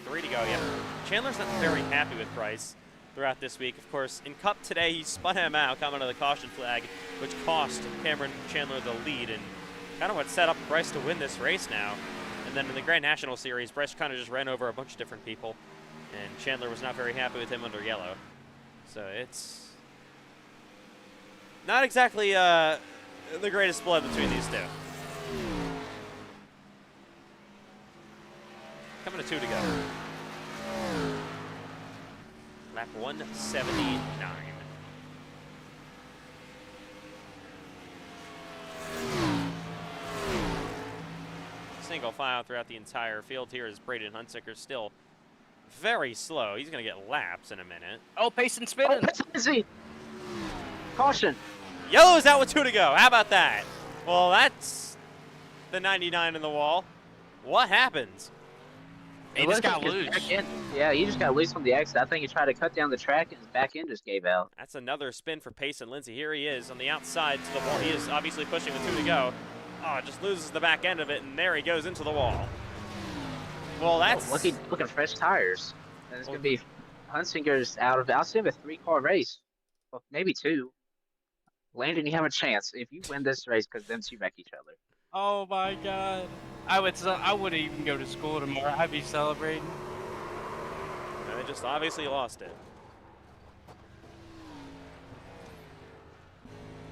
3 to go. Yeah. Chandler's not very happy with Bryce throughout this week. Of course, in Cup today, he spun him out, coming to the caution flag, which cost Cameron Chandler the lead, and kind of what set up Bryce to win this race now. And then in the Grand National Series, Bryce kind of just ran over a bunch of different people, and Chandler was not very happy with him under yellow. So it's not exactly the greatest blood between these two. Coming to 2 to go. Lap 179. Single file throughout the entire field here as Braden Hunsicker still very slow. He's going to get laps in a minute. Oh, Payson spinning. Oh, Lindsay! Caution! Yellow's out with 2 to go. How about that? Well, that's the 99 in the wall. What happens? He just got loose. Yeah, he just got loose on the exit. I think he tried to cut down the track and his back end just gave out. That's another spin for Payson Lindsay. Here he is on the outside to the wall. He is obviously pushing with 2 to go. Oh, just loses the back end of it, and there he goes into the wall. Well, that's... Oh, looking fresh tires. And it's going to be Hunsinger's out of... I'll say a 3-car race. Well, maybe 2. Landon, you have a chance if you win this race because them 2 wreck each other. Oh my God! I wouldn't even go to school tomorrow. I'd be celebrating. And they just obviously lost it.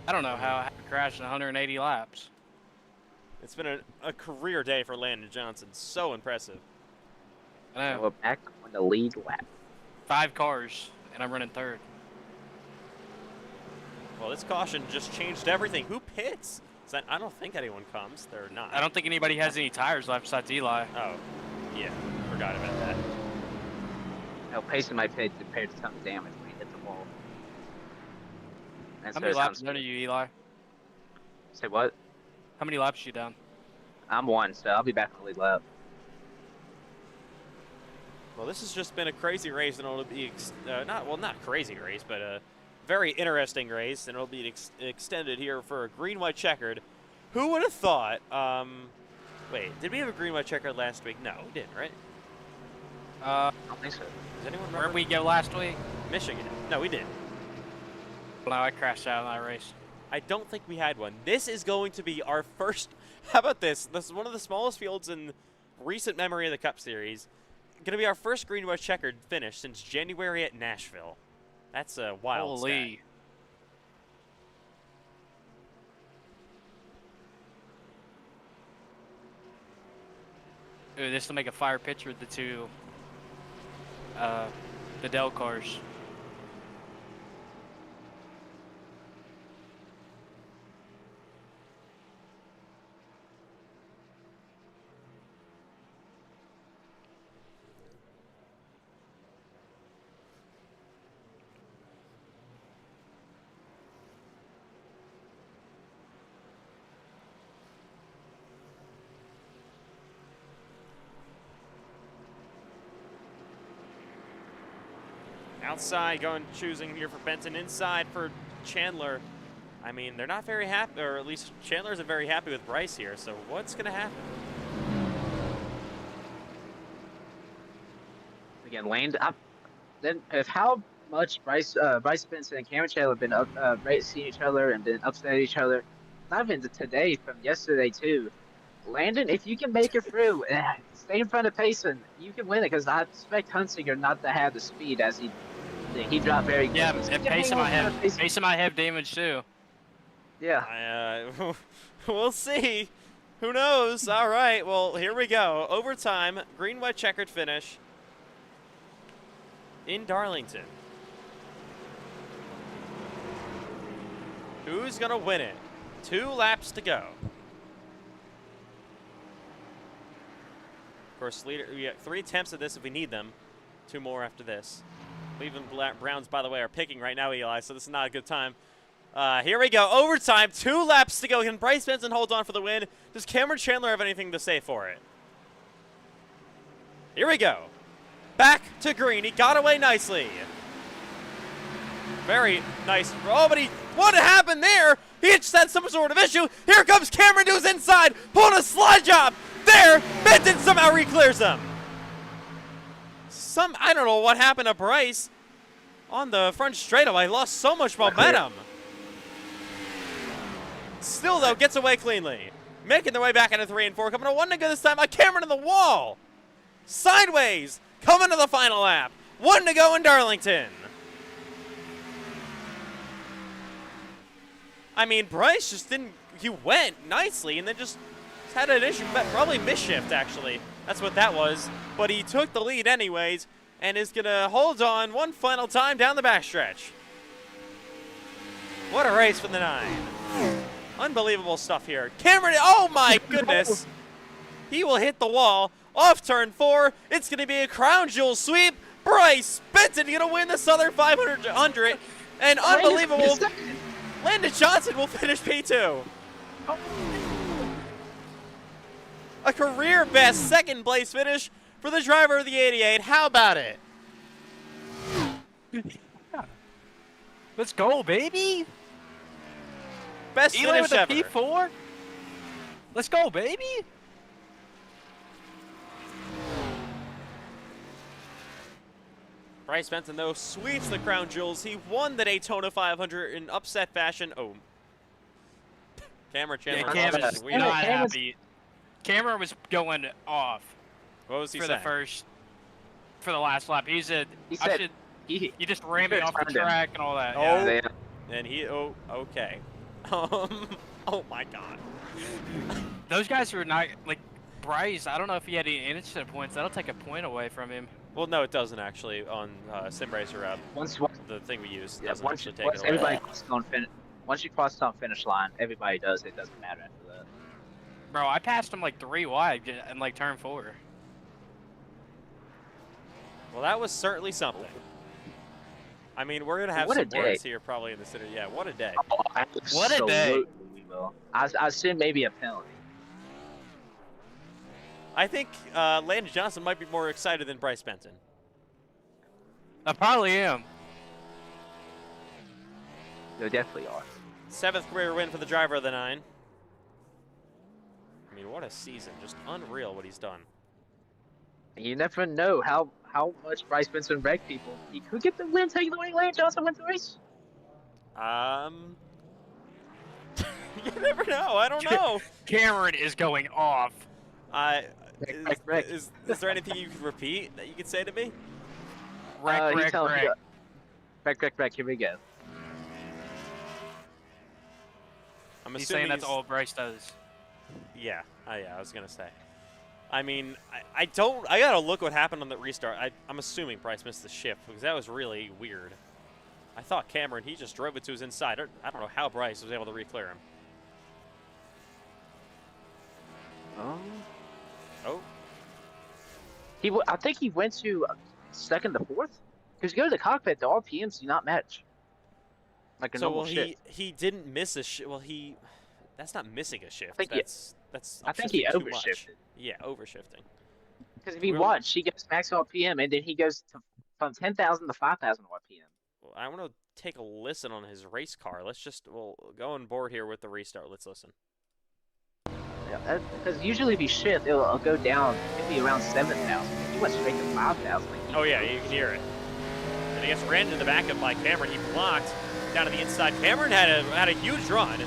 I don't know how I crashed in 180 laps. It's been a career day for Landon Johnson. So impressive. I know. We're back on the lead lap. 5 cars, and I'm running 3rd. Well, this caution just changed everything. Who pits? I don't think anyone comes. They're not. I don't think anybody has any tires left besides Eli. Oh, yeah. Forgot about that. No, Payson might pay to something damage when he hit the wall. And How so many it laps sounds done are good. you, Eli? Say what? How many laps you down? I'm 1, so I'll be back on the lead lap. Well, this has just been a crazy race, and it'll be not crazy race, but a very interesting race, and it'll be extended here for a green-white checkered. Who would have thought? Wait, did we have a green-white checkered last week? No, we didn't, right? Uh, I don't think so. Does anyone remember? where'd we go last week? Michigan. No, we didn't. No, I crashed out in that race. I don't think we had one. This is going to be our first. How about this? This is one of the smallest fields in recent memory of the Cup Series. Going to be our first green-white checkered finish since January at Nashville. That's a wild stat. Holy. Ooh, this will make a fire picture of the two, the Dell cars. Outside, choosing here for Benton. Inside for Chandler. I mean, they're not very happy, or at least Chandler isn't very happy with Bryce here. So what's going to happen? Again, Lane. Then if how much Bryce Benson and Cameron Chandler have been seeing each other and been upset at each other, not even today, from yesterday too. Landon, if you can make it through, stay in front of Payson, you can win it, because I expect Hunsinger not to have the speed as he dropped very good. Yeah, and Payson might have damage too. Yeah. We'll see. Who knows? All right, well, here we go. Overtime, green-white checkered finish in Darlington. Who's going to win it? 2 laps to go. Of course, we have 3 attempts at this if we need them. 2 more after this. Cleveland Browns, by the way, are picking right now, Eli, so this is not a good time. Here we go. Overtime, 2 laps to go. Can Bryce Benson hold on for the win? Does Cameron Chandler have anything to say for it? Here we go. Back to green. He got away nicely. Very nice. Oh, but what happened there? He just had some sort of issue. Here comes Cameron to his inside, pulling a slide job. There, Benton somehow re-clears him. I don't know what happened to Bryce on the front straightaway. Lost so much momentum. Still, though, gets away cleanly. Making their way back into 3 and 4. Coming to 1 to go this time. A Cameron in the wall. Sideways. Coming to the final lap. 1 to go in Darlington. I mean, Bryce just didn't. He went nicely and then just had an issue. Probably misshift, actually. That's what that was. But he took the lead anyways and is going to hold on one final time down the backstretch. What a race for the 9. Unbelievable stuff here. Cameron, oh my goodness. He will hit the wall. Off turn 4. It's going to be a crown jewel sweep. Bryce Benton going to win the Southern 500. And unbelievable. Landon Johnson will finish P2. A career best second place finish for the driver of the 88. How about it? Let's go, baby. Best Eli finish with a ever. P4. Let's go, baby. Bryce Benton, though, sweeps the crown jewels. He won the Daytona 500 in upset fashion. Oh. Cameron Chandler. Yeah, Cameron's Weird. not happy. Cameron was going off What was he for saying? the last lap. He said, you just ran me off the track and all that. Oh. Yeah. And okay. Oh my God. Those guys were not, like, Bryce, I don't know if he had any instant points. That'll take a point away from him. Well, no, it doesn't actually on Sim Racer App. Once The thing we use yeah, doesn't once actually take it away. everybody crosses on once you cross on finish line, everybody does. It doesn't matter after that. Bro, I passed him like 3 wide in like turn 4. Well, that was certainly something. I mean, we're gonna have What a some day. words here probably in the city. Yeah, what a day. Oh, What a day. absolutely we will. I assume maybe a penalty. I think Landon Johnson might be more excited than Bryce Benton. I probably am. They definitely are. 7th career win for the driver of the 9. I mean, what a season. Just unreal what he's done. You never know how much Bryce Benson wrecked people. He could get the win, taking the way Landon Johnson wins the race. You never know. I don't know. Cameron is going off. Wreck. Is there anything you could repeat that you could say to me? Wreck. Wreck. Here we go. I'm He's assuming saying that's all Bryce does. Yeah. Yeah, I was gonna say. I mean, I gotta look what happened on the restart. I'm assuming Bryce missed the shift because that was really weird. I thought Cameron, he just drove it to his inside. I don't know how Bryce was able to re-clear him. Oh. I think he went to second to fourth. Because you go to the cockpit, the RPMs do not match. Like a normal shift. he didn't miss a shift. Well, that's not missing a shift. I think he upshifting too much. overshifted. Yeah, overshifting. Because if you watch, he gets max RPM, and then he goes from 10,000 to 5,000 RPM. Well, I want to take a listen on his race car. We'll go on board here with the restart. Let's listen. Yeah, because usually if you shift, it'll go down. It'll be around 7,000. He went straight to 5,000. Oh yeah, you can hear it. And I guess ran into the backup by Cameron. He blocked down to the inside. Cameron had a huge run,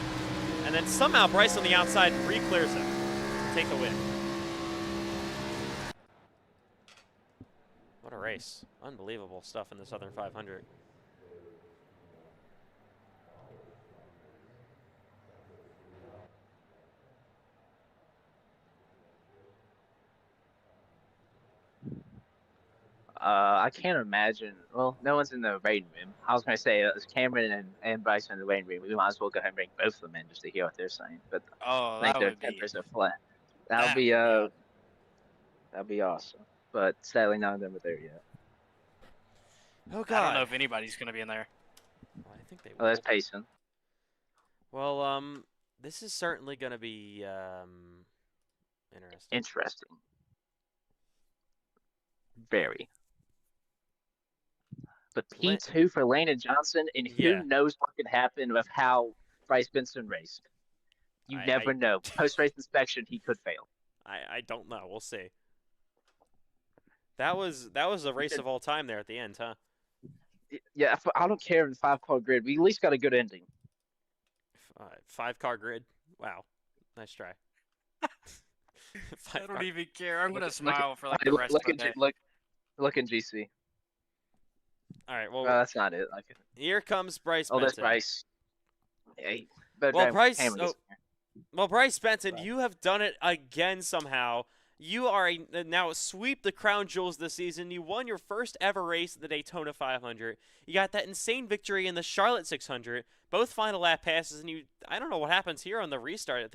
and then somehow Bryce on the outside re-clears him to take the win. What a race. Unbelievable stuff in the Southern 500. I can't imagine. Well, no one's in the waiting room. I was going to say, it's Cameron and Bryce in the waiting room. We might as well go ahead and bring both of them in just to hear what they're saying. But Oh, I think that their would be. tempers are flat. That'll that be would that'll be awesome. But sadly, none of them are there yet. Oh I God. don't know if anybody's gonna be in there. Well, I think they will. Well, that's Payson. Well, this is certainly going to be interesting. Interesting. Very. But P2 for Landon Johnson, and Yeah. who knows what could happen with how Bryce Benson raced. You never know. Post-race inspection, he could fail. I don't know. We'll see. That was a race of all time there at the end, huh? Yeah, I don't care in the 5-car grid. We at least got a good ending. 5-car grid. Wow. Nice try. I don't even care. I'm gonna Look smile for like the rest of the day. Look in GC. All right. Well, that's not it. Like, here comes Bryce. oh, Benton. that's Bryce. Hey, Well, Bryce Benton, you have done it again somehow. You are now sweep the crown jewels this season. You won your first ever race at the Daytona 500. You got that insane victory in the Charlotte 600, both final lap passes, and I don't know what happens here on the restart.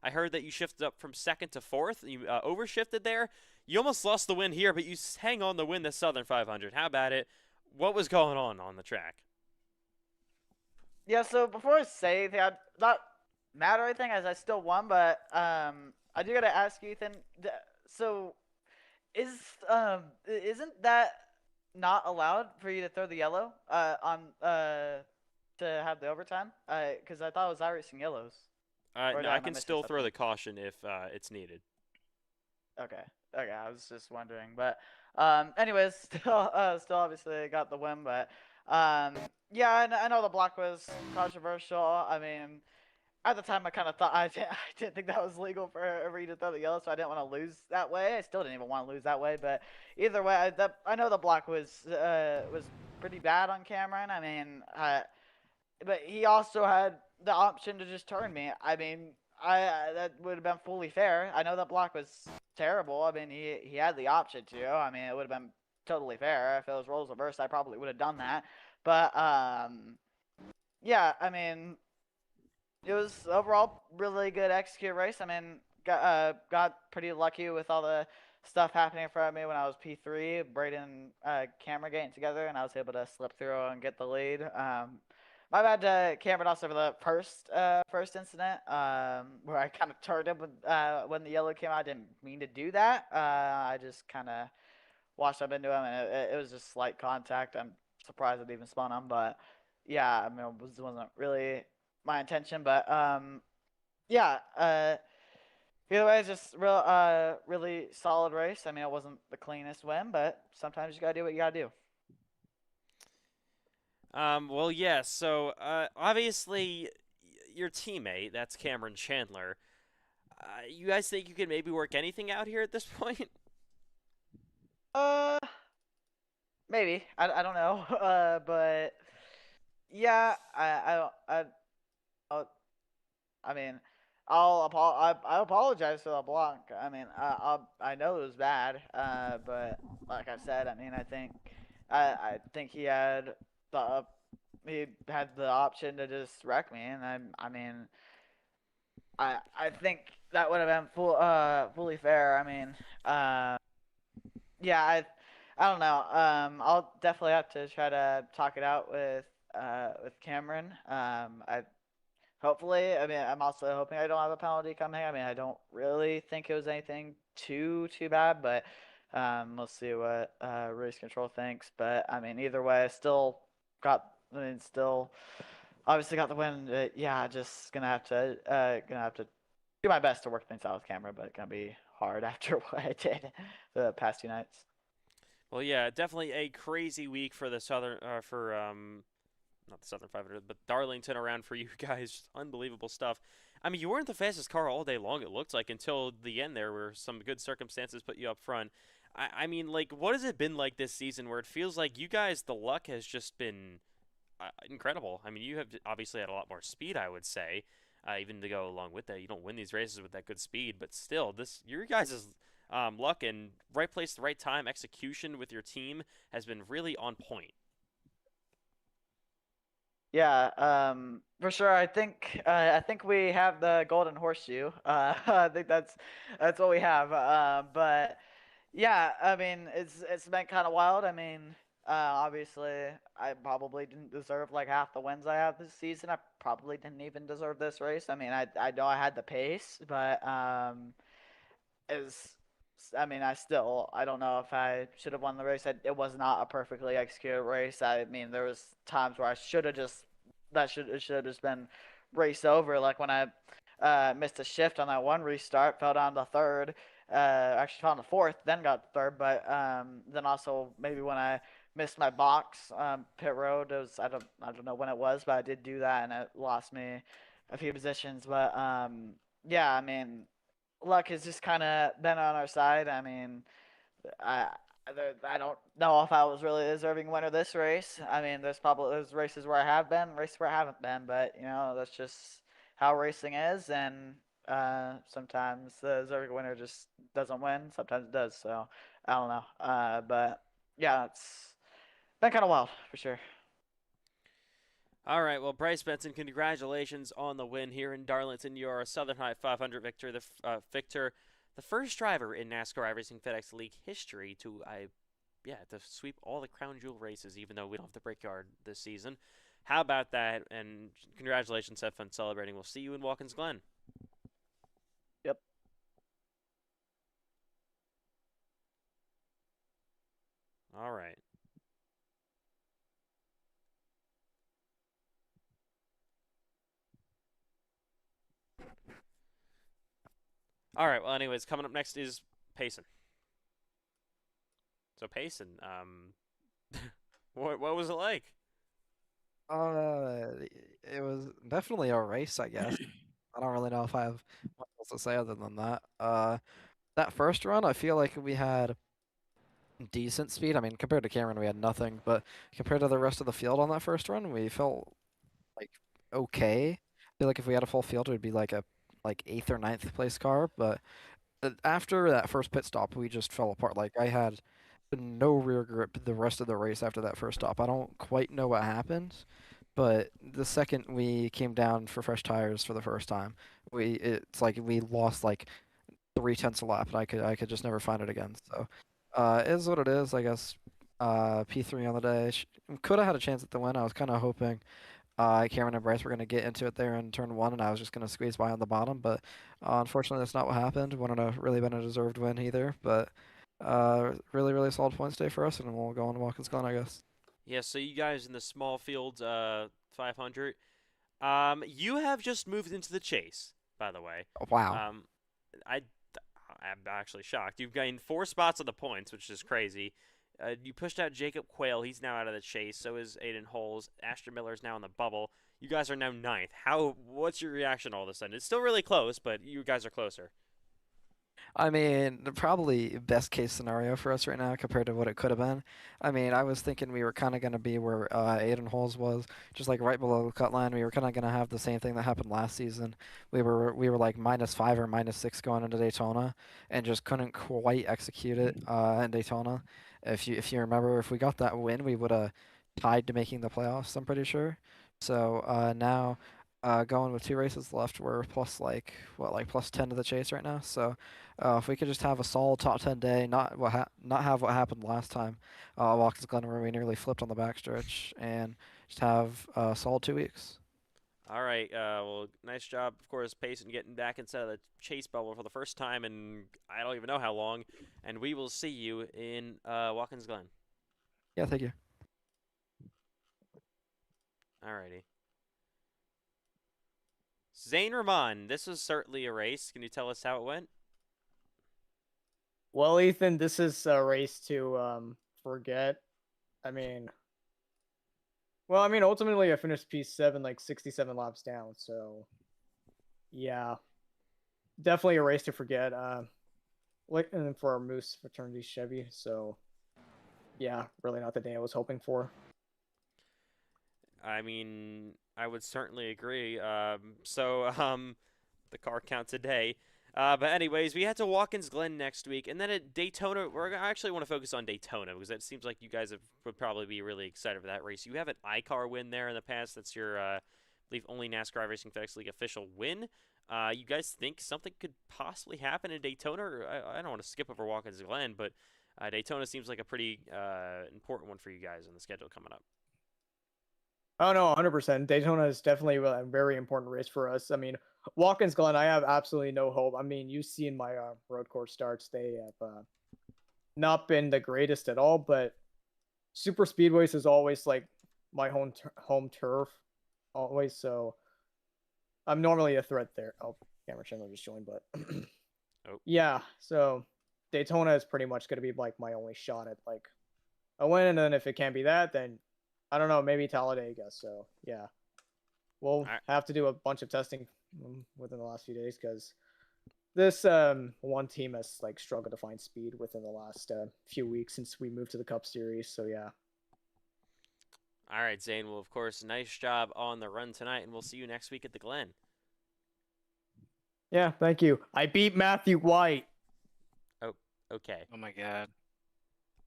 I heard that you shifted up from second to fourth. You overshifted there. You almost lost the win here, but you hang on to win the Southern 500. How about it? What was going on the track? Yeah, so before I say anything, not mad or anything, as I still won, but I do gotta ask you, Ethan. So, isn't that not allowed for you to throw the yellow to have the overtime? Because I thought it was iRacing yellows. No, I can still throw the caution if it's needed. Okay, I was just wondering, but anyways, still obviously got the win, but yeah, I know the block was controversial. I mean, at the time, I kind of thought I didn't think that was legal for you to throw the yellow, so I didn't want to lose that way. I still didn't even want to lose that way, but either way, I know the block was pretty bad on Cameron. I mean, but he also had the option to just turn me. I mean, that would have been fully fair. I know that block was terrible. I mean, he had the option to. I mean, it would have been totally fair. If it was roles reversed, I probably would have done that. But yeah, I mean, it was overall really good executed race. I mean, got pretty lucky with all the stuff happening in front of me when I was P3. Braden, Cameron getting together, and I was able to slip through and get the lead. My bad to Cameron also for the first incident, where I kind of turned him when the yellow came out. I didn't mean to do that. I just kind of washed up into him, and it was just slight contact. I'm surprised it even spun him, but yeah, I mean, wasn't really my intention, but yeah. Either way, it's just really solid race. I mean, it wasn't the cleanest win, but sometimes you gotta do what you gotta do. Well, yeah, so, obviously, your teammate, that's Cameron Chandler, you guys think you can maybe work anything out here at this point? Uh, Maybe. I don't know. But yeah, I'll, I mean, I apologize for the block. I mean, I know it was bad. But like I said, I mean, I think the he had the option to just wreck me, and I mean, I think that would have been fully fair. I mean, yeah, I don't know. I'll definitely have to try to talk it out with Cameron. I hopefully. I mean, I'm also hoping I don't have a penalty coming. I mean, I don't really think it was anything too bad, but we'll see what race control thinks. But I mean, either way, I still got. I mean, still obviously got the win. Yeah, just gonna have to do my best to work things out with camera, but it's gonna be hard after what I did the past 2 nights. Well, yeah, definitely a crazy week for the Southern, not the Southern 500, but Darlington around for you guys. Unbelievable stuff. I mean, you weren't the fastest car all day long, it looked like, until the end there, where some good circumstances put you up front. I mean, like, what has it been like this season where it feels like you guys, the luck has just been incredible? I mean, you have obviously had a lot more speed, I would say. Even to go along with that, you don't win these races with that good speed, but still, your guys' luck and right place, the right time, execution with your team has been really on point. Yeah, for sure. I think we have the golden horseshoe. I think that's what we have. But yeah, I mean, it's been kind of wild. I mean, obviously, I probably didn't deserve like half the wins I have this season. I probably didn't even deserve this race. I mean, I know I had the pace, but is I mean, I don't know if I should have won the race. It was not a perfectly executed race. I mean, there was times where I should have just it should have just been race over. Like when I missed a shift on that one restart, fell down to third. Actually fell on the fourth, then got third. But then also maybe when I missed my box pit road, it was I don't know when it was, but I did do that and it lost me a few positions. But yeah, I mean luck has just kind of been on our side. I mean, I I don't know if I was really deserving winner this race. I mean, there's races where I have been, races where I haven't been, but you know that's just how racing is, and sometimes the deserving winner just doesn't win. Sometimes it does. So I don't know. But yeah, it's been kind of wild for sure. All right, well, Bryce Benson, congratulations on the win here in Darlington. You're a Southern High 500 victor, the first driver in NASCAR iRacing FedEx League history to, to sweep all the crown jewel races, even though we don't have the Brickyard this season. How about that? And congratulations, have fun celebrating. We'll see you in Watkins Glen. Yep. All right. All right. Well, anyways, coming up next is Payson. So Payson, what was it like? Uh, it was definitely a race, I guess. I don't really know if I have much else to say other than that. That first run, I feel like we had decent speed. I mean, compared to Cameron, we had nothing, but compared to the rest of the field on that first run, we felt like okay. I feel like if we had a full field, it would be like a eighth or ninth place car, but after that first pit stop, we just fell apart. Like I had no rear grip the rest of the race after that first stop. I don't quite know what happened, but the second we came down for fresh tires for the first time, it's like we lost like 3/10 a lap, and I could just never find it again. So, it is what it is, I guess. P3 on the day. Could have had a chance at the win. I was kind of hoping Cameron and Bryce were going to get into it there in turn one, and I was just going to squeeze by on the bottom. But unfortunately, that's not what happened. Wouldn't have really been a deserved win either. But really, really solid points day for us, and we'll go on to Watkins Glen, I guess. Yeah, so you guys in the small field 500, you have just moved into the chase, by the way. Oh, wow. I, I'm actually shocked. You've gained 4 spots on the points, which is crazy. You pushed out Jacob Quayle. He's now out of the chase. So is Aiden Holes. Ashton Miller is now in the bubble. You guys are now 9th. What's your reaction all of a sudden? It's still really close, but you guys are closer. I mean, probably best case scenario for us right now compared to what it could have been. I mean, I was thinking we were kind of going to be where Aiden Holes was, just like right below the cut line. We were kind of going to have the same thing that happened last season. We were like -5 or -6 going into Daytona, and just couldn't quite execute it in Daytona. If you remember, if we got that win, we would have tied to making the playoffs. I'm pretty sure. So now. Going with 2 races left, we're plus like plus 10 to the chase right now. So if we could just have a solid top 10 day, not have what happened last time, Watkins Glen where we nearly flipped on the backstretch, and just have a solid 2 weeks. All right. Well, nice job, of course, Payson getting back inside of the chase bubble for the first time in I don't even know how long. And we will see you in Watkins Glen. Yeah, thank you. Alrighty. Zane Rahman, this was certainly a race. Can you tell us how it went? Well, Ethan, this is a race to forget. I mean, ultimately I finished P7 like 67 laps down, so yeah, definitely a race to forget. Like and for our Moose Fraternity Chevy, so yeah, really not the day I was hoping for. I mean, I would certainly agree. The car count today. But anyways, we had to Watkins Glen next week, and then at Daytona. I actually want to focus on Daytona because it seems like you guys would probably be really excited for that race. You have an iCar win there in the past. That's your, I believe, only NASCAR iRacing FedEx League official win. You guys think something could possibly happen in Daytona? Or I don't want to skip over Watkins Glen, but Daytona seems like a pretty important one for you guys on the schedule coming up. Oh no, 100%. Daytona is definitely a very important race for us. I mean, Watkins Glen, I have absolutely no hope. I mean, you've seen my road course starts; they have not been the greatest at all. But super speedways is always like my home turf, always. So I'm normally a threat there. Oh, Cameron Schindler just joined, but Oh. Yeah. So Daytona is pretty much going to be like my only shot at like a win, and then if it can't be that, then I don't know, maybe Talladega. So yeah, we'll have to do a bunch of testing within the last few days because this one team has like struggled to find speed within the last few weeks since we moved to the Cup Series. So yeah. All right, Zane. Well, of course, nice job on the run tonight, and we'll see you next week at the Glen. Yeah, thank you. I beat Matthew White. Oh, okay. Oh my God.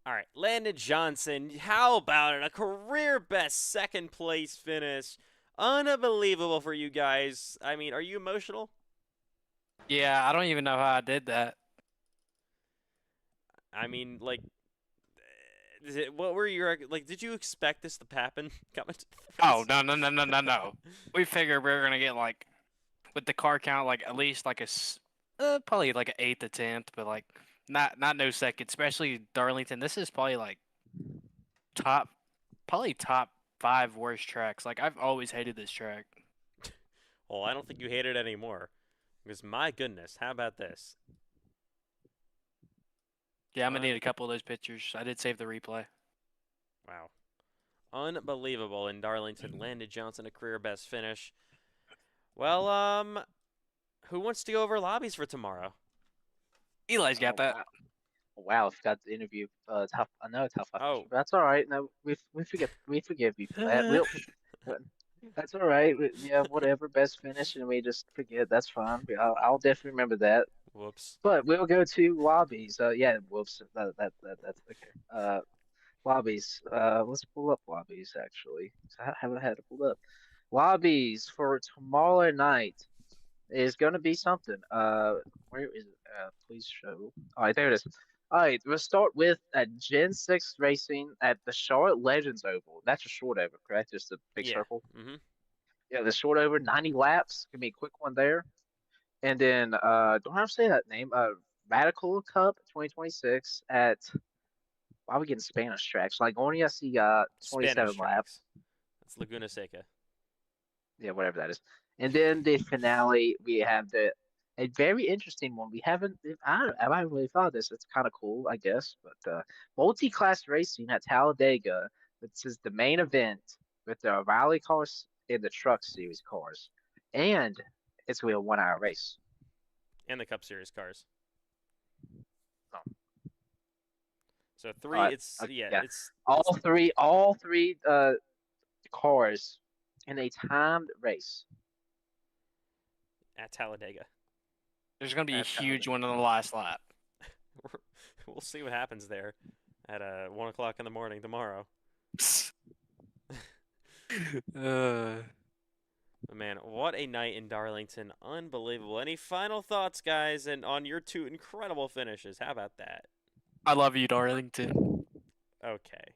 All right, Landon Johnson, how about it? A career best second place finish. Unbelievable for you guys. I mean, are you emotional? Yeah, I don't even know how I did that. I mean, like, what were your like? Did you expect this to happen? Coming to the Oh, race? no. We figured we were gonna get like, with the car count, like at least like probably like an 8th attempt, but like not no second. Especially Darlington. This is probably like top 5 worst tracks. Like I've always hated this track. Well, I don't think you hate it anymore. Because my goodness, how about this? Yeah, I'm gonna need a couple of those pictures. I did save the replay. Wow. Unbelievable in Darlington. Landon Johnson, a career best finish. Well, who wants to go over lobbies for tomorrow? Eli's got that. Wow, I forgot to interview tough. I know tough. Oh. But that's all right. No, we forgive you for that. That's all right. Yeah, whatever. Best finish, and we just forget. That's fine. I'll definitely remember that. Whoops. But we'll go to lobbies. Yeah, whoops. That's okay. Lobbies. Let's pull up lobbies actually. I haven't had it pulled up. Lobbies for tomorrow night. is going to be something. Where is it? Please show. All right, there it is. All right, we'll start with Gen 6 racing at the Charlotte Legends Oval. That's a short over, correct? Just a big Yeah. circle. Mm-hmm. Yeah, the short over, 90 laps. Gonna be a quick one there. And then, don't have to say that name. Radical Cup 2026 at. Why are we getting Spanish tracks? Ligonia, see, Spanish 27 laps. tracks. That's Laguna Seca. Yeah, whatever that is. And then the finale, we have a very interesting one. We haven't, I haven't really thought of this. It's kind of cool, I guess. But multi-class racing at Talladega. This is the main event with the rally cars and the truck series cars, and it's gonna be a 1 hour race. And the Cup Series cars. Oh. So three. Alright, It's okay, yeah. yeah. It's All three cars in a timed race. at Talladega. There's gonna be a That's how huge they- one on the last lap. We'll see what happens there at 1 o'clock in the morning tomorrow. But man, what a night in Darlington. Unbelievable. Any final thoughts, guys, and on your two incredible finishes? How about that? I love you, Darlington. Okay.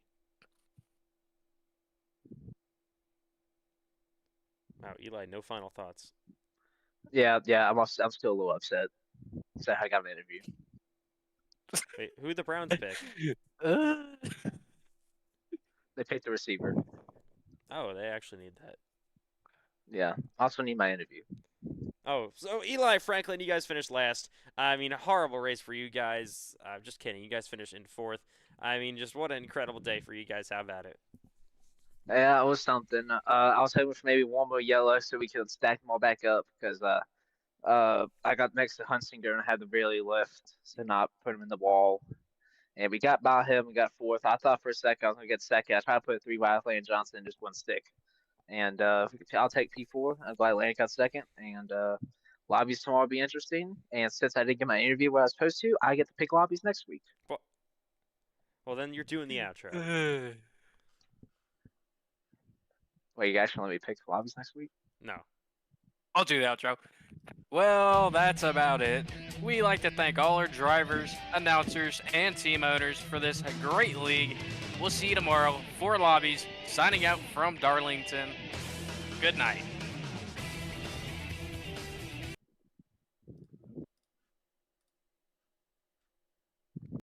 Wow, Eli, no final thoughts. Yeah, I'm still a little upset. So I got an interview. Wait, who'd the Browns pick? They picked the receiver. Oh, they actually need that. Yeah. Also need my interview. Oh, so Eli Franklin, you guys finished last. I mean, a horrible race for you guys. Just kidding. You guys finished in 4th. I mean, just what an incredible day for you guys. How about it? Yeah, it was something. I was hoping for maybe one more yellow so we could stack them all back up because I got next to Hunsinger and had to really lift to not put him in the wall. And we got by him. We got 4th. I thought for a second I was gonna get second. I tried to put 3 wide Lane Johnson in just one stick. And I'll take P4. I'm glad Lane got second. And lobbies tomorrow will be interesting. And since I didn't get my interview where I was supposed to, I get to pick lobbies next week. Well, then you're doing the outro. Wait, you guys gonna let me pick the lobbies next week? No. I'll do the outro. Well, that's about it. We like to thank all our drivers, announcers, and team owners for this great league. We'll see you tomorrow for lobbies. Signing out from Darlington. Good night.